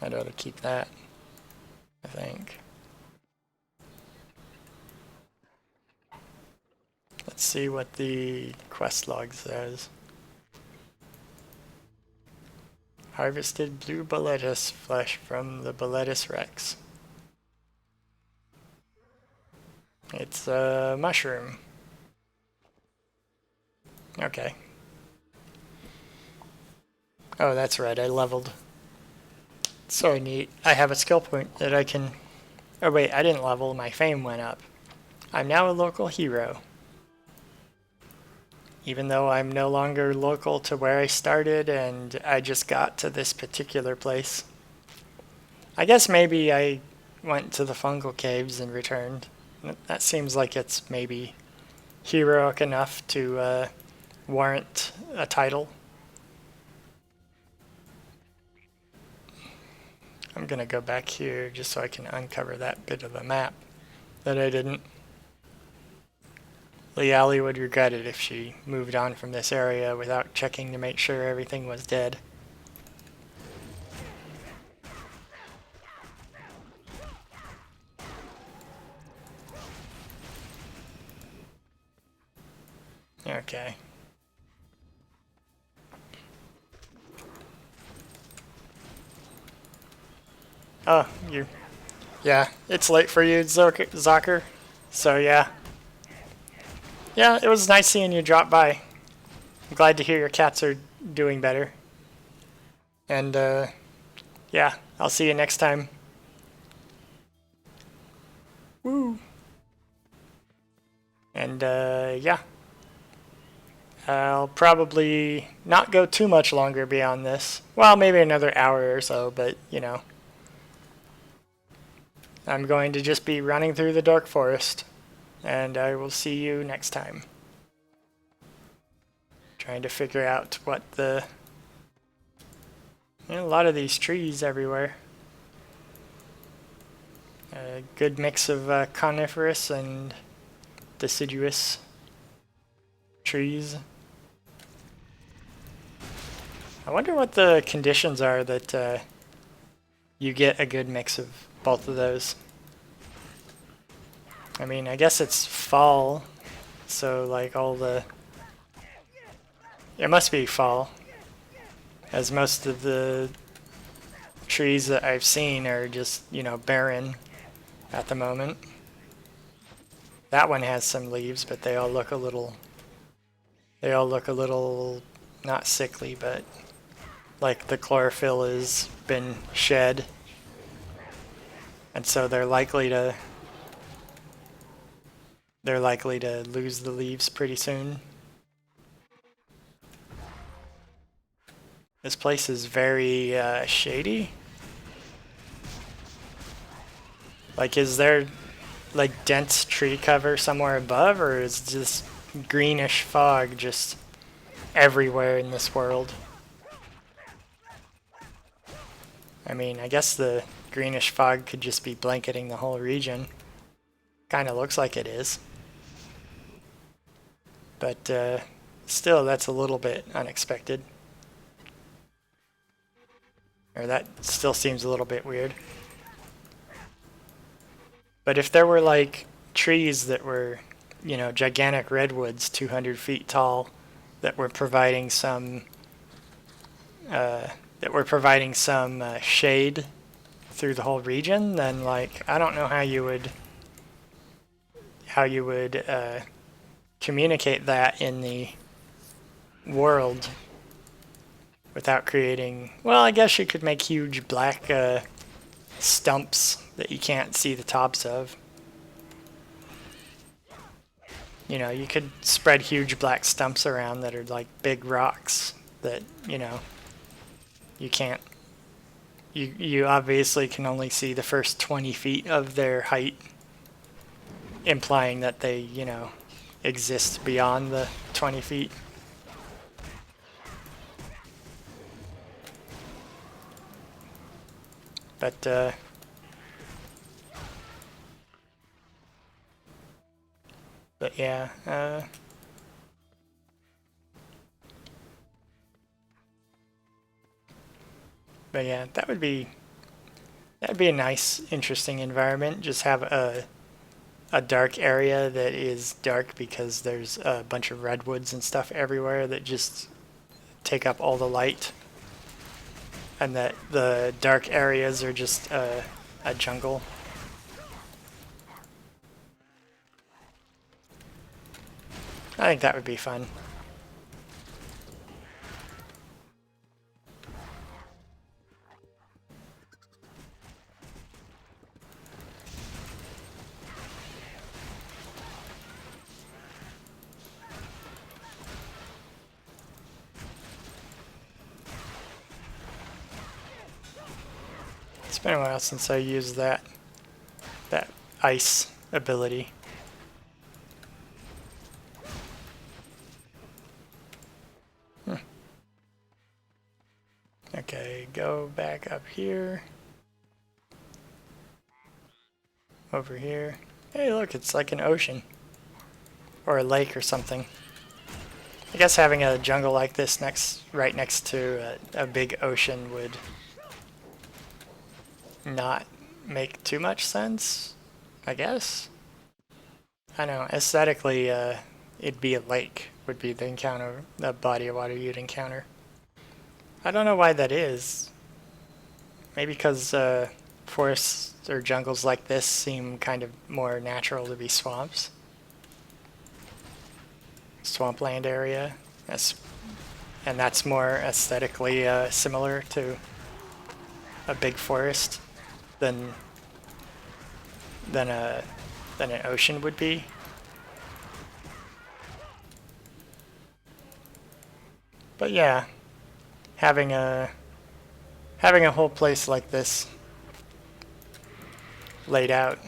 I'd ought to keep that, I think. Let's see what the quest log says. Harvested blue boletus flesh from the boletus rex. It's a mushroom. Okay. Oh, that's right, I leveled. So neat. I have a skill point that I can... Oh wait, I didn't level, my fame went up. I'm now a local hero. Even though I'm no longer local to where I started and I just got to this particular place. I guess maybe I went to the fungal caves and returned. That seems like it's maybe heroic enough to warrant a title. I'm gonna go back here just so I can uncover that bit of the map that I didn't. Leali would regret it if she moved on from this area without checking to make sure everything was dead. Okay. Oh, yeah, it's late for you, Zocker. So yeah. Yeah, it was nice seeing you drop by. I'm glad to hear your cats are doing better. And yeah, I'll see you next time. Woo! And yeah, I'll probably not go too much longer beyond this. Well, maybe another hour or so, but you know. I'm going to just be running through the dark forest, and I will see you next time. Trying to figure out what the... a lot of these trees everywhere. A good mix of coniferous and deciduous trees. I wonder what the conditions are that you get a good mix of both of those. I mean, I guess it's fall, so like all the... it must be fall, as most of the trees that I've seen are just, you know, barren at the moment. That one has some leaves, but they all look a little... not sickly, but like the chlorophyll has been shed. And so they're likely to lose the leaves pretty soon. This place is very shady. Like, is there like dense tree cover somewhere above, or is this greenish fog just everywhere in this world? I mean, I guess the greenish fog could just be blanketing the whole region. Kind of looks like it is. But still, that's a little bit unexpected. Or that still seems a little bit weird. But if there were like trees that were, you know, gigantic redwoods 200 feet tall that were providing some shade through the whole region, then like I don't know how you would communicate that in the world without creating... well, I guess you could make huge black stumps that you can't see the tops of. You know, you could spread huge black stumps around that are like big rocks that, you know, you can't... you obviously can only see the first 20 feet of their height, implying that they, you know, exist beyond the 20 feet. But yeah, but yeah, that'd be a nice, interesting environment. Just have a dark area that is dark because there's a bunch of redwoods and stuff everywhere that just take up all the light, and that the dark areas are just a jungle. I think that would be fun. It's been a while since I used that ice ability. Okay, go back up here. Over here. Hey, look, it's like an ocean. Or a lake or something. I guess having a jungle like this right next to a big ocean would not make too much sense, I guess. I know, aesthetically, it'd be a lake, would be the body of water you'd encounter. I don't know why that is. Maybe because forests or jungles like this seem kind of more natural to be swamps. Swampland area. That's and that's more aesthetically similar to a big forest than than a than an ocean would be. But yeah, having a whole place like this laid out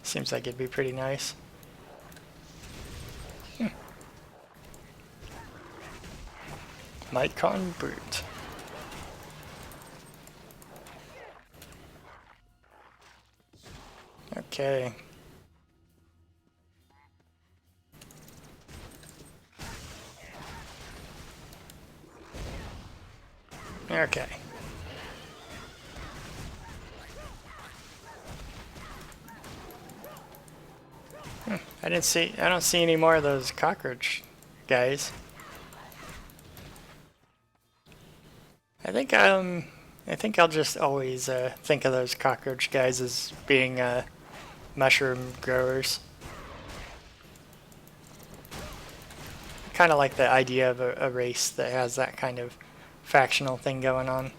seems like it'd be pretty nice. Micon Brute. Okay. Okay. I don't see any more of those cockroach guys. I think I'll just always think of those cockroach guys as being mushroom growers. Kind of like the idea of a race that has that kind of factional thing going on.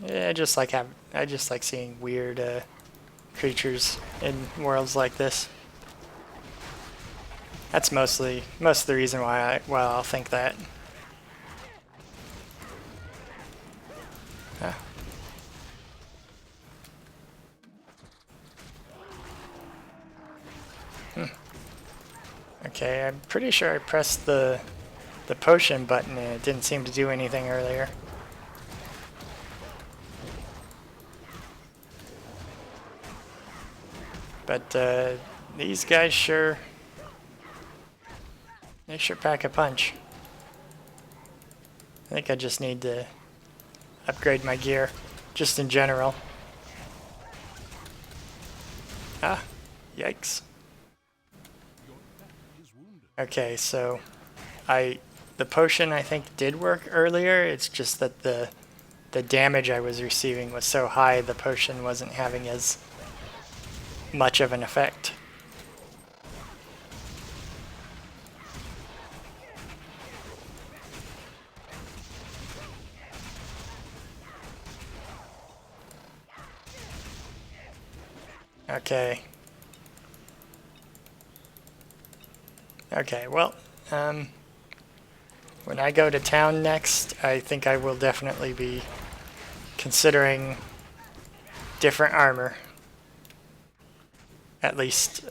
Yeah, I just like seeing weird creatures in worlds like this. That's most of the reason why I'll think that. Ah. Okay, I'm pretty sure I pressed the potion button and it didn't seem to do anything earlier. But these guys they sure pack a punch. I think I just need to upgrade my gear, just in general. Ah, yikes. Okay, so the potion I think did work earlier. It's just that the damage I was receiving was so high the potion wasn't having as much of an effect. Okay. Okay, well, when I go to town next, I think I will definitely be considering different armor. At least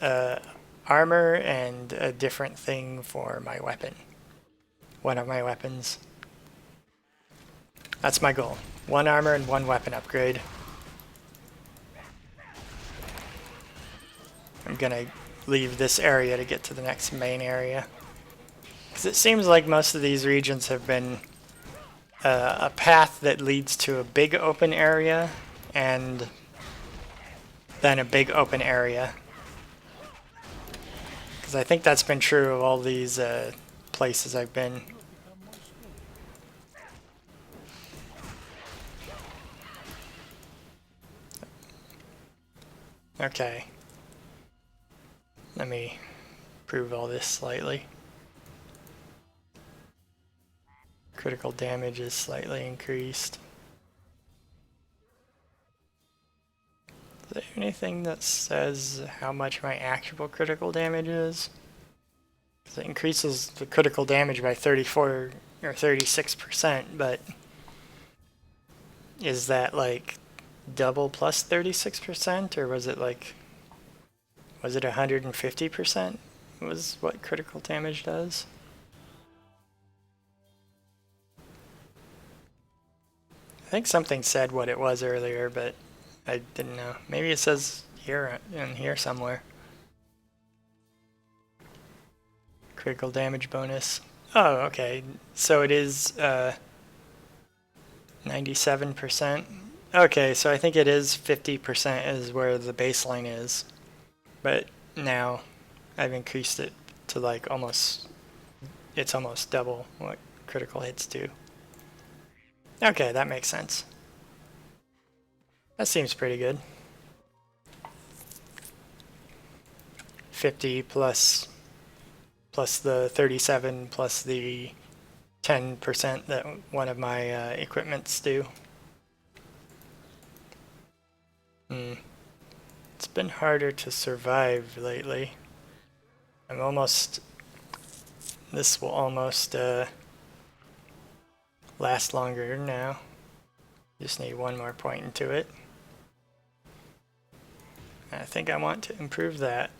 armor and a different thing for my weapon. One of my weapons. That's my goal. One armor and one weapon upgrade. I'm gonna leave this area to get to the next main area. Because it seems like most of these regions have been a path that leads to a big open area and then a big open area. Because I think that's been true of all these places I've been. Okay. Let me improve all this slightly. Critical damage is slightly increased. Is there anything that says how much my actual critical damage is? Because it increases the critical damage by 34 or 36%, but is that like double plus 36%, or was it 150% was what critical damage does? I think something said what it was earlier, but I didn't know. Maybe it says here in here somewhere. Critical damage bonus. Oh, okay. So it is 97%. Okay, so I think it is 50% is where the baseline is. But now I've increased it to like it's almost double what critical hits do. Okay, that makes sense. That seems pretty good. 50 plus plus the 37 plus the 10% that one of my equipments do. It's been harder to survive lately. This will almost last longer now. Just need one more point into it. I think I want to improve that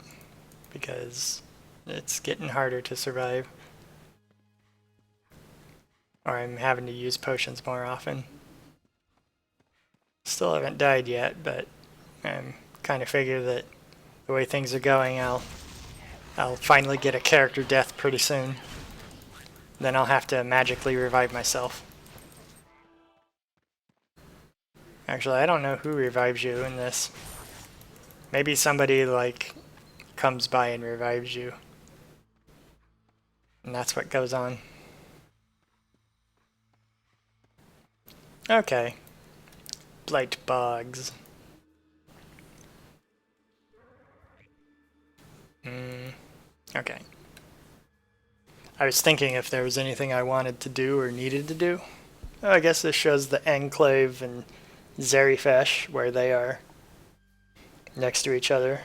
because it's getting harder to survive. Or I'm having to use potions more often. Still haven't died yet, but I'm kind of figure that the way things are going, I'll finally get a character death pretty soon. Then I'll have to magically revive myself. Actually, I don't know who revives you in this. Maybe somebody like comes by and revives you. And that's what goes on. Okay. Blight bogs. Okay. I was thinking if there was anything I wanted to do or needed to do. Oh, I guess this shows the Enclave and Zerifesh, where they are next to each other.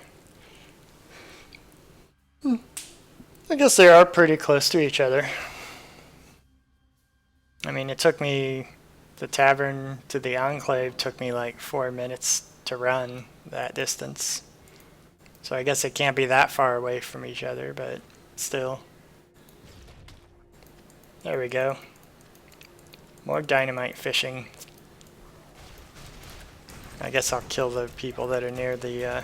I guess they are pretty close to each other. I mean, it took me, the tavern to the Enclave took me like 4 minutes to run that distance. So I guess it can't be that far away from each other, but still. There we go. More dynamite fishing. I guess I'll kill the people that are near the,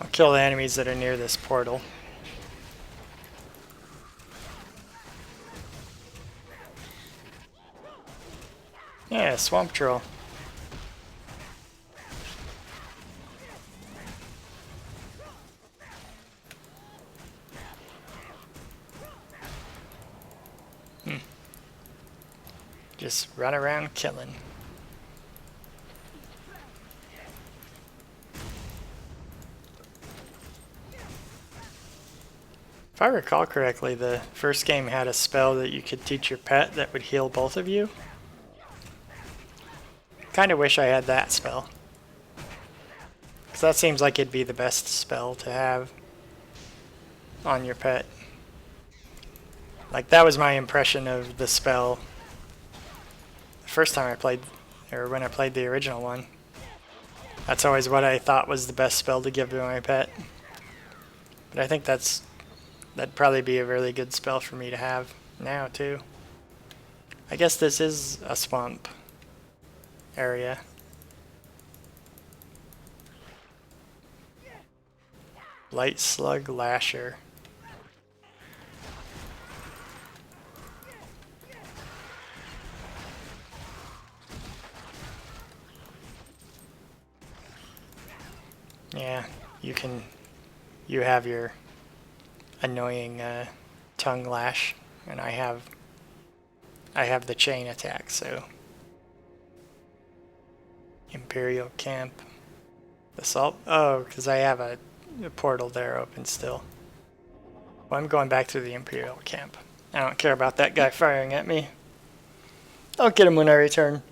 I'll kill the enemies that are near this portal. Yeah, swamp troll. Just run around killing. If I recall correctly, the first game had a spell that you could teach your pet that would heal both of you. Kinda wish I had that spell. Because that seems like it'd be the best spell to have on your pet. Like, that was my impression of the spell the first time I played, or when I played the original one. That's always what I thought was the best spell to give to my pet. But I think that'd probably be a really good spell for me to have now, too. I guess this is a swamp area. Light Slug Lasher. Yeah, you have your annoying tongue lash, and I have the chain attack, so. Imperial Camp. Assault? Oh, because I have a portal there open still. Well, I'm going back to the Imperial Camp. I don't care about that guy firing at me. I'll get him when I return.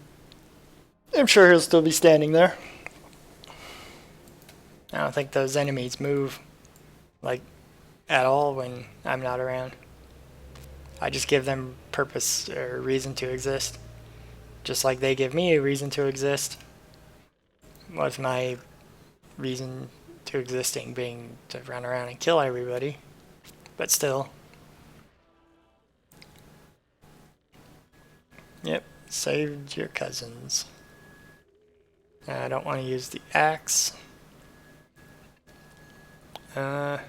I'm sure he'll still be standing there. I don't think those enemies move, like, at all when I'm not around. I just give them purpose or reason to exist. Just like they give me a reason to exist. With my reason to existing being to run around and kill everybody. But still. Yep, saved your cousins. I don't want to use the axe. That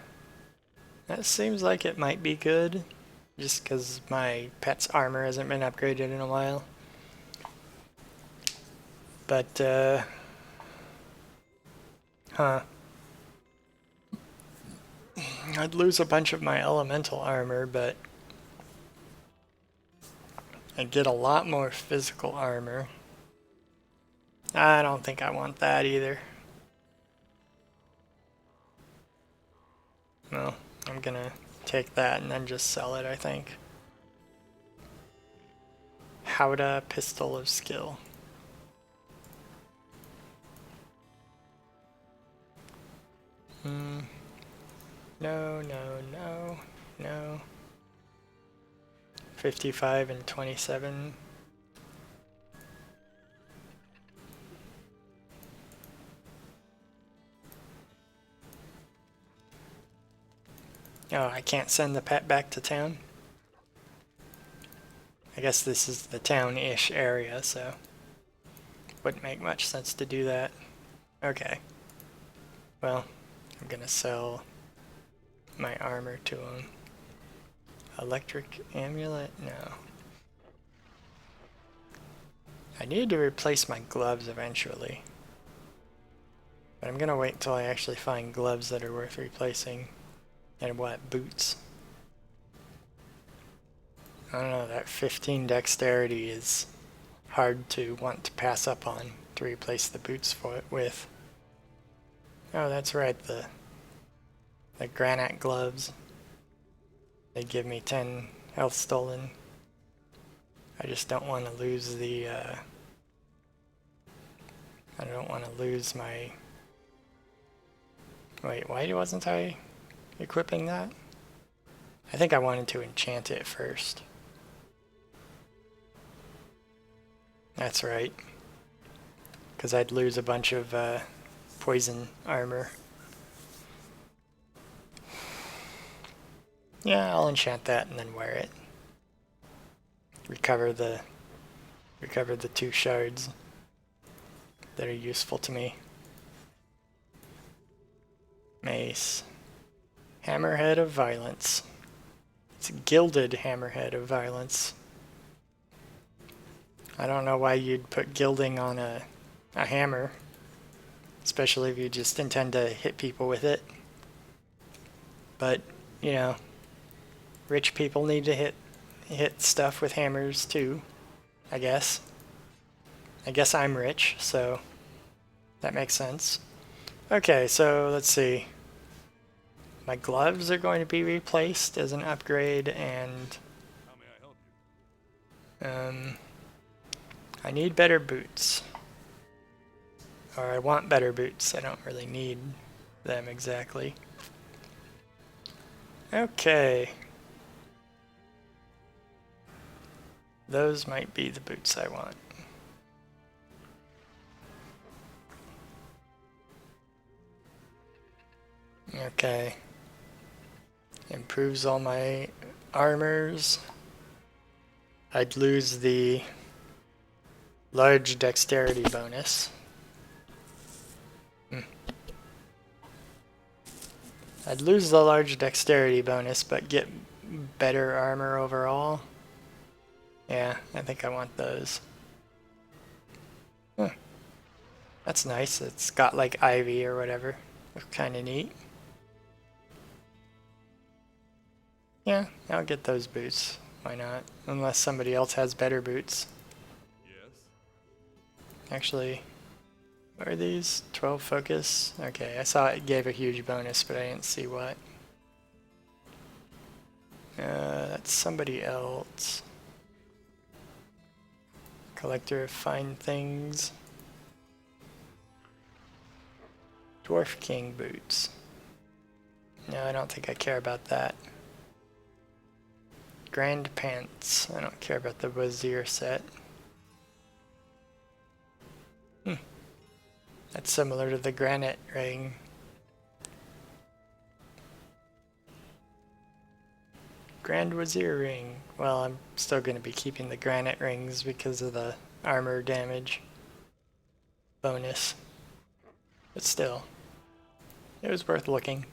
seems like it might be good. Just because my pet's armor hasn't been upgraded in a while. But, I'd lose a bunch of my elemental armor, but I'd get a lot more physical armor. I don't think I want that either. Well, I'm gonna take that and then just sell it, I think. Howdah Pistol of Skill. No, no, no, no. 55 and 27. Oh, I can't send the pet back to town? I guess this is the town-ish area, so wouldn't make much sense to do that. Okay. Well, I'm gonna sell my armor to him. Electric amulet? No. I need to replace my gloves eventually. But I'm gonna wait until I actually find gloves that are worth replacing. And what, boots? I don't know, that 15 dexterity is hard to want to pass up on to replace the boots for it with. Oh, that's right, the granite gloves. They give me 10 health stolen. I just don't want to lose the, I don't want to lose my... Wait, why wasn't I equipping that? I think I wanted to enchant it first. That's right. Because I'd lose a bunch of poison armor. Yeah, I'll enchant that and then wear it. Recover the 2 shards that are useful to me. Mace. Hammerhead of Violence. It's a gilded Hammerhead of Violence. I don't know why you'd put gilding on a hammer, especially if you just intend to hit people with it. But, you know, rich people need to hit stuff with hammers too, I guess. I guess I'm rich, so that makes sense. Okay, so let's see. My gloves are going to be replaced as an upgrade, and How may I help you? I need better boots. Or I want better boots. I don't really need them exactly. Okay. Those might be the boots I want. Okay. Improves all my armors. I'd lose the large dexterity bonus. I'd lose the large dexterity bonus, but get better armor overall. Yeah, I think I want those. Huh. That's nice. It's got like ivy or whatever. Looks kind of neat. Yeah, I'll get those boots. Why not? Unless somebody else has better boots. Yes. Actually, what are these? 12 focus? Okay, I saw it gave a huge bonus, but I didn't see what. That's somebody else. Collector of fine things. Dwarf King boots. No, I don't think I care about that. Grand pants. I don't care about the Wazir set. That's similar to the granite ring. Grand Wazir ring. Well, I'm still going to be keeping the granite rings because of the armor damage bonus. But still, it was worth looking.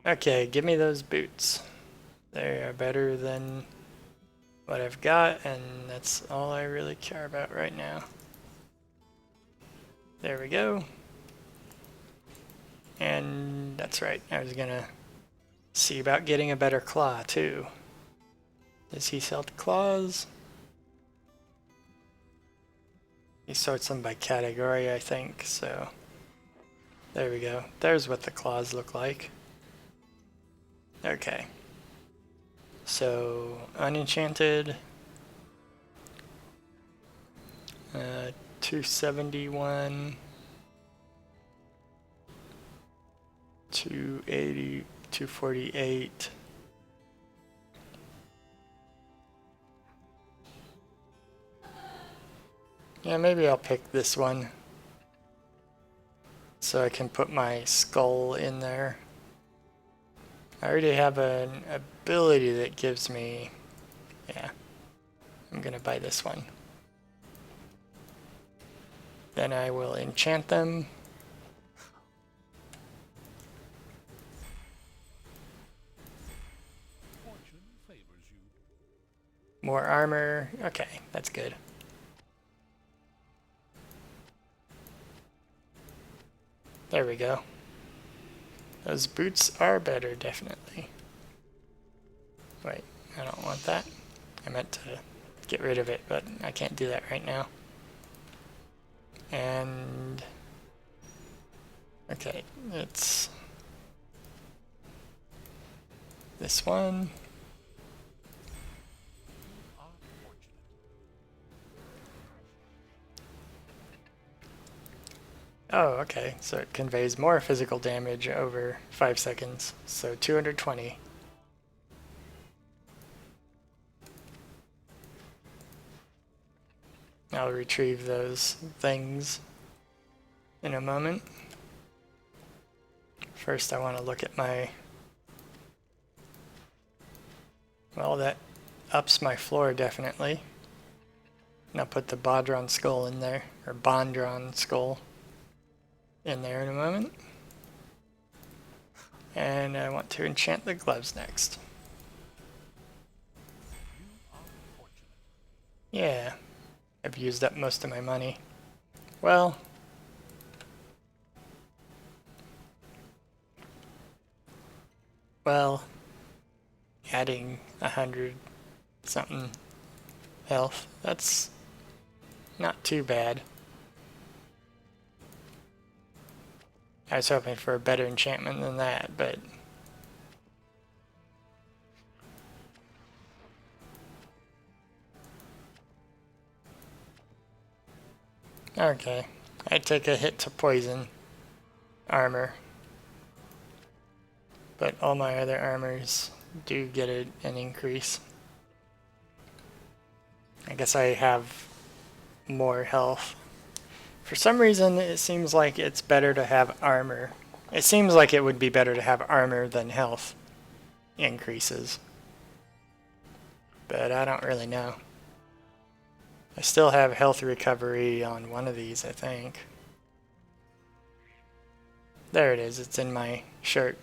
Okay, give me those boots. They are better than what I've got, and that's all I really care about right now. There we go. And that's right, I was gonna see about getting a better claw too. Does he sell the claws? He sorts them by category, I think, so There we go. There's what the claws look like. Okay. So, unenchanted. 271. 280. 248. Yeah, maybe I'll pick this one. So I can put my skull in there. I already have an ability that gives me... Yeah. I'm gonna buy this one. Then I will enchant them. Fortune favors you. More armor. Okay, that's good. There we go. Those boots are better, definitely. Wait, I don't want that. I meant to get rid of it, but I can't do that right now. And... okay, it's... this one. Are fortunate. Oh, okay, so it conveys more physical damage over 5 seconds, so 220. I'll retrieve those things in a moment. First I want to look at my... well, that ups my floor definitely. And I'll put the Bodron skull in there, or Bondron skull in there in a moment. And I want to enchant the gloves next. You are fortunate. Yeah, I've used up most of my money. Well, adding 100 something health, that's not too bad. I was hoping for a better enchantment than that, but... okay, I take a hit to poison armor, but all my other armors do get an increase. I guess I have more health. For some reason, it seems like it's better to have armor. It seems like it would be better to have armor than health increases. But I don't really know. I still have health recovery on one of these, I think. There it is, it's in my shirt.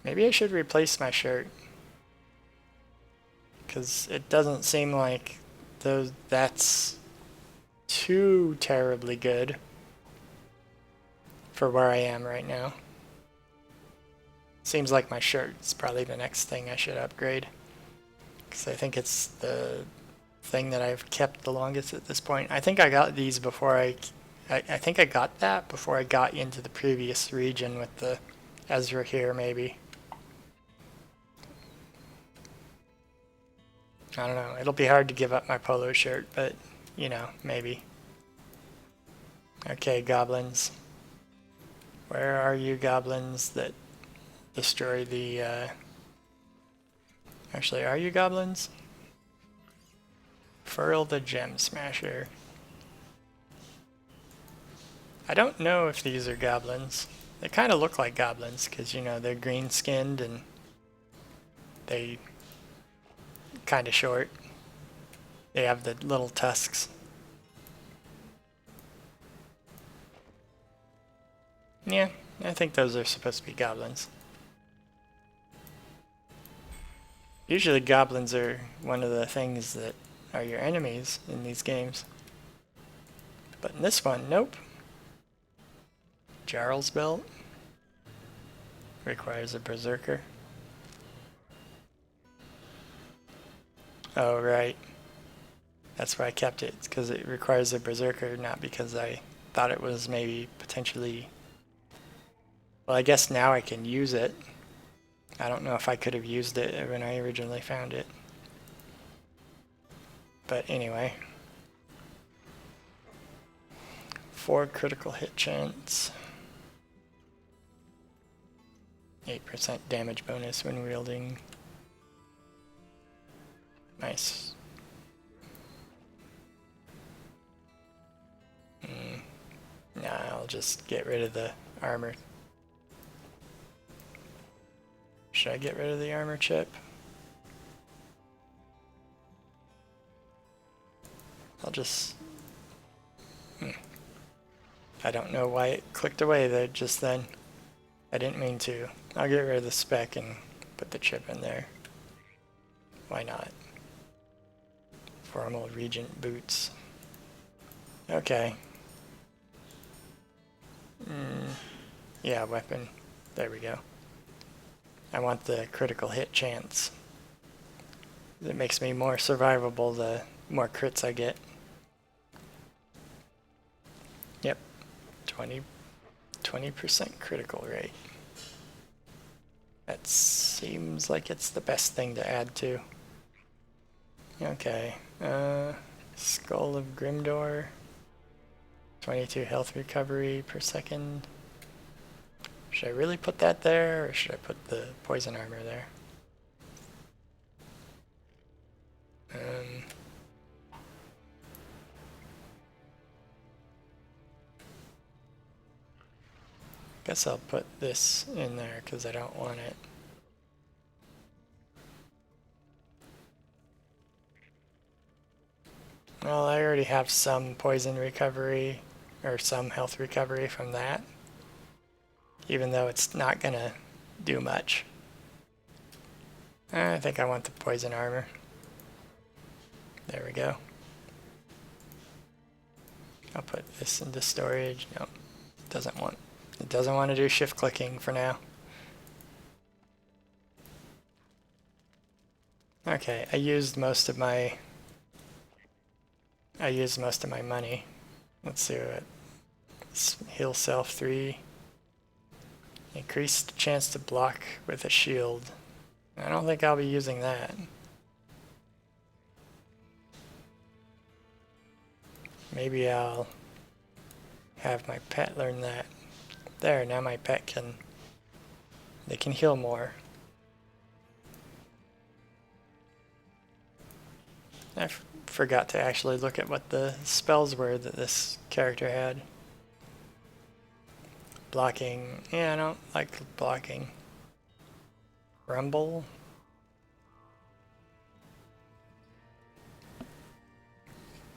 Maybe I should replace my shirt. Because it doesn't seem like that's too terribly good for where I am right now. Seems like my shirt is probably the next thing I should upgrade. Because I think it's the thing that I've kept the longest at this point. I think I got these before I think I got that before I got into the previous region with the Ezra here, maybe. I don't know. It'll be hard to give up my polo shirt, but, you know, maybe. Okay, goblins. Where are you, goblins that destroy the, actually, are you goblins? Furl the Gem Smasher. I don't know if these are goblins. They kind of look like goblins, because, you know, they're green-skinned and they kind of short. They have the little tusks. Yeah, I think those are supposed to be goblins. Usually goblins are one of the things that are your enemies in these games. But in this one, nope. Jarl's Belt. Requires a Berserker. Oh, right. That's why I kept it. It's because it requires a Berserker, not because I thought it was maybe potentially Well, I guess now I can use it. I don't know if I could have used it when I originally found it. But anyway. 4 critical hit chance. 8% damage bonus when wielding. Nice. Nah, I'll just get rid of the armor. Should I get rid of the armor chip? I'll just... I don't know why it clicked away there just then. I didn't mean to. I'll get rid of the spec and put the chip in there. Why not? Formal Regent boots. Okay. Yeah, weapon. There we go. I want the critical hit chance. It makes me more survivable the more crits I get. Yep. 20% critical rate. That seems like it's the best thing to add to. Okay. Skull of Grimdor. 22 health recovery per second. Should I really put that there, or should I put the poison armor there? Guess I'll put this in there because I don't want it. Well, I already have some poison recovery, or some health recovery from that. Even though it's not gonna do much. I think I want the poison armor. There we go. I'll put this into storage. Nope. It doesn't want to do shift clicking for now. Okay, I used most of my money. Let's see what heal self 3. Increased chance to block with a shield. I don't think I'll be using that. Maybe I'll have my pet learn that. There, now my pet they can heal more. I forgot to actually look at what the spells were that this character had. Blocking, yeah, I don't like blocking. Rumble.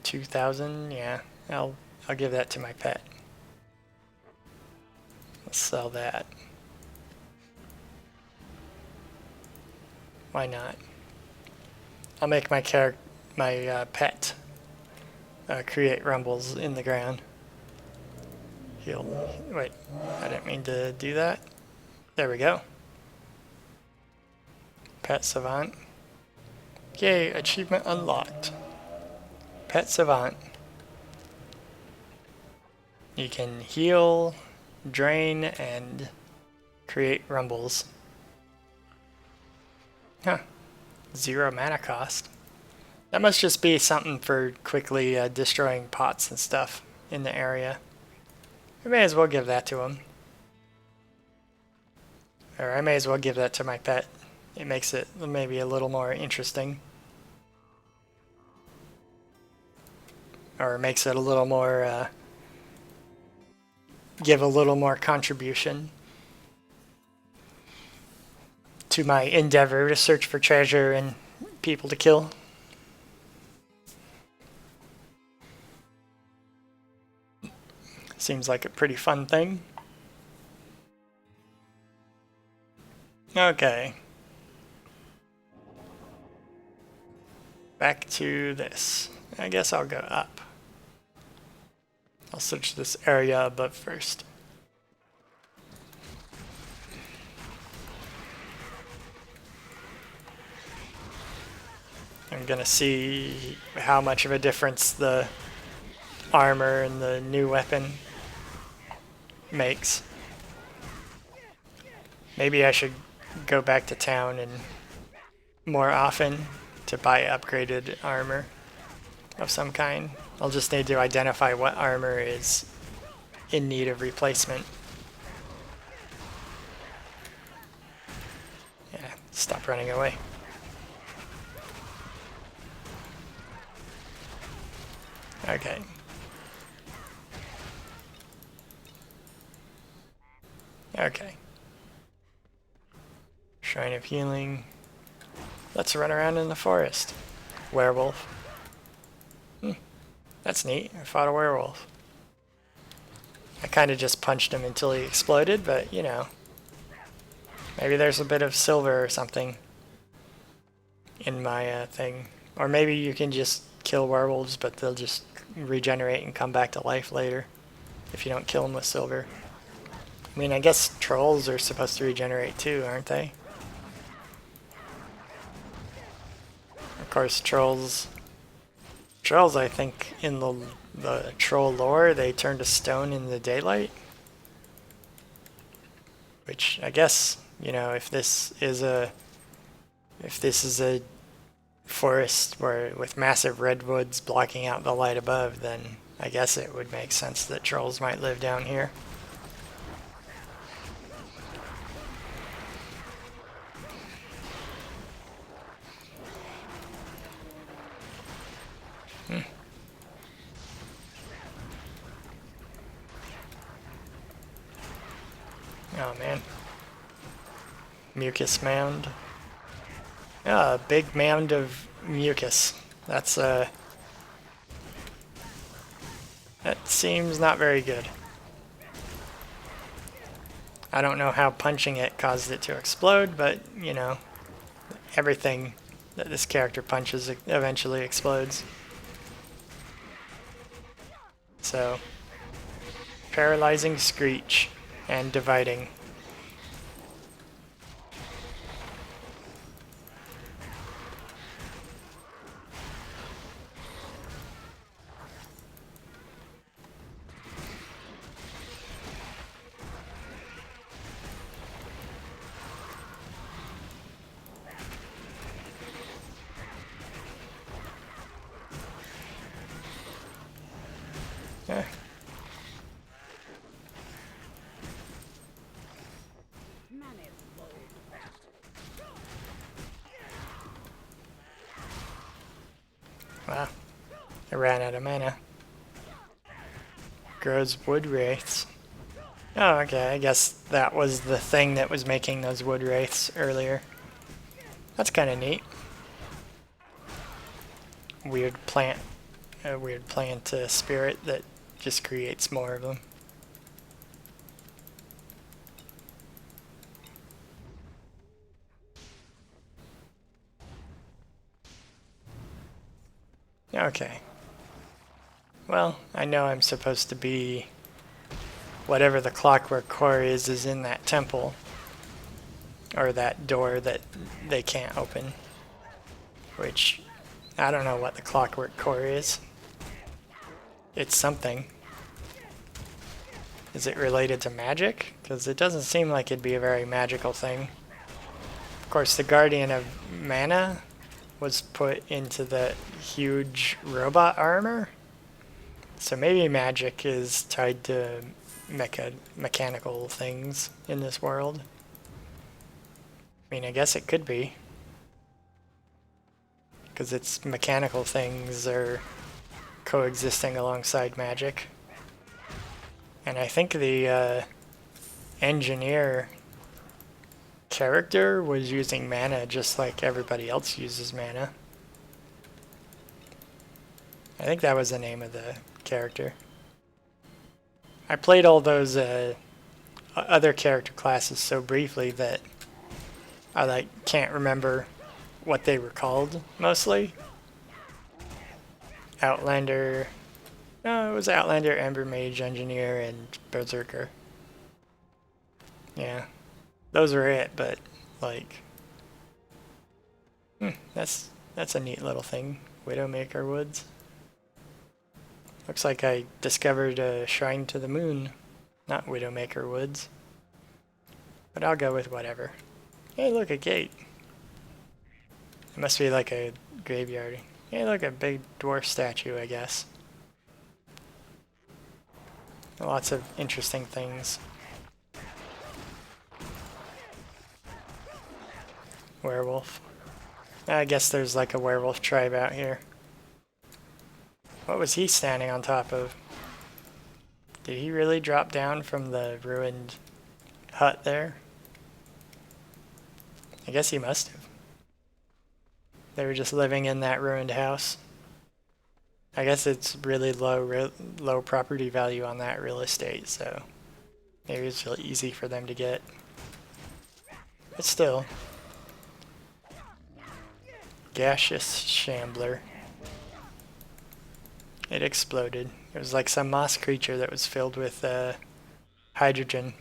$2,000, yeah, I'll give that to my pet. Let's sell that. Why not? I'll make my pet create rumbles in the ground. Wait, I didn't mean to do that. There we go. Pet Savant. Yay, achievement unlocked. Pet Savant. You can heal, drain, and create rumbles. Huh. 0 mana cost. That must just be something for quickly destroying pots and stuff in the area. I may as well give that to him. Or I may as well give that to my pet. It makes it maybe a little more interesting. Or makes it a little more, give a little more contribution to my endeavor to search for treasure and people to kill. Seems like a pretty fun thing. Okay. Back to this. I guess I'll go up. I'll search this area above first. I'm gonna see how much of a difference the armor and the new weapon makes. Maybe I should go back to town and more often to buy upgraded armor of some kind. I'll just need to identify what armor is in need of replacement. Yeah, stop running away. Okay. Okay. Shrine of Healing. Let's run around in the forest. Werewolf. That's neat. I fought a werewolf. I kind of just punched him until he exploded, but you know. Maybe there's a bit of silver or something in my thing. Or maybe you can just kill werewolves, but they'll just regenerate and come back to life later if you don't kill them with silver. I mean, I guess trolls are supposed to regenerate too, aren't they? Of course, trolls, I think, in the troll lore, they turn to stone in the daylight. Which, I guess, you know, if this is a forest where with massive redwoods blocking out the light above, then I guess it would make sense that trolls might live down here. Oh man. Mucus mound. Yeah, a big mound of mucus. That seems not very good. I don't know how punching it caused it to explode, but, you know, everything that this character punches eventually explodes. So, paralyzing screech and dividing. Yeah. Wow. I ran out of mana. Grows wood wraiths. Oh, okay. I guess that was the thing that was making those wood wraiths earlier. That's kind of neat. Weird plant spirit that just creates more of them. Okay. Well, I know I'm supposed to be... Whatever the clockwork core is in that temple. Or that door that they can't open. Which, I don't know what the clockwork core is. It's something. Is it related to magic? Because it doesn't seem like it'd be a very magical thing. Of course, the Guardian of Mana was put into the huge robot armor. So maybe magic is tied to mechanical things in this world. I mean, I guess it could be. Because its mechanical things are coexisting alongside magic. And I think the engineer character was using mana just like everybody else uses mana. I think that was the name of the character. I played all those other character classes so briefly that I can't remember what they were called mostly. Outlander. No, it was Outlander, Ember Mage, Engineer, and Berserker. Yeah. Those were it, but like that's a neat little thing. Widowmaker Woods. Looks like I discovered a shrine to the moon, not Widowmaker Woods. but I'll go with whatever. Hey, look, a gate. It must be like a graveyard. Hey, look, a big dwarf statue, I guess. Lots of interesting things. Werewolf. I guess there's like a werewolf tribe out here. What was he standing on top of? Did he really drop down from the ruined hut there? I guess he must have. They were just living in that ruined house. I guess it's really low property value on that real estate, so maybe it's really easy for them to get. But still. Gaseous shambler. It exploded. It was like some moss creature that was filled with hydrogen.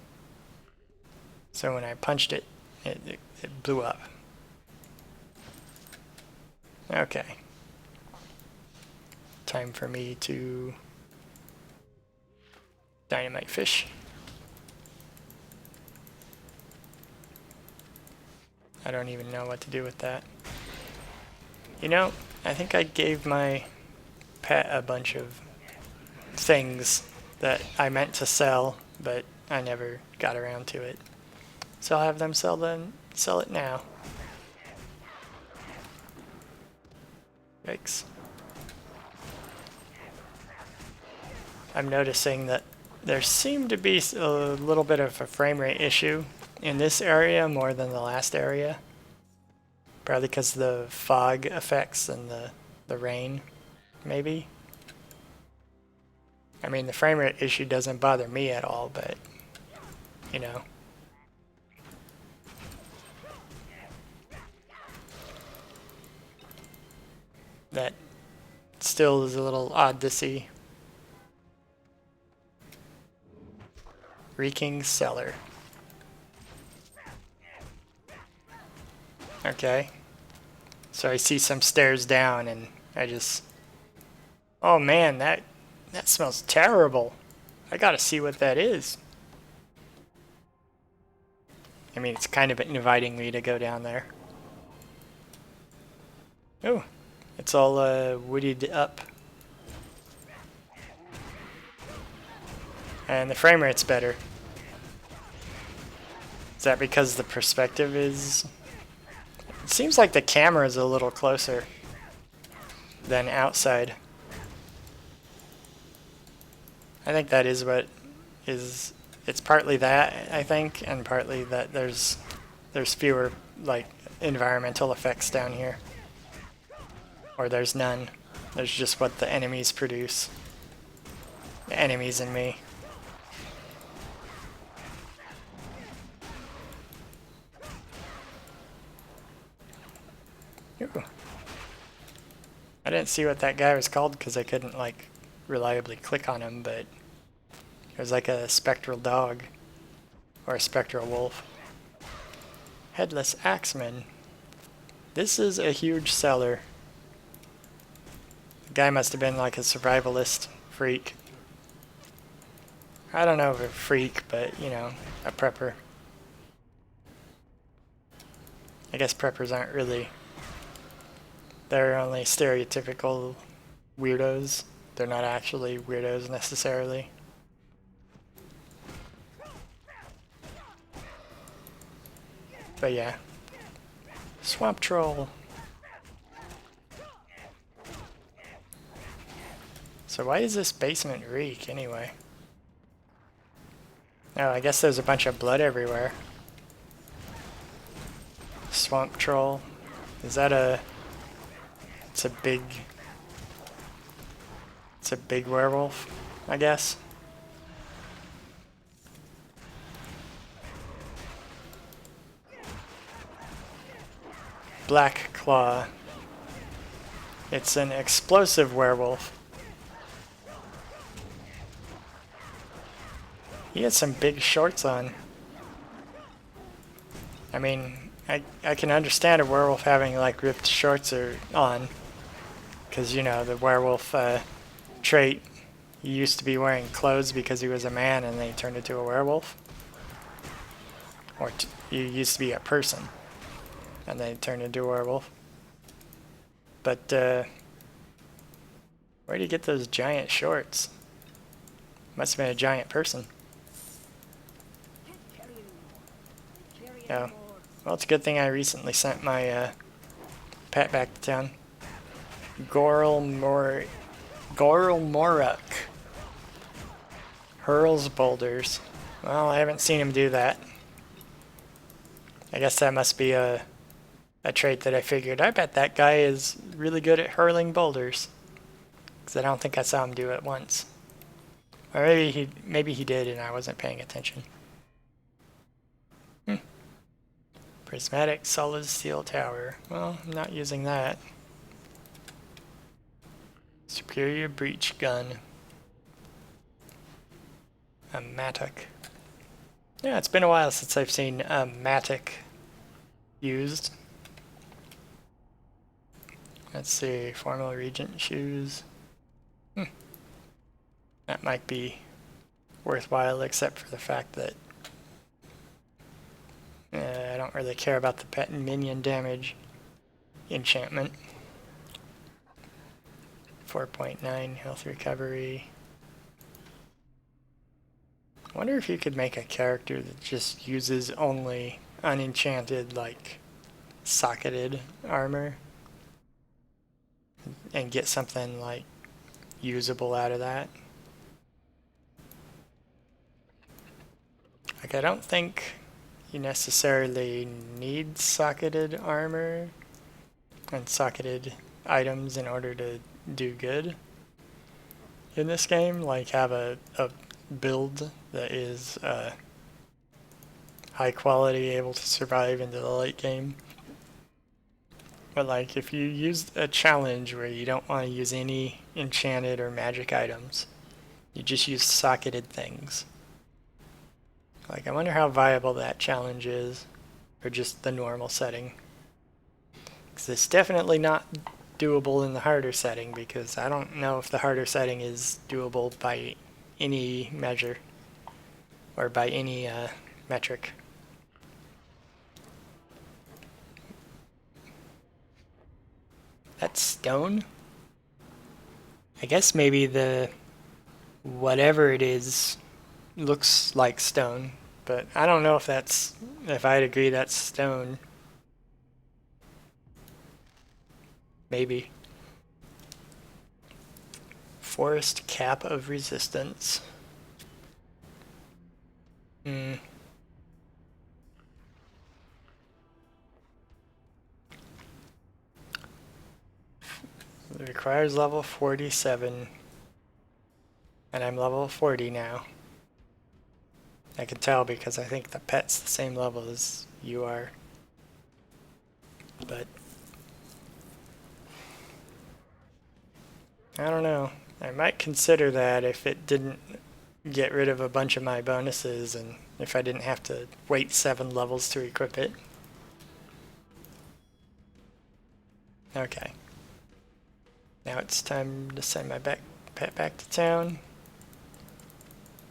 So when I punched it, it blew up. Okay. Time for me to dynamite fish. I don't even know what to do with that. You know, I think I gave my pet a bunch of things that I meant to sell, but I never got around to it. So I'll have them sell it now. Yikes. I'm noticing that there seemed to be a little bit of a frame rate issue in this area more than the last area. Probably because of the fog effects and the rain, maybe. I mean, the frame rate issue doesn't bother me at all, but, you know. That still is a little odd to see. Reeking cellar. Okay. So I see some stairs down and I just... Oh man, that smells terrible. I gotta see what that is. I mean, it's kind of inviting me to go down there. Oh, it's all woodied up. And the frame rate's better. Is that because the perspective is... It seems like the camera is a little closer than outside. I think that is what is... It's partly that, I think, and partly that there's fewer, like, environmental effects down here. Or there's none. There's just what the enemies produce. The enemies and me. Ooh. I didn't see what that guy was called because I couldn't, like, reliably click on him, but it was like a spectral dog or a spectral wolf. Headless Axeman. This is a huge cellar. The guy must have been like a survivalist freak. I don't know if a freak, but, you know, a prepper. I guess preppers aren't really... They're only stereotypical weirdos. They're not actually weirdos necessarily. But yeah. Swamp Troll. So why does this basement reek anyway? Oh, I guess there's a bunch of blood everywhere. Swamp Troll. Is that a... It's a big werewolf, I guess. Black Claw. It's an explosive werewolf. He has some big shorts on. I mean, I can understand a werewolf having like ripped shorts on. Because, you know, the werewolf trait, he used to be wearing clothes because he was a man and then he turned into a werewolf. Or you used to be a person, and then turned into a werewolf. But, where do you get those giant shorts? Must have been a giant person. Oh. Well, it's a good thing I recently sent my, pet back to town. Gorl Morak hurls boulders. Well, I haven't seen him do that. I guess that must be a trait that I figured. I bet that guy is really good at hurling boulders. Because I don't think I saw him do it once. Or maybe he did and I wasn't paying attention. Prismatic solid steel tower. Well, I'm not using that. Superior breach gun. A Matic. Yeah, it's been a while since I've seen a Matic used. Let's see, formal regent shoes. That might be worthwhile, except for the fact that I don't really care about the pet and minion damage enchantment. 4.9 health recovery. I wonder if you could make a character that just uses only unenchanted, like, socketed armor and get something, like, usable out of that. Like, I don't think you necessarily need socketed armor and socketed items in order to do good in this game. Like, have a build that is high quality, able to survive into the late game. But like, if you use a challenge where you don't want to use any enchanted or magic items, you just use socketed things. Like, I wonder how viable that challenge is for just the normal setting. Because it's definitely not doable in the harder setting, because I don't know if the harder setting is doable by any measure or by any metric. That's stone? I guess maybe the whatever it is looks like stone, but I don't know if I'd agree that's stone. Maybe. Forest cap of resistance. It requires level 47, and I'm level 40 now. I can tell because I think the pet's the same level as you are. But I don't know. I might consider that if it didn't get rid of a bunch of my bonuses and if I didn't have to wait 7 levels to equip it. Okay. Now it's time to send my pet back to town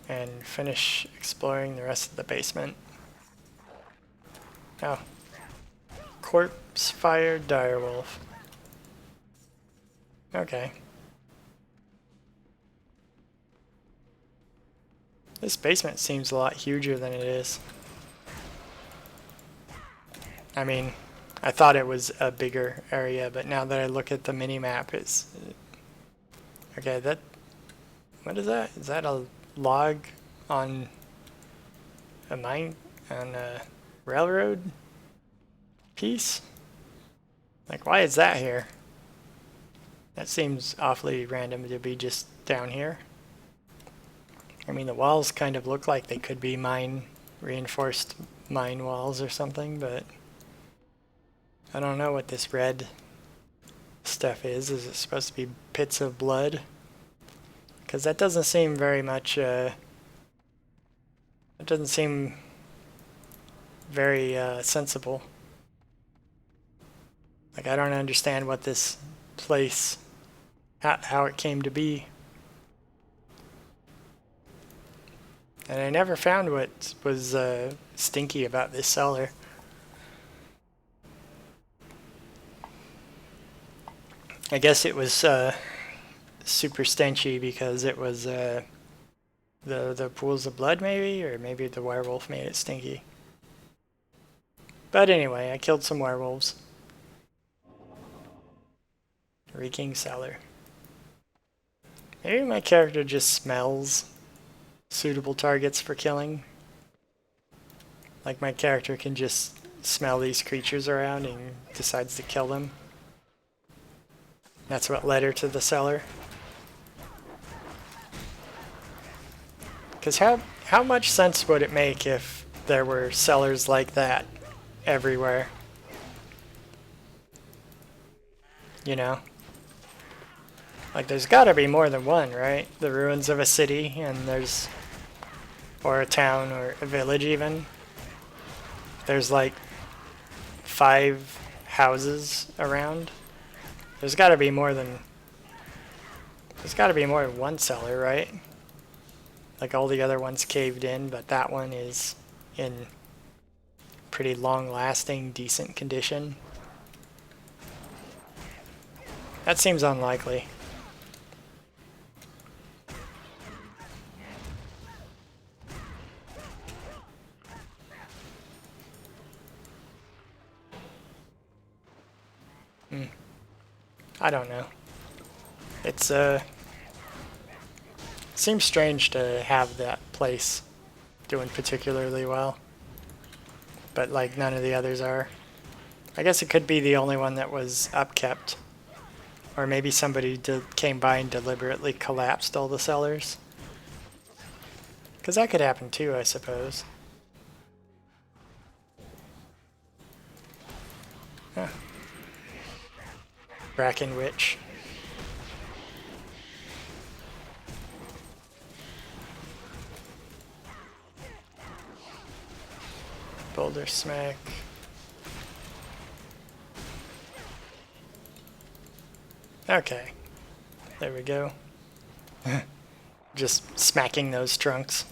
and finish exploring the rest of the basement. Oh. Corpse Fire Direwolf. Okay. This basement seems a lot huger than it is. I mean, I thought it was a bigger area, but now that I look at the mini-map, it's... Okay, that... What is that? Is that a log on a mine... on a railroad piece? Like, why is that here? That seems awfully random to be just down here. I mean, the walls kind of look like they could be reinforced mine walls or something, but I don't know what this red stuff is. Is it supposed to be pits of blood? Because that doesn't seem very much, it doesn't seem very sensible. Like, I don't understand what this place, how it came to be. And I never found what was stinky about this cellar. I guess it was super stenchy because it was the pools of blood, maybe, or maybe the werewolf made it stinky. But anyway, I killed some werewolves. Reeking cellar. Maybe my character just smells suitable targets for killing. Like my character can just smell these creatures around and decides to kill them. That's what led her to the cellar. Because how much sense would it make if there were cellars like that everywhere? You know? Like there's gotta be more than one, right? The ruins of a city and there's... or a town or a village even. There's like 5 houses around. There's gotta be more than... there's gotta be more than one cellar, right? Like all the other ones caved in, but that one is in pretty long-lasting, decent condition. That seems unlikely. I don't know. It's seems strange to have that place doing particularly well, but like none of the others are. I guess it could be the only one that was upkept, or maybe somebody came by and deliberately collapsed all the cellars. Because that could happen too, I suppose. Huh. Bracken Witch. Boulder Smack. Okay. There we go. Just smacking those trunks.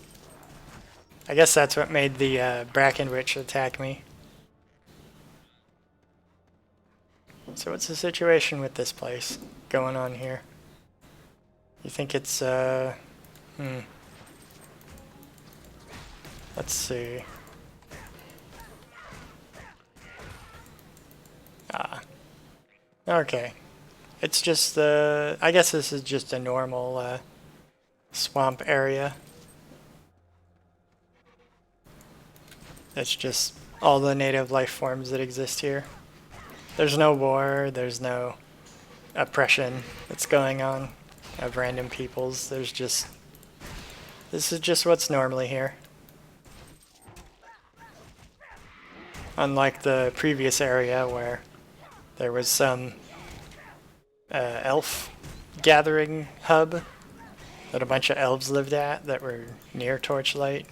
I guess that's what made the Bracken Witch attack me. So what's the situation with this place going on here? You think it's, let's see. Okay. It's just I guess this is just a normal swamp area. It's just all the native life forms that exist here. There's no war, there's no oppression that's going on of random peoples. There's just... this is just what's normally here. Unlike the previous area where there was some elf gathering hub that a bunch of elves lived at that were near Torchlight,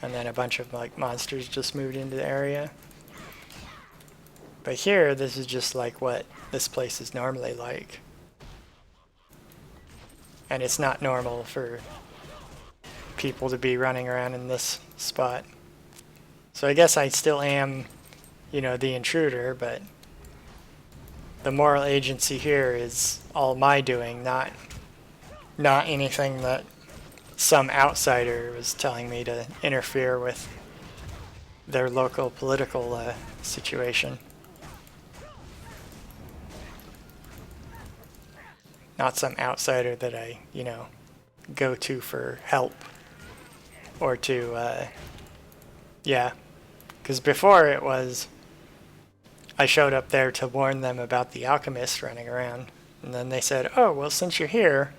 and then a bunch of like monsters just moved into the area. But here, this is just like what this place is normally like. And it's not normal for people to be running around in this spot. So I guess I still am, you know, the intruder, but the moral agency here is all my doing, not anything that some outsider was telling me to interfere with their local political situation. Not some outsider that I, you know, go to for help. Or to, yeah. Because before it was, I showed up there to warn them about the alchemist running around. And then they said, oh, well, since you're here,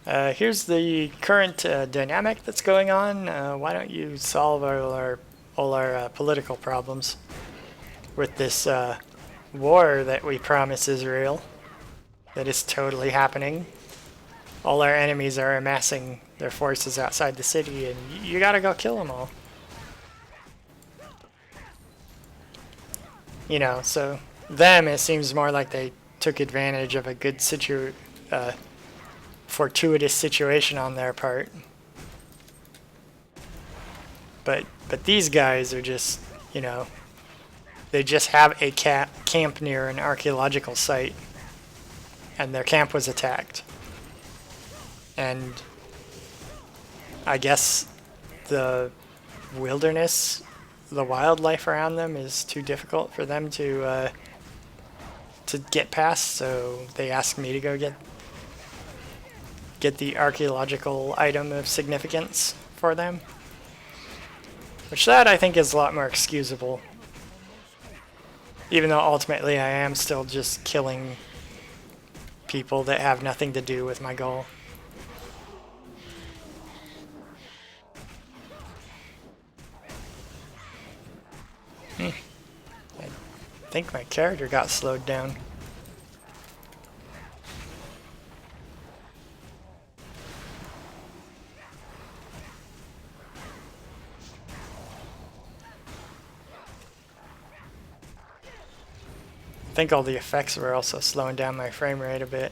here's the current dynamic that's going on. Why don't you solve all our political problems with this war that we promise Israel? That is totally happening. All our enemies are amassing their forces outside the city, and you gotta go kill them all. You know, so them, it seems more like they took advantage of a good fortuitous situation on their part. But these guys are just, you know, they just have a camp near an archaeological site, and their camp was attacked. And I guess the wilderness, the wildlife around them is too difficult for them to get past, so they asked me to go get the archaeological item of significance for them. Which that I think is a lot more excusable. Even though ultimately I am still just killing people that have nothing to do with my goal. I think my character got slowed down. I think all the effects were also slowing down my frame rate a bit.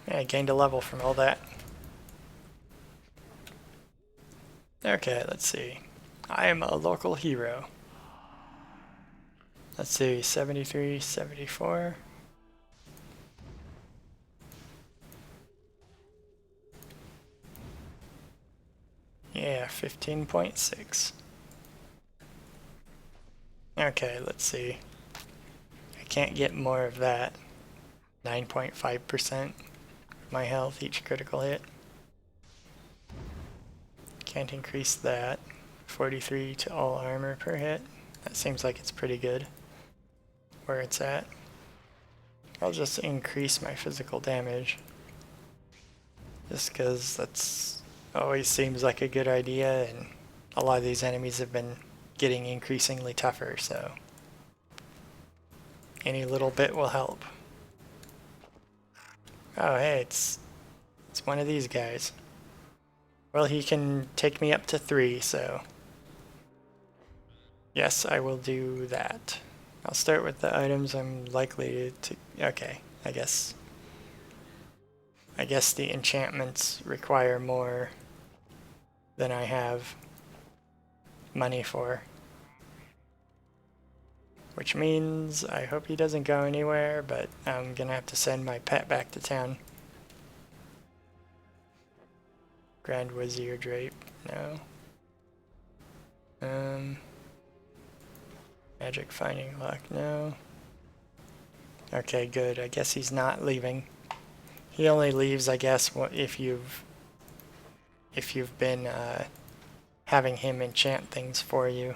Yeah, I gained a level from all that. Okay, let's see. I am a local hero. Let's see, 73, 74. Yeah, 15.6. Okay, let's see. I can't get more of that. 9.5% my health each critical hit. Can't increase that. 43 to all armor per hit. That seems like it's pretty good where it's at. I'll just increase my physical damage. Just because that's always seems like a good idea, and a lot of these enemies have been getting increasingly tougher, so any little bit will help. Oh hey, it's one of these guys. Well, he can take me up to 3, so yes, I will do that. I'll start with the items I'm likely to... Okay, I guess the enchantments require more than I have money for. Which means I hope he doesn't go anywhere, but I'm gonna have to send my pet back to town. Grand Wizard Drape, no. Magic Finding Lock, no. Okay, good. I guess he's not leaving. He only leaves, I guess, if you've been having him enchant things for you.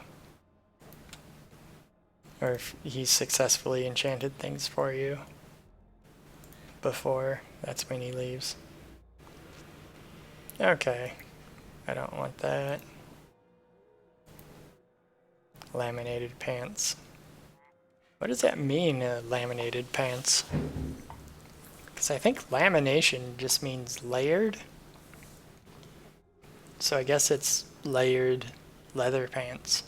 Or if he's successfully enchanted things for you before, that's when he leaves. Okay, I don't want that. Laminated pants. What does that mean, laminated pants? Because I think lamination just means layered. So I guess it's layered leather pants.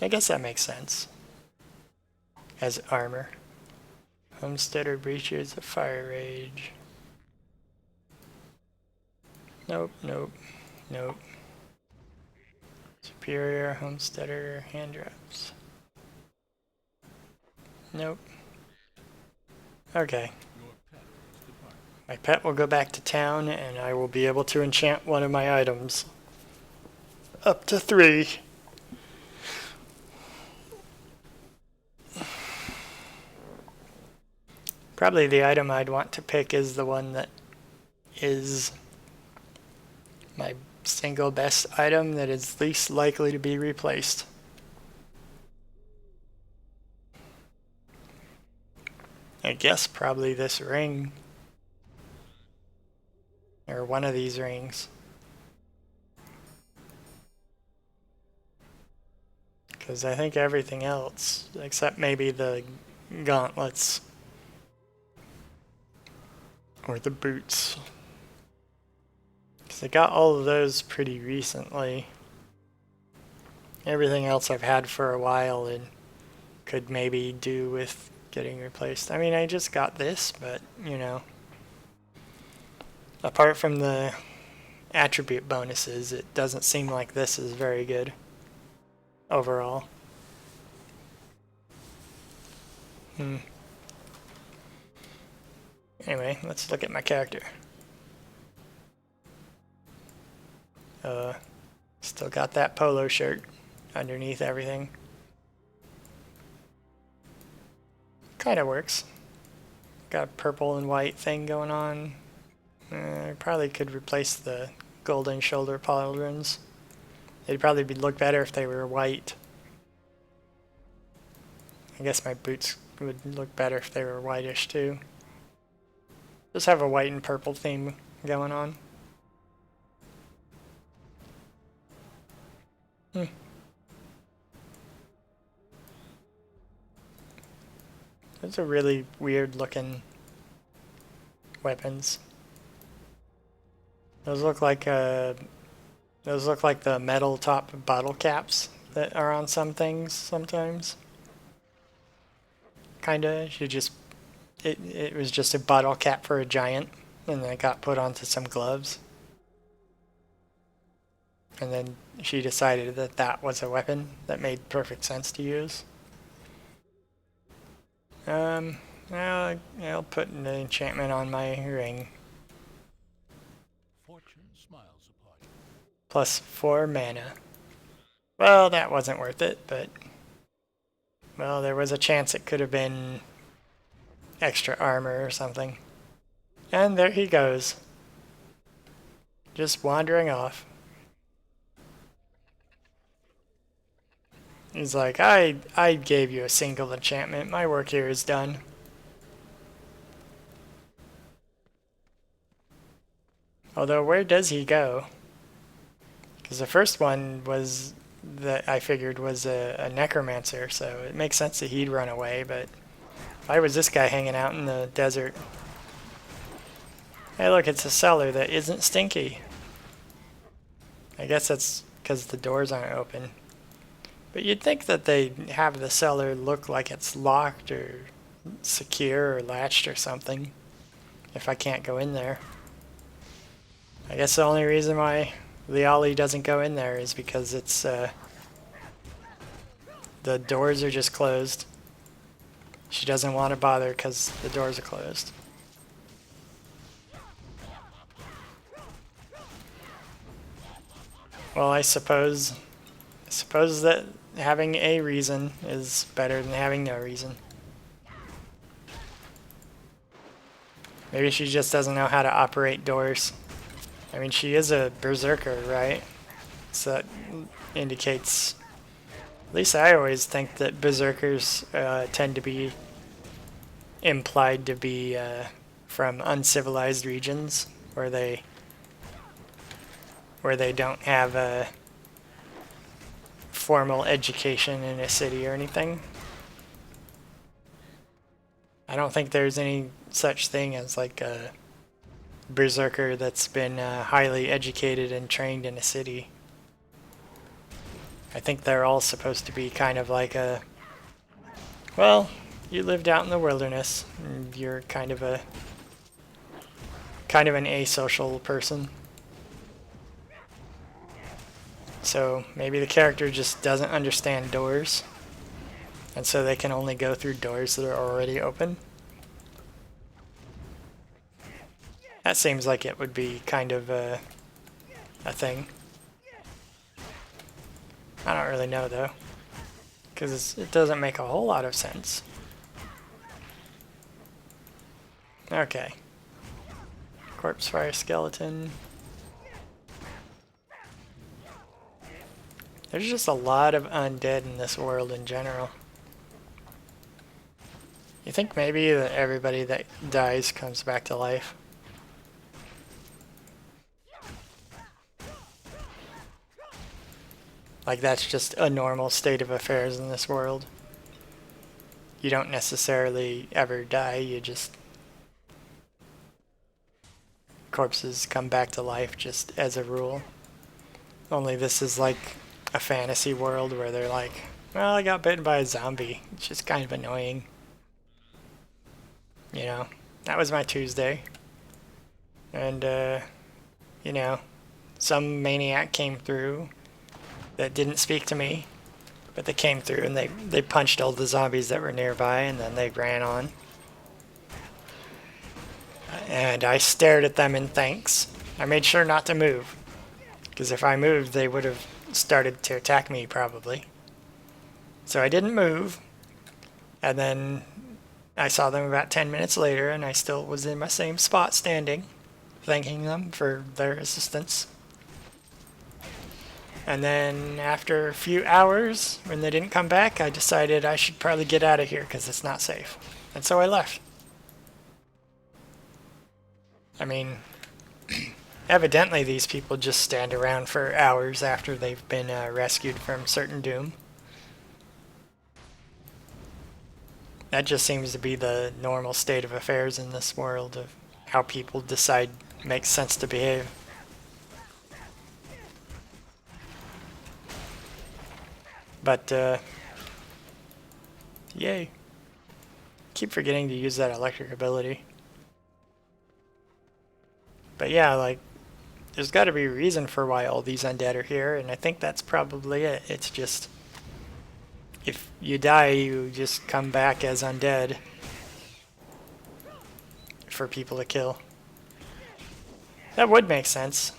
I guess that makes sense. As armor. Homesteader breeches of fire rage. Nope, nope, nope. Superior homesteader hand drops. Nope. Okay. My pet will go back to town, and I will be able to enchant one of my items. Up to 3. Probably the item I'd want to pick is the one that is my single best item that is least likely to be replaced. I guess probably this ring. Or one of these rings. Because I think everything else, except maybe the gauntlets. Or the boots. Because I got all of those pretty recently. Everything else I've had for a while and could maybe do with getting replaced. I mean, I just got this, but, you know. apart from the attribute bonuses, it doesn't seem like this is very good overall. Anyway, let's look at my character. Still got that polo shirt underneath everything. Kinda works. Got a purple and white thing going on. Probably could replace the golden shoulder pauldrons. They'd probably look better if they were white. I guess my boots would look better if they were whitish too. Just have a white and purple theme going on. Those are really weird looking weapons. Those look like the metal top bottle caps that are on some things sometimes. Kinda. It was just a bottle cap for a giant, and then it got put onto some gloves. And then she decided that that was a weapon that made perfect sense to use. I'll put an enchantment on my ring. Fortune smiles upon you. Plus 4 mana. Well, that wasn't worth it, but... Well, there was a chance it could have been extra armor or something. And there he goes. Just wandering off. He's like, I gave you a single enchantment. My work here is done. Although, where does he go? Because the first one was that I figured was a necromancer, so it makes sense that he'd run away, but why was this guy hanging out in the desert? Hey look, it's a cellar that isn't stinky. I guess that's because the doors aren't open. But you'd think that they'd have the cellar look like it's locked or secure or latched or something, if I can't go in there. I guess the only reason why Liali doesn't go in there is because it's the doors are just closed. She doesn't want to bother because the doors are closed. Well, I suppose that having a reason is better than having no reason. Maybe she just doesn't know how to operate doors. I mean, she is a berserker, right? So that indicates... At least I always think that berserkers tend to be implied to be from uncivilized regions where they don't have a formal education in a city or anything. I don't think there's any such thing as like a berserker that's been highly educated and trained in a city. I think they're all supposed to be kind of like a, well, you lived out in the wilderness and you're kind of an asocial person. So maybe the character just doesn't understand doors, and so they can only go through doors that are already open. That seems like it would be kind of a thing. I don't really know though, because it doesn't make a whole lot of sense. Okay. Corpse fire skeleton. There's just a lot of undead in this world in general. You think maybe that everybody that dies comes back to life? Like that's just a normal state of affairs in this world. You don't necessarily ever die, you just... Corpses come back to life just as a rule. Only this is like a fantasy world where they're like, well, I got bitten by a zombie. It's just kind of annoying. You know, that was my Tuesday. And, you know, some maniac came through that didn't speak to me, but they came through and they punched all the zombies that were nearby, and then they ran on. And I stared at them in thanks. I made sure not to move, because if I moved, they would have started to attack me probably. So I didn't move, and then I saw them about 10 minutes later, and I still was in my same spot standing, thanking them for their assistance. And then after a few hours, when they didn't come back, I decided I should probably get out of here because it's not safe. And so I left. I mean, evidently these people just stand around for hours after they've been rescued from certain doom. That just seems to be the normal state of affairs in this world of how people decide makes sense to behave. But, yay. Keep forgetting to use that electric ability. But yeah, like, there's got to be a reason for why all these undead are here, and I think that's probably it. It's just, if you die, you just come back as undead for people to kill. That would make sense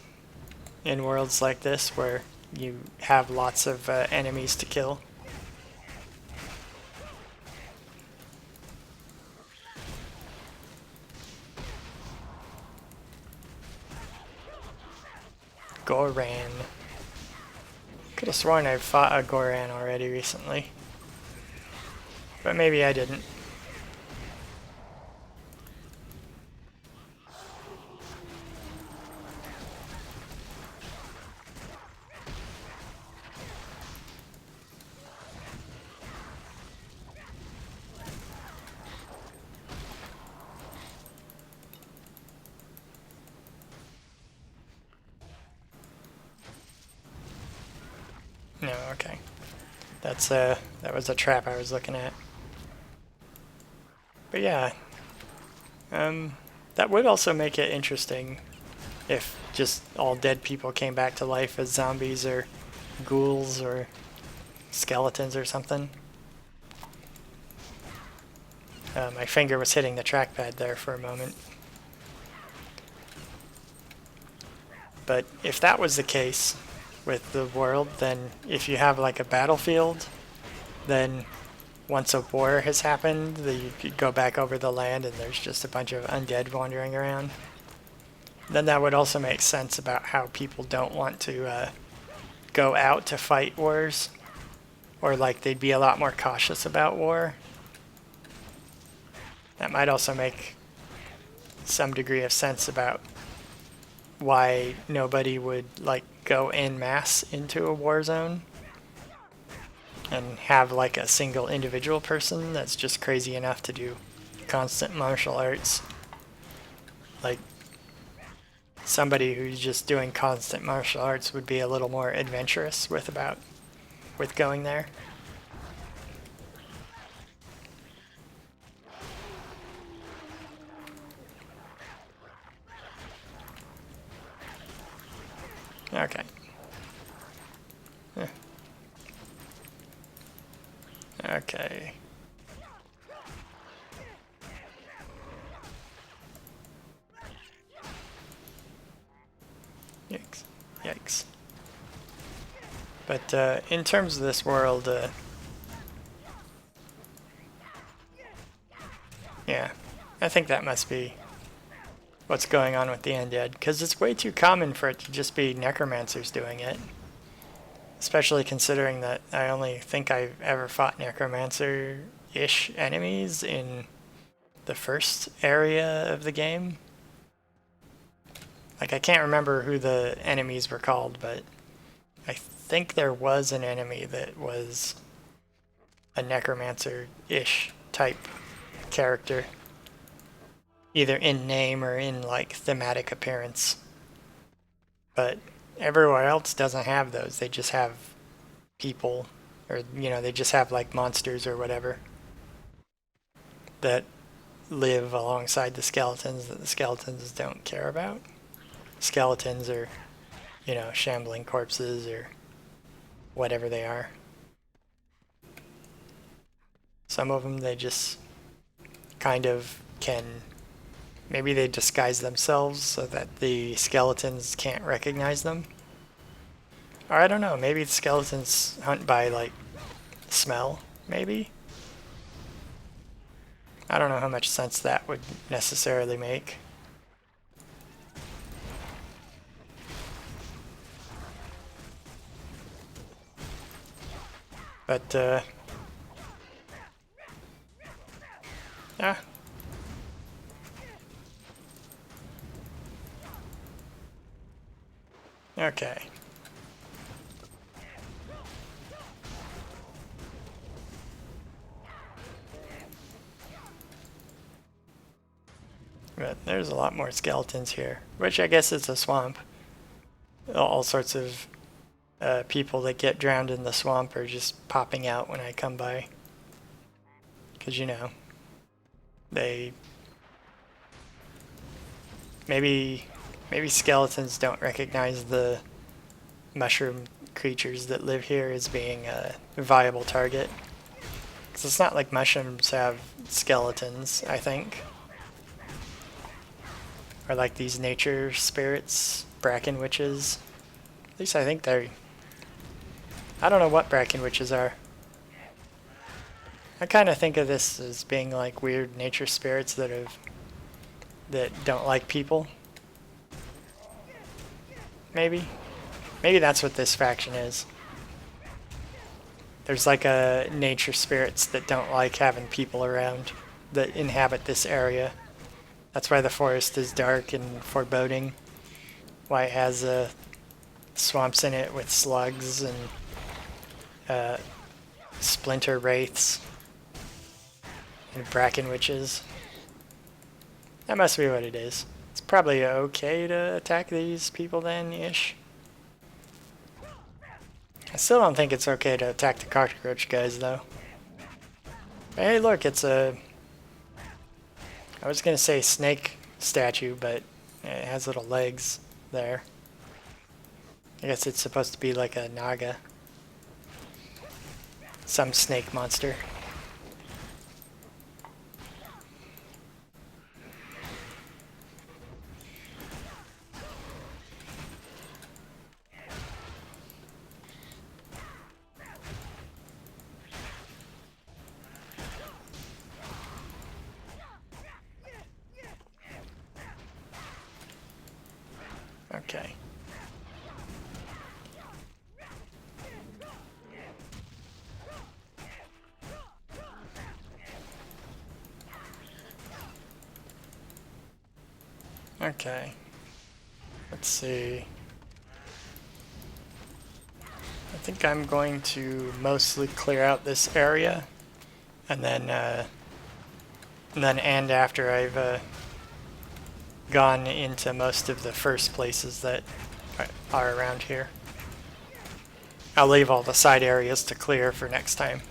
in worlds like this where you have lots of enemies to kill. Goran. Could have sworn I fought a Goran already recently, but maybe I didn't. No, okay. That was a trap I was looking at. But yeah, that would also make it interesting if just all dead people came back to life as zombies or ghouls or skeletons or something. My finger was hitting the trackpad there for a moment. But if that was the case with the world, then if you have like a battlefield, then once a war has happened, you go back over the land and there's just a bunch of undead wandering around. Then that would also make sense about how people don't want to go out to fight wars, or like they'd be a lot more cautious about war. That might also make some degree of sense about why nobody would like go en masse into a war zone and have like a single individual person that's just crazy enough to do constant martial arts. Like, somebody who's just doing constant martial arts would be a little more adventurous with going there. Okay. Okay. Yikes. Yikes. But in terms of this world, yeah, I think that must be what's going on with the undead, because it's way too common for it to just be necromancers doing it. Especially considering that I only think I've ever fought necromancer-ish enemies in the first area of the game. Like, I can't remember who the enemies were called, but I think there was an enemy that was a necromancer-ish type character. Either in name or in, like, thematic appearance. But everywhere else doesn't have those. They just have people, or, you know, they just have, like, monsters or whatever that live alongside the skeletons that the skeletons don't care about. Skeletons are, you know, shambling corpses or whatever they are. Some of them, they just kind of can, maybe they disguise themselves so that the skeletons can't recognize them. Or I don't know, maybe the skeletons hunt by, like, smell, maybe? I don't know how much sense that would necessarily make. But, yeah. Okay. But there's a lot more skeletons here, which I guess is a swamp. All sorts of people that get drowned in the swamp are just popping out when I come by. Because, you know, they... Maybe skeletons don't recognize the mushroom creatures that live here as being a viable target. Because it's not like mushrooms have skeletons, I think. Or like these nature spirits, bracken witches. At least I think they're... I don't know what bracken witches are. I kind of think of this as being like weird nature spirits that don't like people. Maybe that's what this faction is. There's like a nature spirits that don't like having people around that inhabit this area. That's why the forest is dark and foreboding. Why it has swamps in it with slugs and splinter wraiths and bracken witches. That must be what it is. It's probably okay to attack these people then-ish. I still don't think it's okay to attack the cockroach guys though. Hey look, it's a... I was gonna say snake statue, but it has little legs there. I guess it's supposed to be like a naga. Some snake monster. Okay. Okay. Let's see. I think I'm going to mostly clear out this area, and then end after I've gone into most of the first places that are around here. I'll leave all the side areas to clear for next time.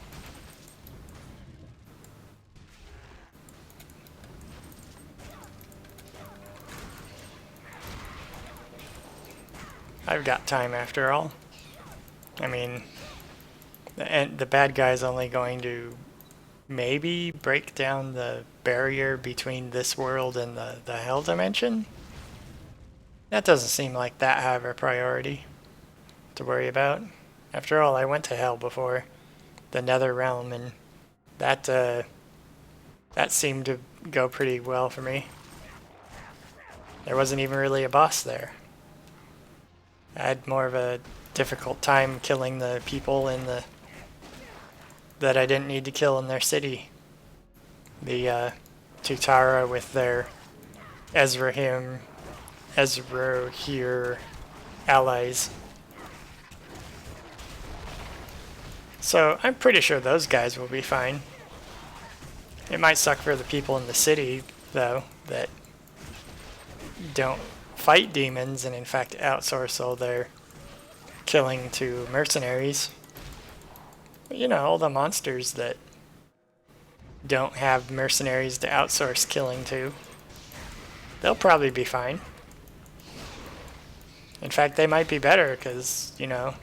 I've got time after all. I mean, the bad guy's only going to maybe break down the barrier between this world and the hell dimension? That doesn't seem like that high of a priority to worry about. After all, I went to hell before, the nether realm, and that seemed to go pretty well for me. There wasn't even really a boss there. I had more of a difficult time killing the people in the that I didn't need to kill in their city. The Tutara with their Ezrahim, here allies. So I'm pretty sure those guys will be fine. It might suck for the people in the city, though, that don't fight demons and in fact outsource all their killing to mercenaries. But, you know, all the monsters that don't have mercenaries to outsource killing to. They'll probably be fine. In fact, they might be better because, you know,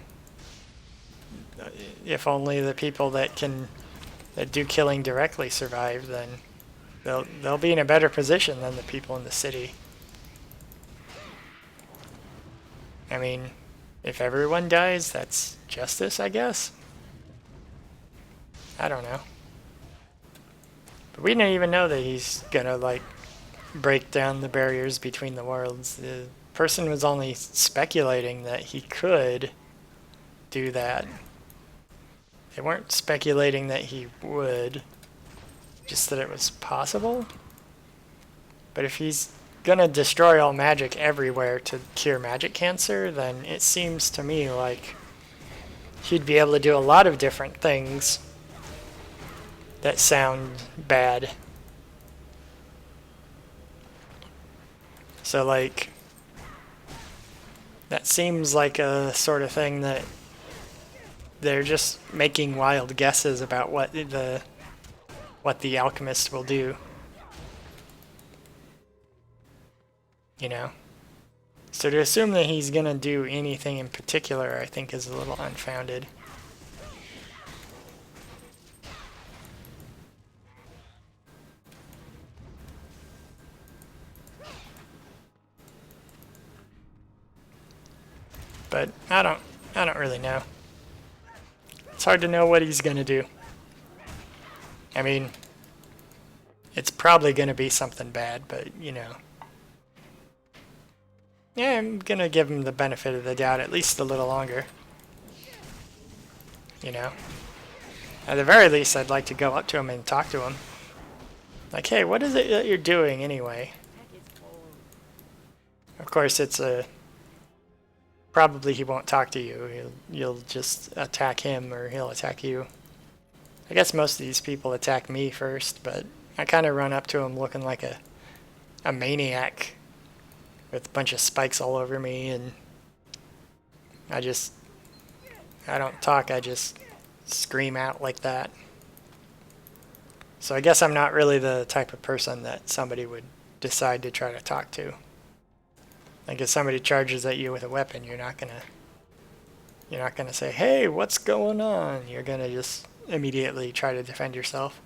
if only the people that do killing directly survive, then they'll be in a better position than the people in the city. I mean, if everyone dies, that's justice, I guess. I don't know. But we didn't even know that he's gonna, like, break down the barriers between the worlds. The person was only speculating that he could do that. They weren't speculating that he would, just that it was possible. But if he's gonna destroy all magic everywhere to cure magic cancer, then it seems to me like he'd be able to do a lot of different things that sound bad. So, like, that seems like a sort of thing that they're just making wild guesses about what the alchemist will do. You know? So to assume that he's gonna do anything in particular, I think is a little unfounded. But I don't really know. It's hard to know what he's gonna do. I mean, it's probably gonna be something bad, but you know. Yeah, I'm gonna give him the benefit of the doubt at least a little longer. You know? At the very least, I'd like to go up to him and talk to him. Like, hey, what is it that you're doing anyway? Of course, it's a... Probably he won't talk to you. You'll just attack him or he'll attack you. I guess most of these people attack me first, but I kind of run up to him looking like a maniac with a bunch of spikes all over me, and I don't talk, I just scream out like that. So I guess I'm not really the type of person that somebody would decide to try to talk to. Like, if somebody charges at you with a weapon, you're not gonna say, hey, what's going on? You're gonna just immediately try to defend yourself.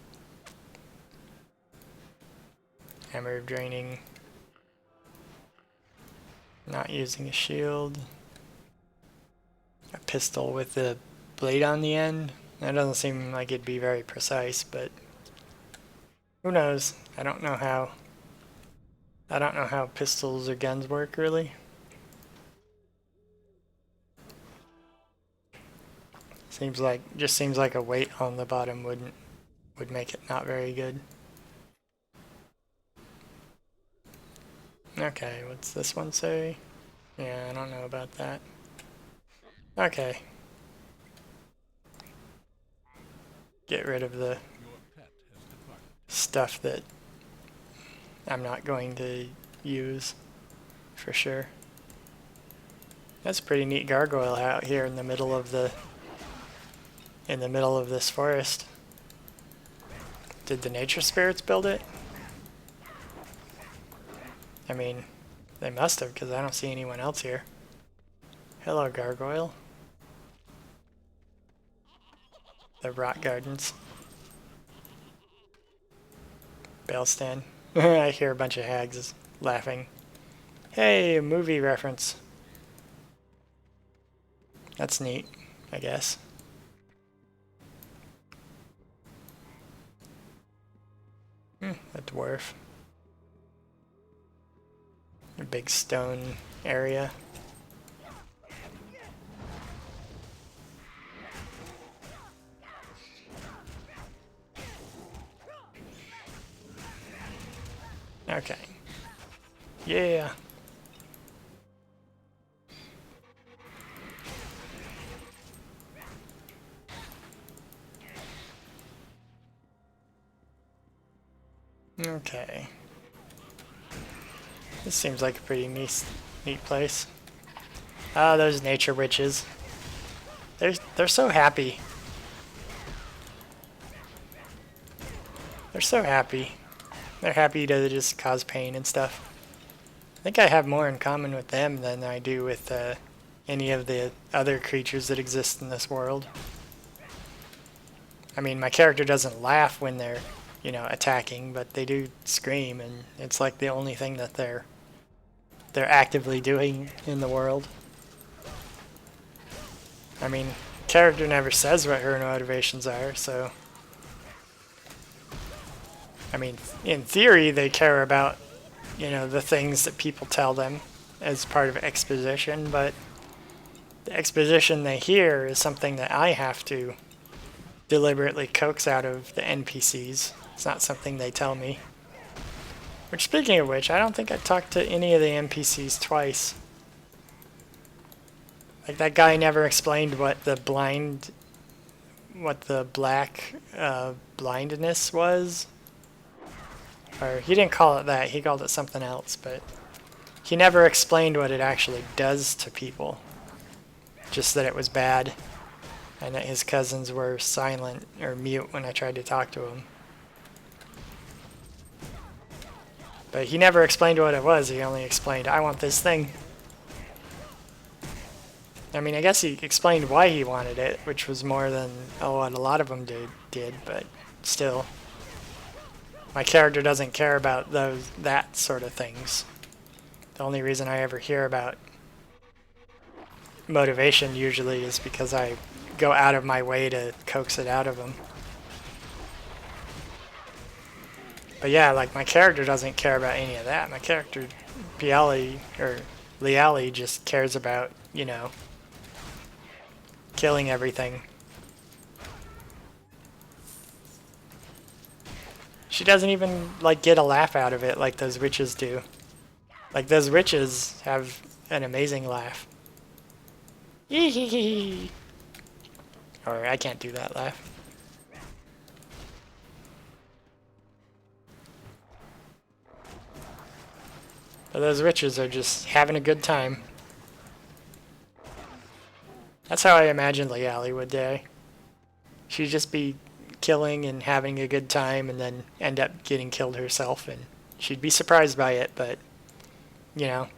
Hammer of draining. Not using a shield. A pistol with the blade on the end. That doesn't seem like it'd be very precise, but who knows? I don't know how pistols or guns work, really. Seems like a weight on the bottom would make it not very good. Okay, what's this one say? Yeah, I don't know about that. Okay. Get rid of the stuff that I'm not going to use, for sure. That's a pretty neat gargoyle out here in the middle of this forest. Did the nature spirits build it? I mean, they must have, because I don't see anyone else here. Hello, gargoyle. The rock gardens. Bale stand. I hear a bunch of hags laughing. Hey, a movie reference. That's neat, I guess. A dwarf. A big stone area. Okay. Yeah. Okay. This seems like a pretty neat place. Ah, those nature witches. They're so happy. They're so happy. They're happy to just cause pain and stuff. I think I have more in common with them than I do with any of the other creatures that exist in this world. I mean, my character doesn't laugh when they're, you know, attacking, but they do scream, and it's like the only thing that they're actively doing in the world. I mean, character never says what her motivations are, so... I mean, in theory, they care about, you know, the things that people tell them as part of exposition, but the exposition they hear is something that I have to deliberately coax out of the NPCs. It's not something they tell me. Which, speaking of which, I don't think I talked to any of the NPCs twice. Like, that guy never explained what the black blindness was. Or, he didn't call it that, he called it something else, but he never explained what it actually does to people. Just that it was bad, and that his cousins were silent or mute when I tried to talk to him. But he never explained what it was, he only explained, I want this thing. I mean, I guess he explained why he wanted it, which was more than what a lot of them did, but still. My character doesn't care about that sort of things. The only reason I ever hear about motivation usually is because I go out of my way to coax it out of them. But yeah, like, my character doesn't care about any of that. My character, Liali, just cares about, you know, killing everything. She doesn't even, like, get a laugh out of it like those witches do. Like, those witches have an amazing laugh. Yee-hee-hee. Or, I can't do that laugh. But those witches are just having a good time. That's how I imagine Liali would die. She'd just be killing and having a good time and then end up getting killed herself, and she'd be surprised by it, but, you know,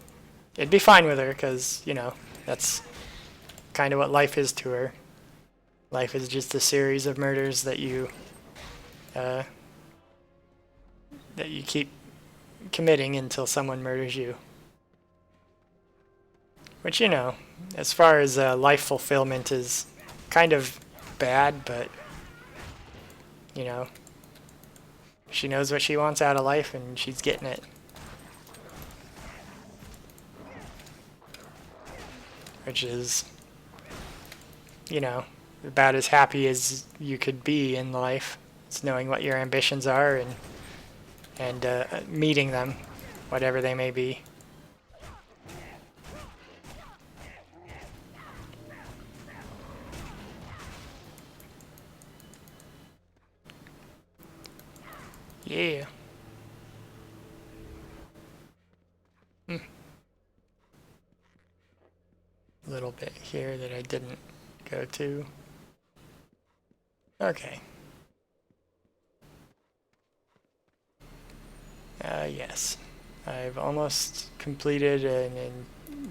it'd be fine with her because, you know, that's kind of what life is to her. Life is just a series of murders that you keep committing until someone murders you. Which, you know, as far as life fulfillment is kind of bad, but, you know, she knows what she wants out of life and she's getting it. Which is, you know, about as happy as you could be in life. It's knowing what your ambitions are and meeting them, whatever they may be. Yeah. Little bit here that I didn't go to. Okay. Yes. I've almost completed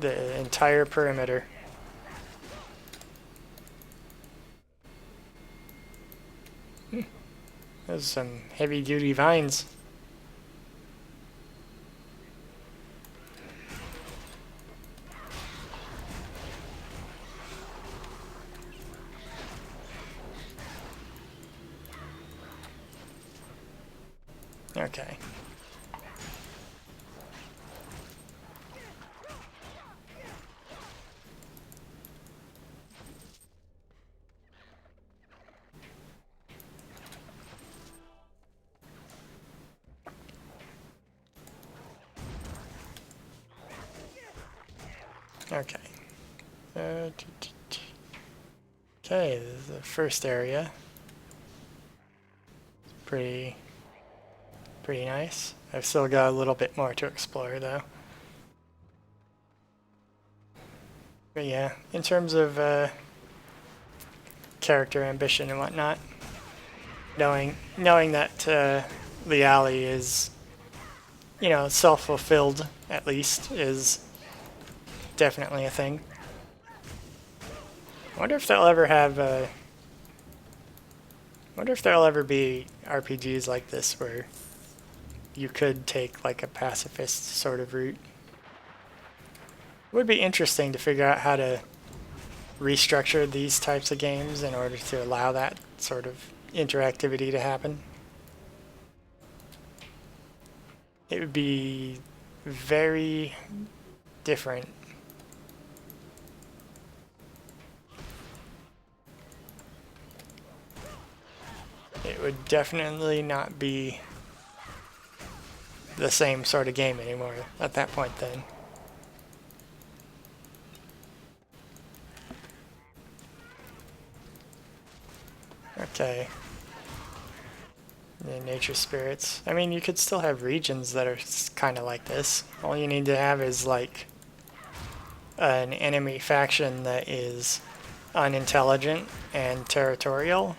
the entire perimeter. Those some heavy-duty vines. Okay. Okay. Okay, this is the first area. Pretty nice. I've still got a little bit more to explore though. But yeah, in terms of character ambition and whatnot, knowing that the alley is, you know, self-fulfilled at least, is definitely a thing. I wonder if they'll ever have wonder if there'll ever be RPGs like this where you could take like a pacifist sort of route. It would be interesting to figure out how to restructure these types of games in order to allow that sort of interactivity to happen. It would be very different. It would definitely not be the same sort of game anymore at that point then. Okay. The nature spirits. I mean, you could still have regions that are kind of like this. All you need to have is like an enemy faction that is unintelligent and territorial,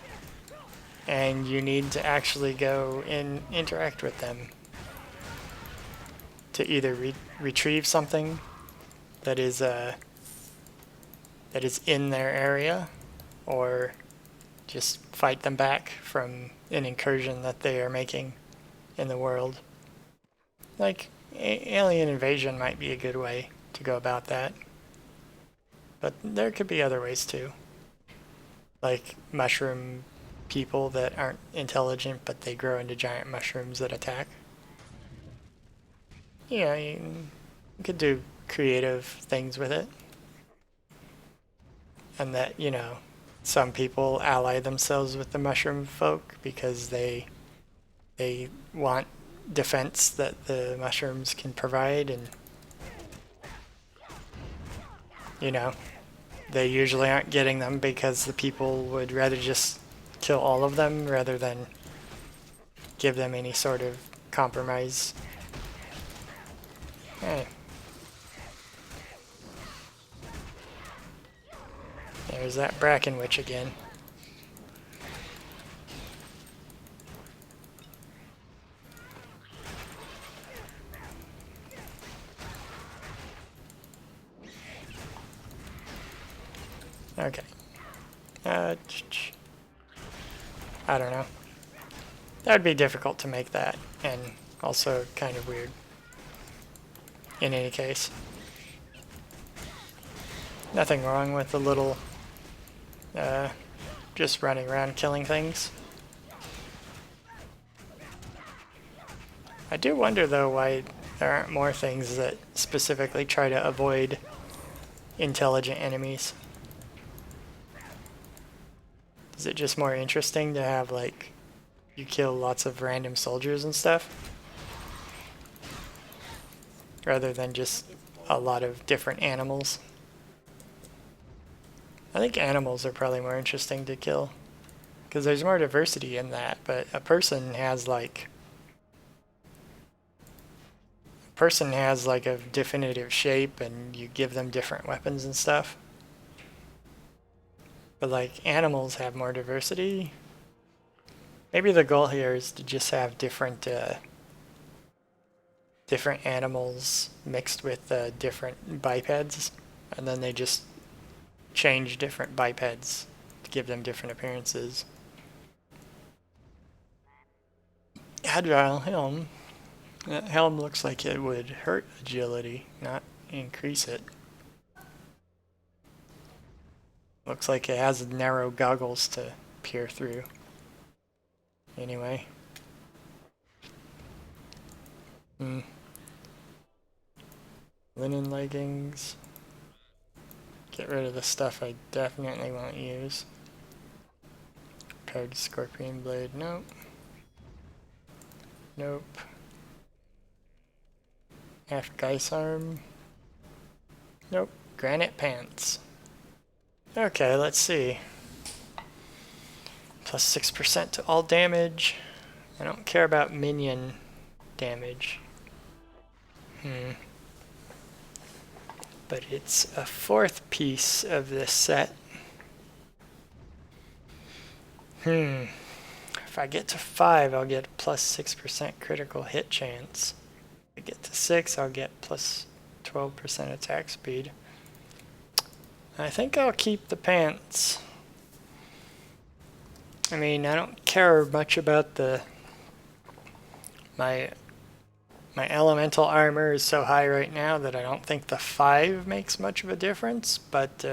and you need to actually go and interact with them to either retrieve something that is in their area, or just fight them back from an incursion that they are making in the world. Like, alien invasion might be a good way to go about that. But there could be other ways too. Like mushroom people that aren't intelligent, but they grow into giant mushrooms that attack. Yeah, you could do creative things with it. And that, you know, some people ally themselves with the mushroom folk because they want defense that the mushrooms can provide, and you know, they usually aren't getting them because the people would rather just kill all of them rather than give them any sort of compromise. Hey. There's that Bracken Witch again. Okay. I don't know. That would be difficult to make that, and also kind of weird. In any case. Nothing wrong with a little just running around killing things. I do wonder though why there aren't more things that specifically try to avoid intelligent enemies. Is it just more interesting to have like you kill lots of random soldiers and stuff rather than just a lot of different animals? I think animals are probably more interesting to kill because there's more diversity in that, but a person has like a definitive shape and you give them different weapons and stuff. But like animals have more diversity. Maybe the goal here is to just have different animals mixed with different bipeds, and then they just change different bipeds to give them different appearances. Agile helm. That helm looks like it would hurt agility, not increase it. Looks like it has narrow goggles to peer through. Anyway. Linen leggings. Get rid of the stuff I definitely won't use. Paired scorpion blade. Nope. Nope. Half Geis arm. Nope. Granite pants. Okay, let's see. Plus 6% to all damage. I don't care about minion damage. But it's a fourth piece of this set. If I get to 5, I'll get a plus 6% critical hit chance. If I get to 6, I'll get plus 12% attack speed. I think I'll keep the pants. I mean, I don't care much about the... My elemental armor is so high right now that I don't think the 5 makes much of a difference, but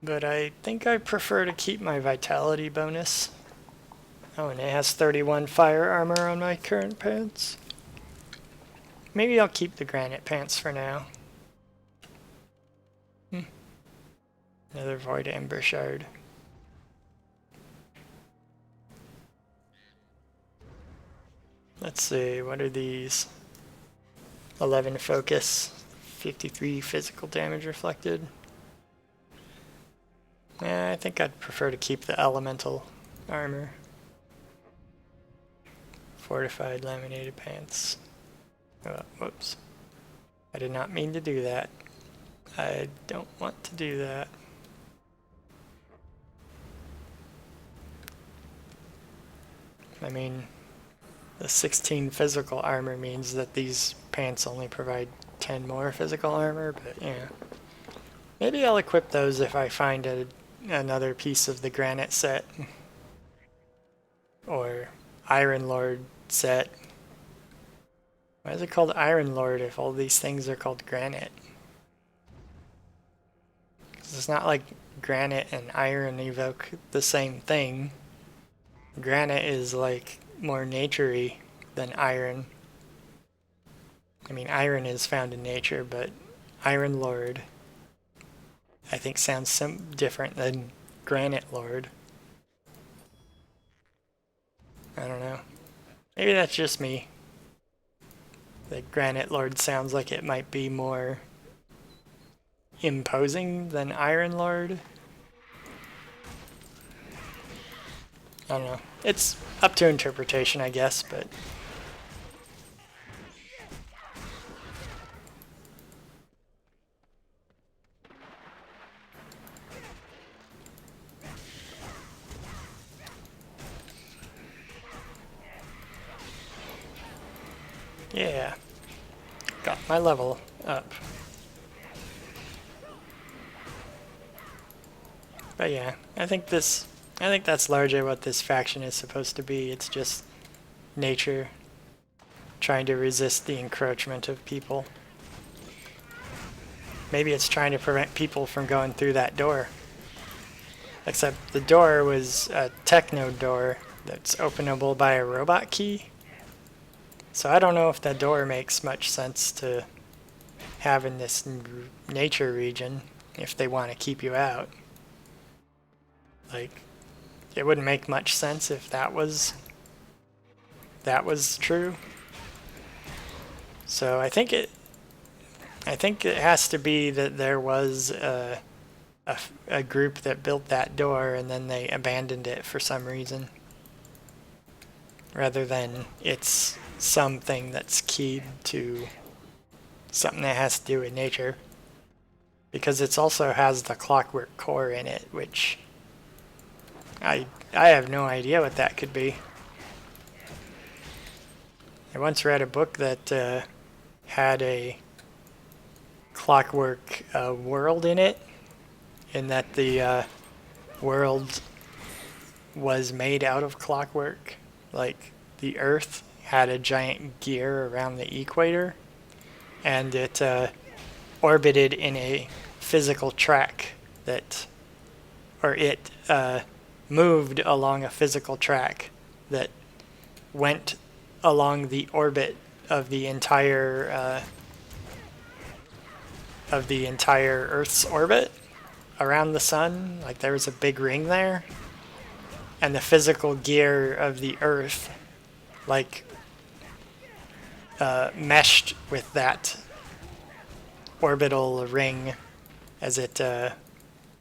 I think I prefer to keep my vitality bonus. Oh, and it has 31 fire armor on my current pants. Maybe I'll keep the granite pants for now. Another void ember shard. Let's see, what are these? 11 focus, 53 physical damage reflected. Yeah, I think I'd prefer to keep the elemental armor. Fortified laminated pants. Oh, whoops. I did not mean to do that. I don't want to do that. I mean, the 16 physical armor means that these pants only provide 10 more physical armor, but yeah. Maybe I'll equip those if I find another piece of the granite set. Or Iron Lord set. Why is it called Iron Lord if all these things are called granite? 'Cause it's not like granite and iron evoke the same thing. Granite is like more nature-y than iron. I mean, iron is found in nature, but Iron Lord I think sounds different than Granite Lord. I don't know. Maybe that's just me. The Granite Lord sounds like it might be more imposing than Iron Lord. I don't know. It's up to interpretation, I guess, but... yeah. Got my level up. But yeah, I think that's largely what this faction is supposed to be. It's just nature trying to resist the encroachment of people. Maybe it's trying to prevent people from going through that door. Except the door was a techno door that's openable by a robot key. So I don't know if that door makes much sense to have in this nature region if they want to keep you out. Like, it wouldn't make much sense if that was true. So I think it has to be that there was a group that built that door and then they abandoned it for some reason, rather than it's something that's keyed to something that has to do with nature, because it also has the clockwork core in it, which I have no idea what that could be. I once read a book that had a clockwork world in it, in that the world was made out of clockwork. Like, the Earth had a giant gear around the equator, and it orbited in a physical track that, or it moved along a physical track that went along the orbit of the entire Earth's orbit around the sun. Like, there was a big ring there, and the physical gear of the Earth, like, meshed with that orbital ring as it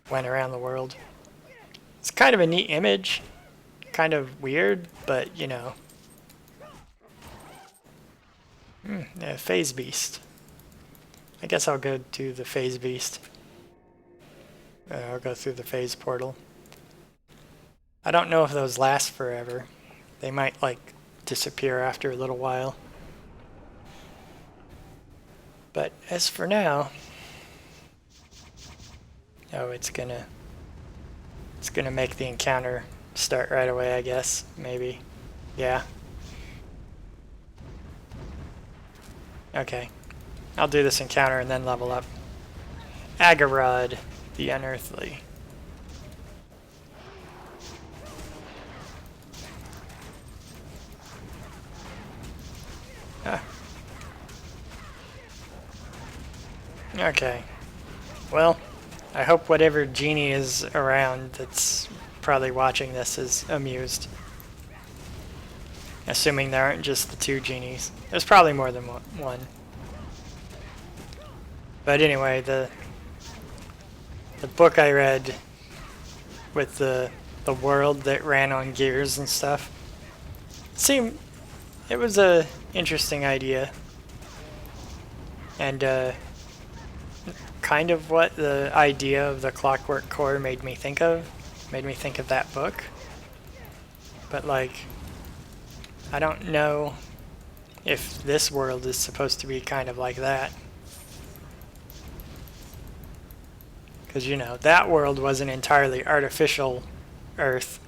went around the world. It's kind of a neat image, kind of weird, but you know. Yeah, Phase Beast. I guess I'll go to the Phase Beast. I'll go through the Phase Portal. I don't know if those last forever. They might, like, disappear after a little while. But as for now... Oh, it's gonna make the encounter start right away, I guess. Maybe. Yeah. Okay. I'll do this encounter and then level up. Agarod, the Unearthly. Ah. Okay. Well, I hope whatever genie is around that's probably watching this is amused. Assuming there aren't just the two genies. There's probably more than one. But anyway, the book I read with the world that ran on gears and stuff seemed it was a interesting idea, and kind of what the idea of the Clockwork Core made me think of that book. But like, I don't know if this world is supposed to be kind of like that. Because, you know, that world was an entirely artificial Earth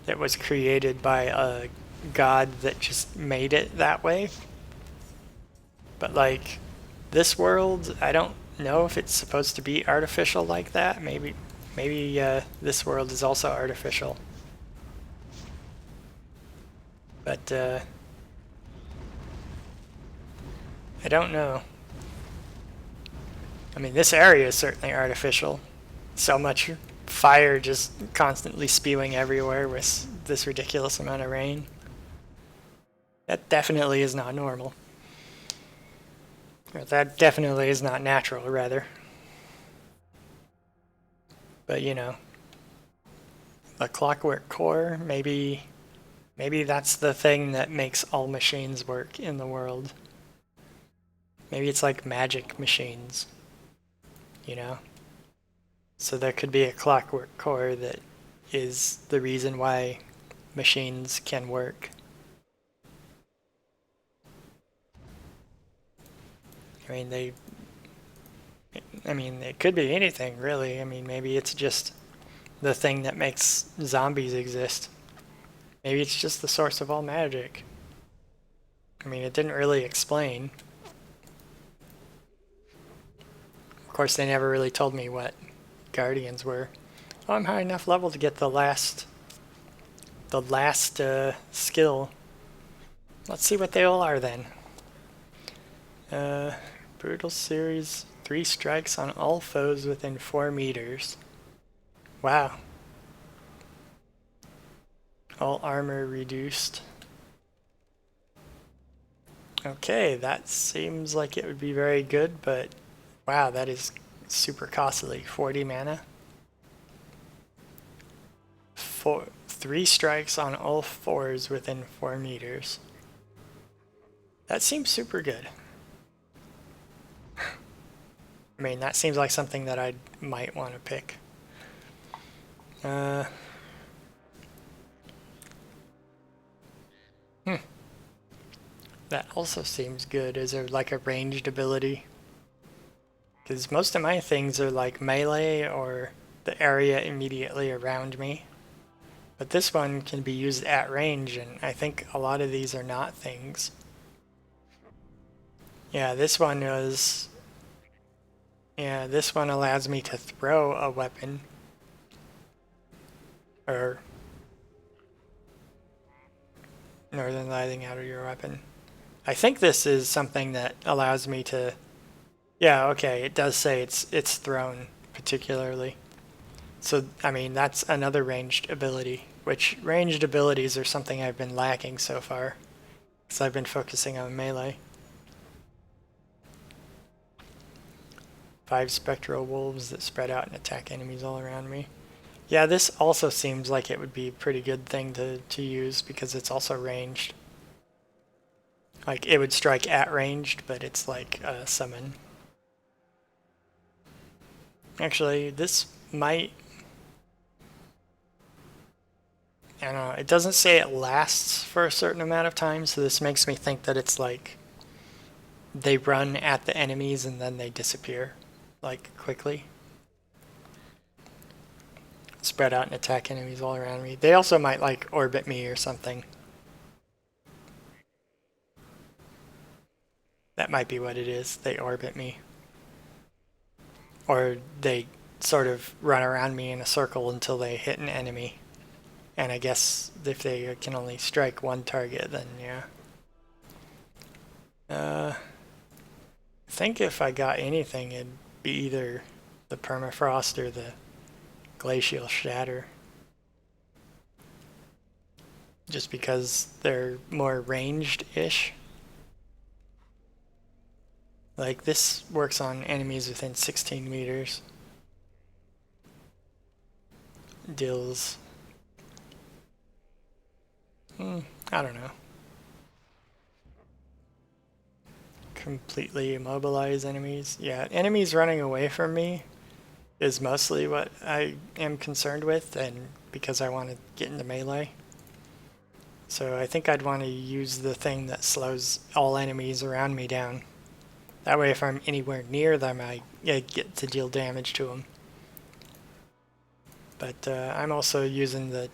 that was created by a god that just made it that way. But, like, this world, I don't know if it's supposed to be artificial like that. Maybe this world is also artificial. But, I don't know. I mean, this area is certainly artificial. So much fire just constantly spewing everywhere with this ridiculous amount of rain. That definitely is not normal. Or that definitely is not natural, rather. But, you know, the Clockwork Core, maybe that's the thing that makes all machines work in the world. Maybe it's like magic machines. You know? So there could be a Clockwork Core that is the reason why machines can work. I mean, it could be anything, really. I mean, maybe it's just the thing that makes zombies exist. Maybe it's just the source of all magic. I mean, it didn't really explain. Of course, they never really told me what guardians were. Oh, I'm high enough level to get the last skill. Let's see what they all are then. Brutal series, 3 strikes on all foes within 4 meters. Wow. All armor reduced. Okay, that seems like it would be very good, but wow, that is super costly. 40 mana. 3 strikes on all 4s within 4 meters. That seems super good. I mean, that seems like something that I might want to pick. That also seems good. Is there like a ranged ability? Because most of my things are like melee or the area immediately around me. But this one can be used at range, and I think a lot of these are not things. Yeah, this one was... Yeah, this one allows me to throw a weapon. Or... Northern lighting out of your weapon. I think this is something that allows me to... Yeah, okay, it does say it's thrown particularly. So, I mean, that's another ranged ability, which ranged abilities are something I've been lacking so far, because I've been focusing on melee. 5 spectral wolves that spread out and attack enemies all around me. Yeah, this also seems like it would be a pretty good thing to use, because it's also ranged. Like, it would strike at ranged, but it's like a summon. Actually, this might... I don't know, it doesn't say it lasts for a certain amount of time, so this makes me think that it's like they run at the enemies and then they disappear, like, quickly. Spread out and attack enemies all around me. They also might, like, orbit me or something. That might be what it is. They orbit me. Or they sort of run around me in a circle until they hit an enemy. And I guess if they can only strike one target, then yeah. I think if I got anything, it'd be either the permafrost or the glacial shatter. Just because they're more ranged-ish. Like, this works on enemies within 16 meters. Deals... I don't know. Completely immobilize enemies. Yeah, enemies running away from me is mostly what I am concerned with, and because I want to get into melee. So I think I'd want to use the thing that slows all enemies around me down. That way if I'm anywhere near them, I get to deal damage to them. But I'm also using the...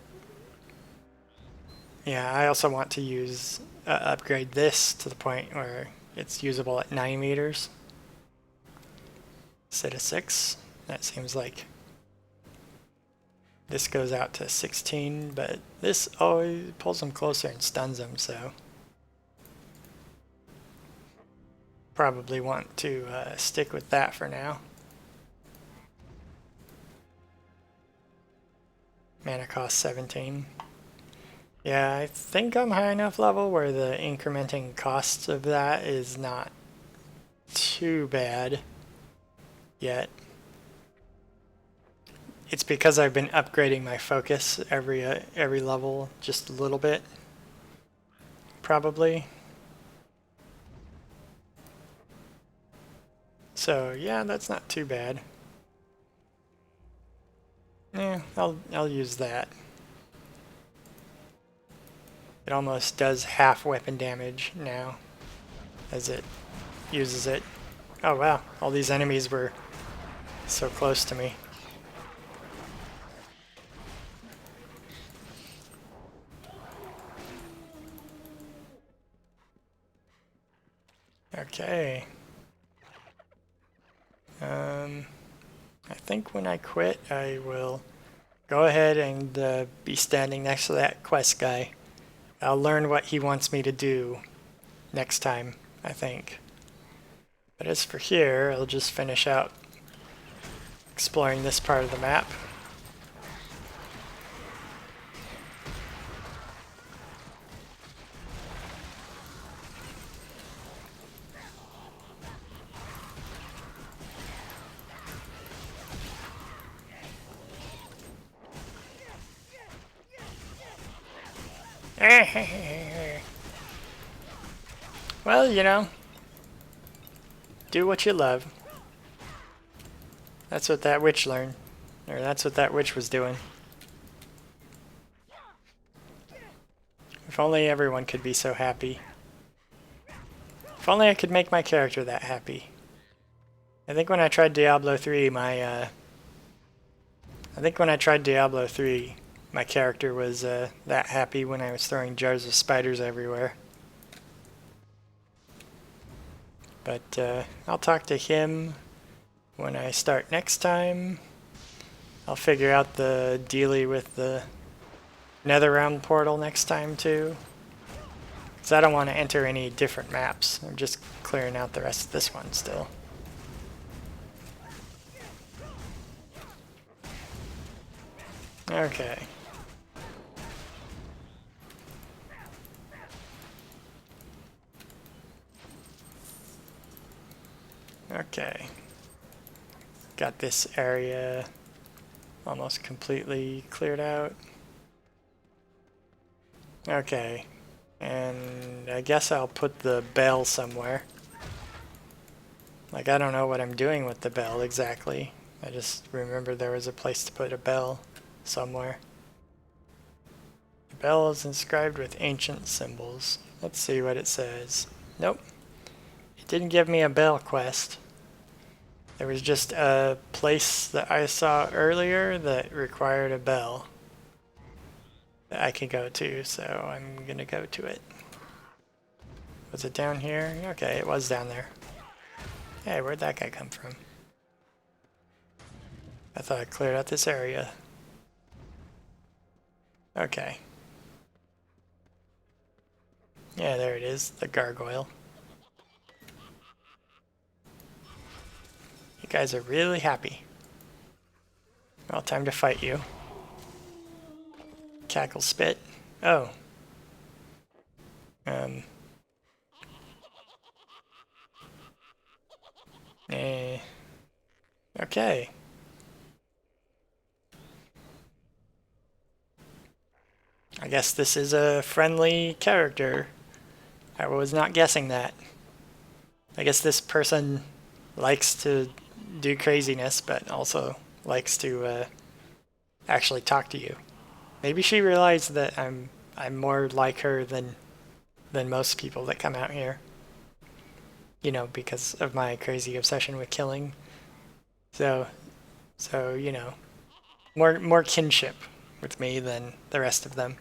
Yeah, I also want to use upgrade this to the point where it's usable at 9 meters instead of 6. That seems like this goes out to 16, but this always pulls them closer and stuns them, so probably want to stick with that for now. Mana cost 17. Yeah, I think I'm high enough level where the incrementing cost of that is not too bad yet. It's because I've been upgrading my focus every level just a little bit, probably. So yeah, that's not too bad. Yeah, I'll use that. It almost does half weapon damage now as it uses it. Oh wow, all these enemies were so close to me. Okay. I think when I quit, I will go ahead and be standing next to that quest guy. I'll learn what he wants me to do next time, I think. But as for here, I'll just finish out exploring this part of the map. Well, you know, do what you love. That's what that witch learned. Or that's what that witch was doing. If only everyone could be so happy. If only I could make my character that happy. I think when I tried Diablo 3, my character was that happy when I was throwing jars of spiders everywhere. But I'll talk to him when I start next time. I'll figure out the dealie with the Netherrealm portal next time too. Because I don't want to enter any different maps. I'm just clearing out the rest of this one still. Okay. Okay. Got this area almost completely cleared out. Okay. And I guess I'll put the bell somewhere. Like, I don't know what I'm doing with the bell exactly. I just remember there was a place to put a bell somewhere. bell is inscribed with ancient symbols. Let's see what it says. Nope. It didn't give me a bell quest. There was just a place that I saw earlier that required a bell that I could go to, so I'm gonna go to it. Was it down here? Okay, it was down there. Hey, where'd that guy come from? I thought I cleared out this area. Okay. Yeah, there it is, the gargoyle. You guys are really happy. Well, time to fight you. Cackle spit. Oh. Okay. I guess this is a friendly character. I was not guessing that. I guess this person likes to do craziness, but also likes to actually talk to you. Maybe she realized that I'm more like her than most people that come out here. You know, because of my crazy obsession with killing. So you know, more kinship with me than the rest of them.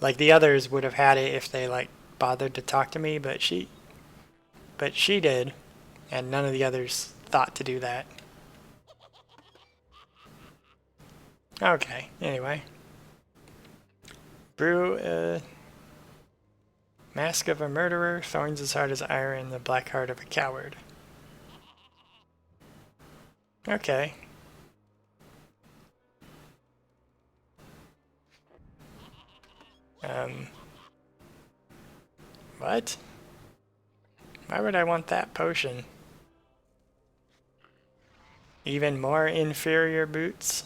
Like the others would have had it if they like bothered to talk to me, but she did, and none of the others thought to do that. Okay, anyway. Brew Mask of a murderer, thorns as hard as iron, the black heart of a coward. Okay. What? Why would I want that potion? Even more inferior boots?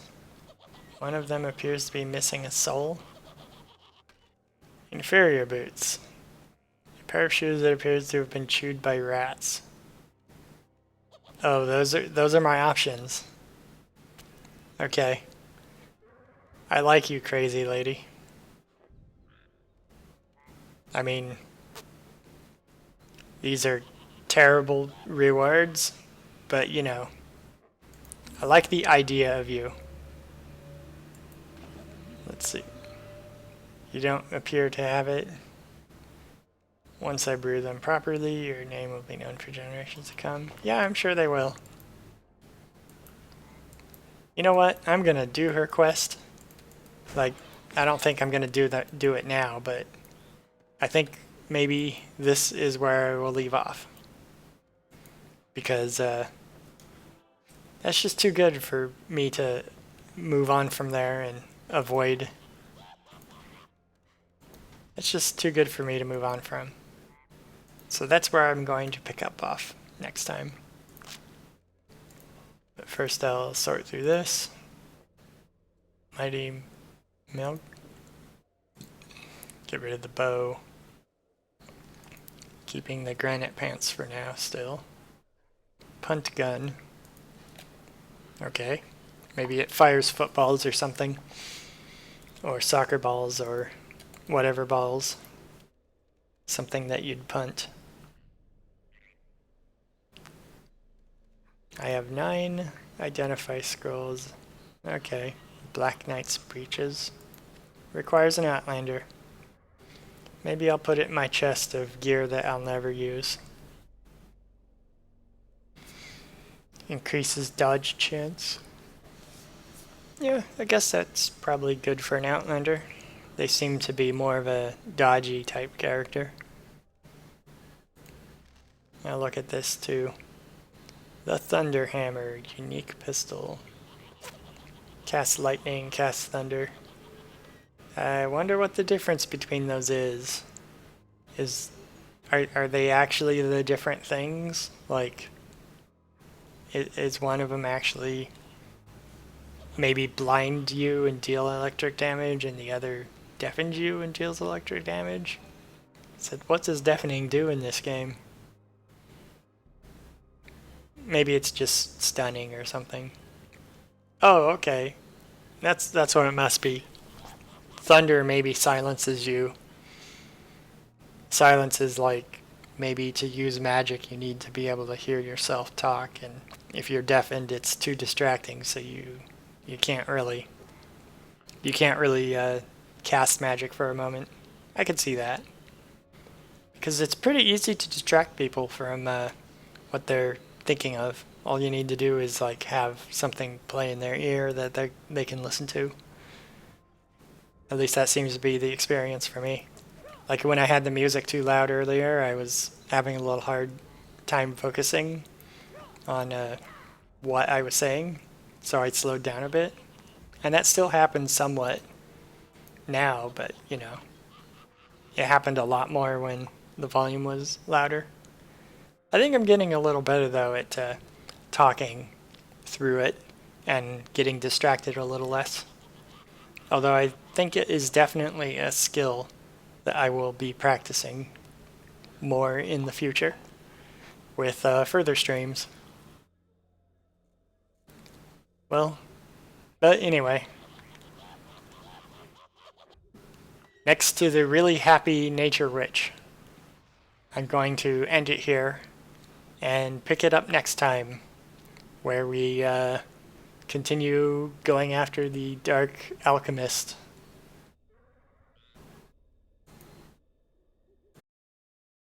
One of them appears to be missing a sole. Inferior boots. A pair of shoes that appears to have been chewed by rats. Oh, those are my options. Okay. I like you, crazy lady. I mean, these are terrible rewards, but you know, I like the idea of you. Let's see. You don't appear to have it. Once I brew them properly, your name will be known for generations to come. Yeah, I'm sure they will. You know what? I'm gonna do her quest. Like, I don't think I'm gonna do it now, but I think maybe this is where I will leave off. Because that's just too good for me to move on from there and avoid. It's just too good for me to move on from. So that's where I'm going to pick up off next time. But first I'll sort through this. Mighty Milk. Get rid of the bow. Keeping the granite pants for now still. Punt gun. Okay. Maybe it fires footballs or something. Or soccer balls or whatever balls. Something that you'd punt. I have 9 identify scrolls. Okay. Black Knight's breeches. Requires an Outlander. Maybe I'll put it in my chest of gear that I'll never use. Increases dodge chance. Yeah, I guess that's probably good for an Outlander. They seem to be more of a dodgy type character. Now look at this too. The Thunder Hammer, unique pistol. Cast lightning, cast thunder. I wonder what the difference between those is. Are they actually the different things? Like, is one of them actually maybe blind you and deal electric damage, and the other deafens you and deals electric damage? So what does deafening do in this game? Maybe it's just stunning or something. Oh, okay. That's what it must be. thunder maybe silences you. Silence is like maybe to use magic you need to be able to hear yourself talk, and if you're deafened it's too distracting, so you can't really cast magic for a moment. I could see that. Because it's pretty easy to distract people from what they're thinking of. All you need to do is like have something play in their ear that they can listen to. At least that seems to be the experience for me. Like when I had the music too loud earlier, I was having a little hard time focusing on what I was saying, so I slowed down a bit. And that still happens somewhat now, but you know, it happened a lot more when the volume was louder. I think I'm getting a little better though at talking through it and getting distracted a little less. Although I think it is definitely a skill that I will be practicing more in the future with further streams. Well, but anyway. Next to the really happy nature rich. I'm going to end it here and pick it up next time, where we continue going after the Dark Alchemist